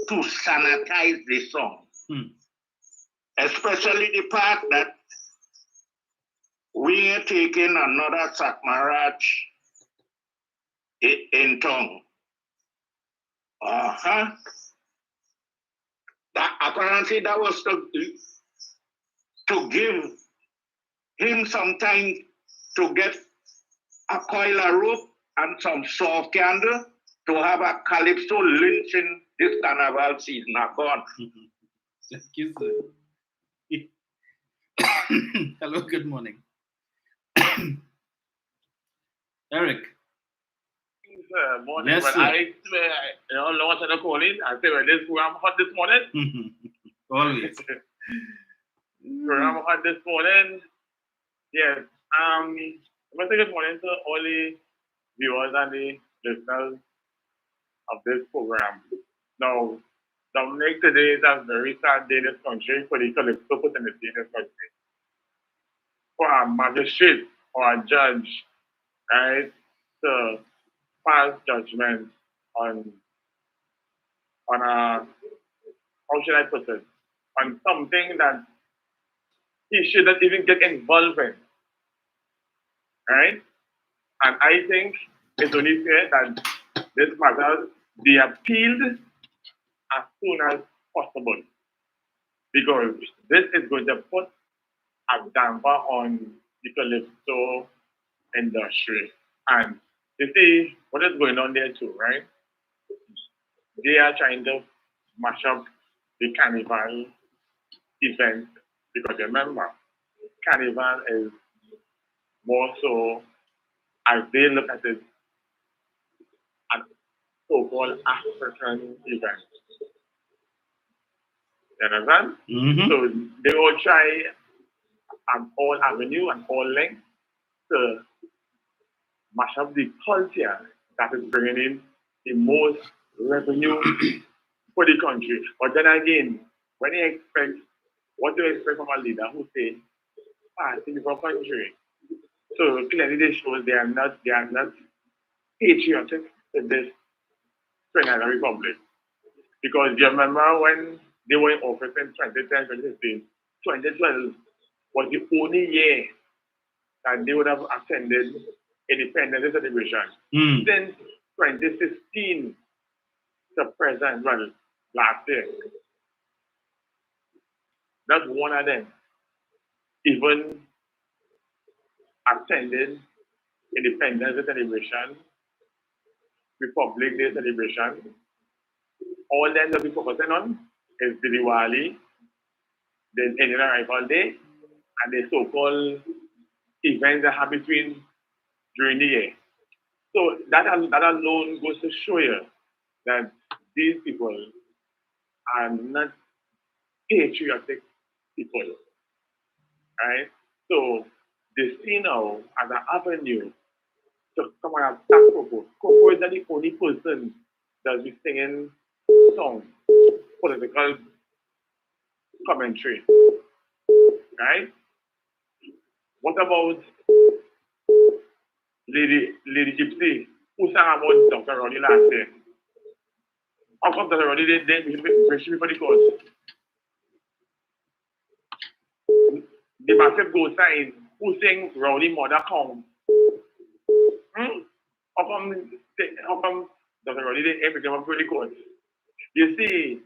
to sanitize the song. Especially the part that we are taking another Satmaraj in tongue. Apparently that was to give him some time to get a coil of rope and some soft candle to have a Calypso lynching this Carnival season. Not gone. Hello, good morning. Eric. Morning. Yes, but sir. I launched a call in. I say, well, this program hot this morning. Always. Program hot this morning. Yes. I'm going to say good morning to all the viewers and the listeners of this program. Now, Dominic, today is a very sad day in this country for the Calypso fraternity in this country. For a magistrate or a judge, right, to pass judgment on a, how should I put it, on something that he shouldn't even get involved in, right? And I think it's only fair that this matter be appealed as soon as possible, because this is going to put a damper on the Calypso industry. And you see what is going on there too, right? They are trying to mash up the Carnival event, because remember, Carnival is more so, as they look at it, so-called African events. You understand? Mm-hmm. So they will try at all avenue and all lengths to mash up the culture that is bringing in the most revenue for the country. But then again, when you expect, what do you expect from a leader who say, party for country? So clearly they show they are not patriotic to this Trinidad Republic. Because you remember when they were in office in 2010, 2015, 2012 was the only year that they would have attended independence celebration. Since 2016 to present, well, last year. Not one of them even attended independence celebration, Republic Day celebration. All them that we focusing on is the Diwali, the Indian Arrival Day, and the so-called events that happen during the year. So that alone goes to show you that these people are not patriotic people, right? So they see now as an avenue to come and attack Coco. Coco is not the only person that be singing songs, political commentary, right? What about Lady Gypsy, who sang about Dr. Roddy last year? How come Dr. Roddy didn't bring she before the court? The massive ghost sign, who sang Rowdy Mother Come? How come Dr. Roddy didn't ever come before the court? You see,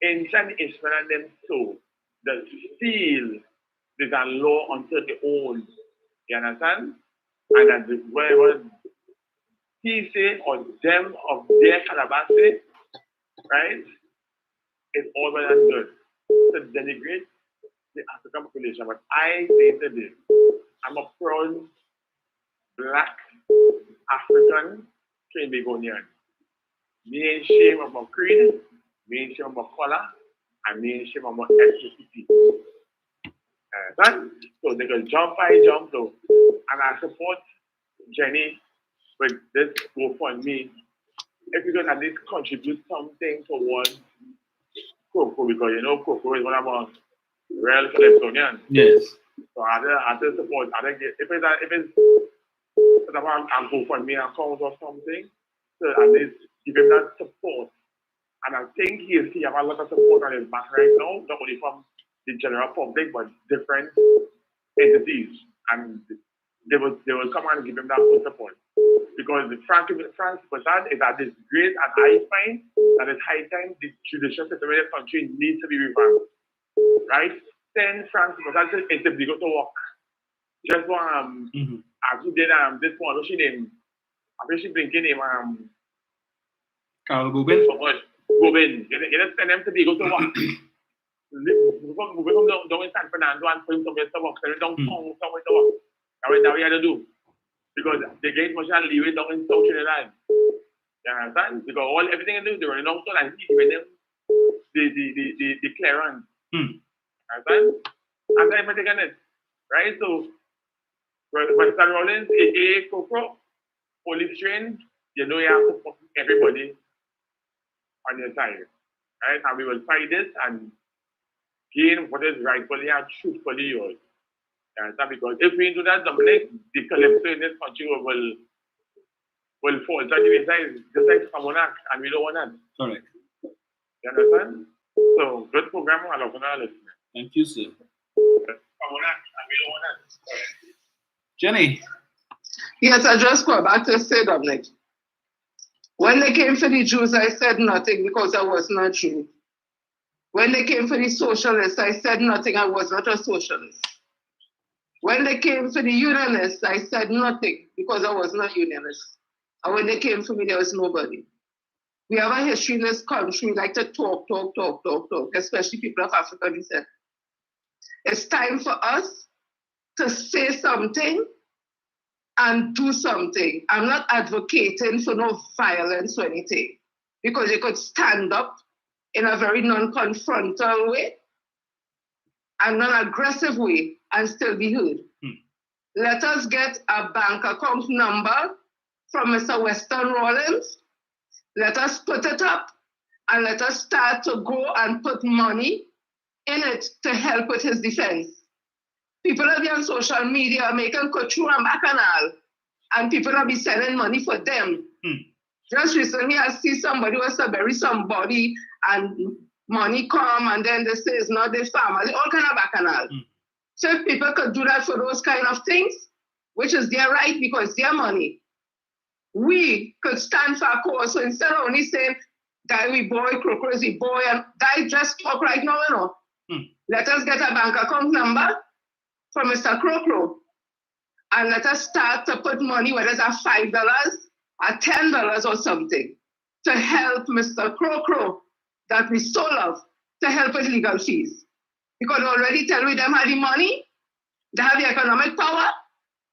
ancient Israel and them so that still there's a law unto the own. You understand? And that wherever he say or them of their calabash say, right? It's all well and good to denigrate the African population. But I say to this, I'm a proud black African Trinbagonian. Me ain't shame of my creed, me ain't shame of my color, and me ain't shame of my ethnicity. So they can jump though. And I support Jenny with this GoFundMe. If you can at least contribute something towards Coco, because you know Coco is one of our real Calypsonians. Yes. So I just support. If it's about a GoFundMe account or something, so at least give him that support. And I think he have a lot of support on his back right now, not only from the general public, but different entities. And they will come and give him that full support. Because France Passad is at this great and I find that it's high time the judicial system in the country needs to be revamped. Right? Send France Passad to go to work. Just one as we did this one, what's she name? I think she blinking name Carl Gobin. Gobin. You just send them to go to work. We come down in San Fernando and put somewhere to work. Send them down somewhere to work. That's what we have to do. Because they get much and leave it down in South Trinidad. You understand? Because everything they do, they run down to and give them the clearance. Understand? And then I'm taking it. Right? So Western Rollins, aka Coco, police trained, you know you have to put everybody on your side. Right? And we will fight this and gain what is rightfully and truthfully yours. Because if we do that, Dominic, the Calypso in this country will fall. So the side just like Samonak, and we don't want that. Correct. You understand? So good program, I love listening. Thank you, sir. Samonak, and we don't want that. Jenny. Yes, I just go back to say, Dominic. When they came for the Jews, I said nothing because I was not Jew. When they came for the socialists, I said nothing. I was not a socialist. When they came for the unionists, I said nothing because I was not unionist. And when they came for me, there was nobody. We have a history in this country. We like to talk, especially people of African descent. It's time for us to say something and do something. I'm not advocating for no violence or anything, because you could stand up in a very non-confrontal way and non-aggressive way and still be heard. Let us get a bank account number from Mr. Weston Rollins. Let us put it up and let us start to go and put money in it to help with his defense. People are on social media making couture and bacchanal, and people are be sending money for them. Just recently, I see somebody was to bury somebody, and money come, and then they say it's not their family, all kind of bacchanal. So if people could do that for those kind of things, which is their right because it's their money, we could stand for a cause. So instead of only saying, guy we boy, crocos we boy, and guy just talk right now, you know. Let us get a bank account number from Mr. Crocro, and let us start to put money, whether it's $5 or $10 or something, to help Mr. Crocro that we so love, to help with legal fees. Because already tell me them had the money, they have the economic power,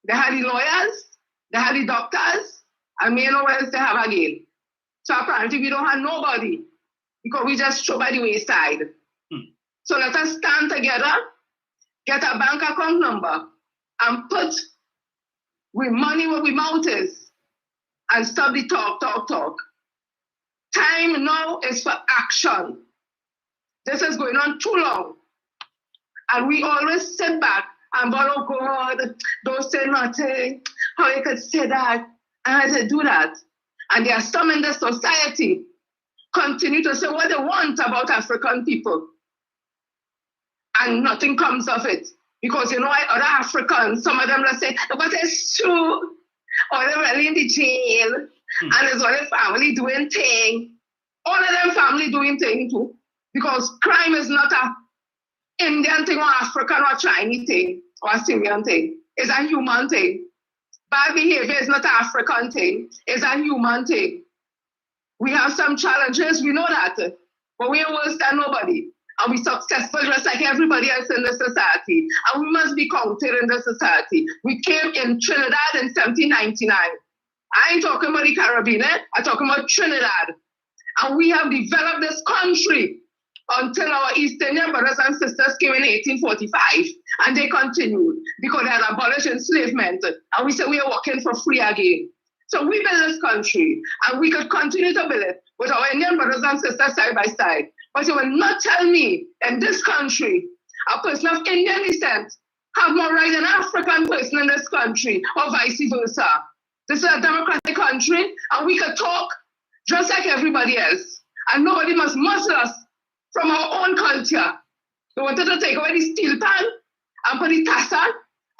they have the lawyers, they have the doctors, and me know what else they have again. So apparently we don't have nobody, because we just throw by the wayside. So let us stand together, get a bank account number, and put we money where we mouth is, and stop the talk. Time now is for action. This is going on too long. And we always sit back and go, oh God, don't say nothing. How you could say that? And I said, do that. And there are some in the society continue to say what they want about African people. And nothing comes of it. Because, you know, other Africans, some of them will say, but it's true. Or they're really in the jail. And it's all the family doing thing. All of them family doing thing too. Because crime is not a Indian thing or African or Chinese thing or a Syrian thing. It's a human thing. Bad behavior is not an African thing. It's a human thing. We have some challenges, we know that. But we are worse than nobody. And we're successful just like everybody else in the society. And we must be counted in the society. We came in Trinidad in 1799. I ain't talking about the Caribbean, I'm talking about Trinidad. And we have developed this country until our East Indian brothers and sisters came in 1845. And they continued because they had abolished enslavement. And we said we are working for free again. So we built this country and we could continue to build it with our Indian brothers and sisters side by side. But you will not tell me in this country, a person of Indian descent have more right than an African person in this country, or vice versa. This is a democratic country, and we could talk just like everybody else. And nobody must muzzle us from our own culture. They wanted to take away the steel pan and put the tassa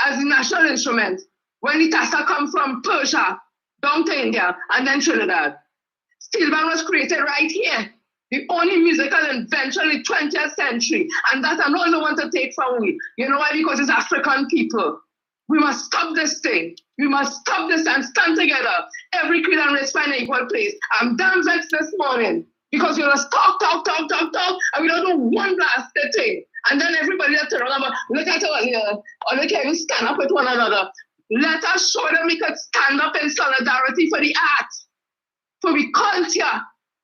as the national instrument. When the tassa come from Persia, down to India, and then Trinidad. Steel pan was created right here. The only musical invention in the 20th century. And that I don't want to take from we. You know why? Because it's African people. We must stop this thing. We must stop this and stand together. Every creed and race find an equal place. I'm damn vexed this morning because we just talk, and we don't do one blasted thing. And then everybody will turn around and look at our here, or look at we stand up with one another. Let us show them we could stand up in solidarity for the art, for the culture,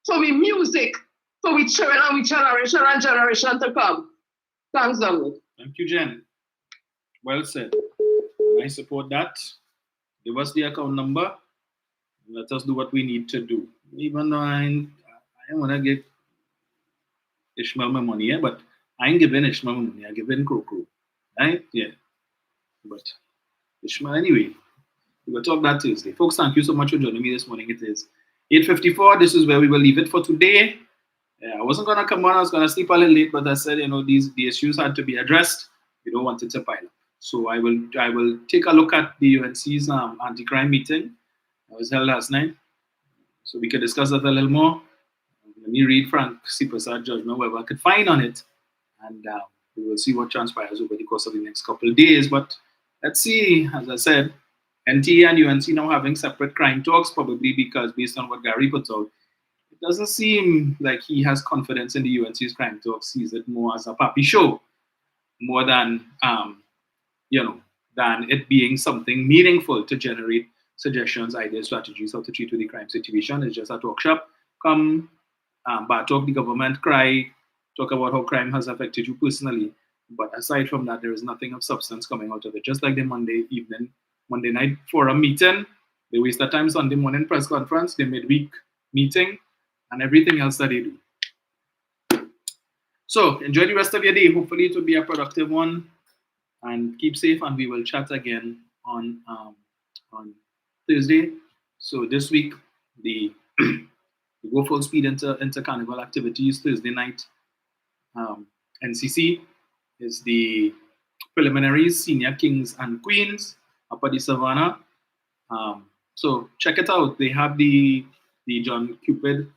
for the music, for we children and we generation and generation to come. Thanks, Dominic. Thank you, Jen. Well said. I support that. Give us the account number. Let us do what we need to do. Even though I want to give Ishmael my money, but I ain't giving Ishmael my money. I'm giving Crow. Right? Yeah. But Ishmael, anyway, we will talk that Tuesday. Folks, thank you so much for joining me this morning. It is 8:54. This is where we will leave it for today. I wasn't going to come on. I was going to sleep a little late, but I said, the issues had to be addressed. We don't want it to pile up. So I will take a look at the UNC's anti-crime meeting that was held last night. So we could discuss that a little more. Let me read Frank Sipasa's judgment, whatever I could find on it. And we will see what transpires over the course of the next couple of days. But let's see, as I said, NTA and UNC now having separate crime talks, probably because based on what Gary put out, it doesn't seem like he has confidence in the UNC's crime talks. Sees it more as a papi show, more than than it being something meaningful to generate suggestions, ideas, strategies, how to treat with the crime situation. It's just a talk shop. Come, talk the government, cry, talk about how crime has affected you personally. But aside from that, there is nothing of substance coming out of it. Just like the Monday night forum meeting, they waste their time Sunday morning press conference, the midweek meeting, and everything else that they do. So enjoy the rest of your day. Hopefully it will be a productive one. And keep safe, and we will chat again on Thursday. So this week, the go full speed into Carnival activities Thursday night. NCC is the preliminaries, senior kings and queens up at the Savannah. So check it out. They have the John Cupid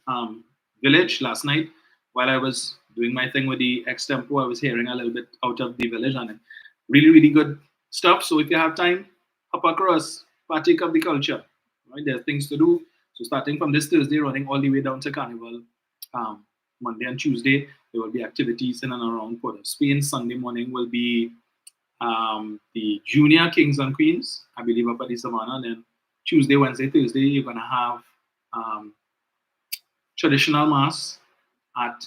village last night. While I was doing my thing with the extempo, I was hearing a little bit out of the village, and really, really good stuff. So if you have time, hop across, partake of the culture. Right? There are things to do. So starting from this Thursday, running all the way down to Carnival, Monday and Tuesday, there will be activities in and around Port of Spain. Sunday morning will be the junior kings and queens, I believe, up at the Savannah. And then Tuesday, Wednesday, Thursday, you're going to have traditional mass at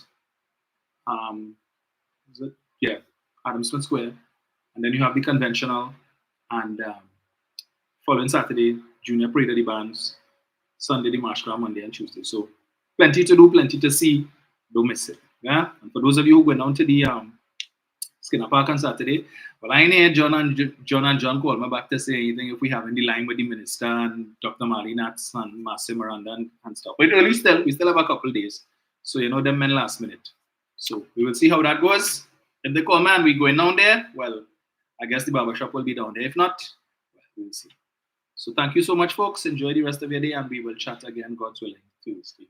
Adam Smith Square. And then you have the conventional, and following Saturday, junior parade of the bands, Sunday the march gram, Monday and Tuesday. So plenty to do, plenty to see. Don't miss it. Yeah. And for those of you who went down to the Skinner Park on Saturday, well, I know John and John called me back to say anything if we have in the line with the minister and Dr. Marley Nats and Master Miranda and stuff. But we still have a couple of days. So them men last minute. So we will see how that goes. If they call me and we're going down there, well, I guess the barbershop will be down there. If not, well, we'll see. So thank you so much, folks. Enjoy the rest of your day, and we will chat again, God's willing, Tuesday.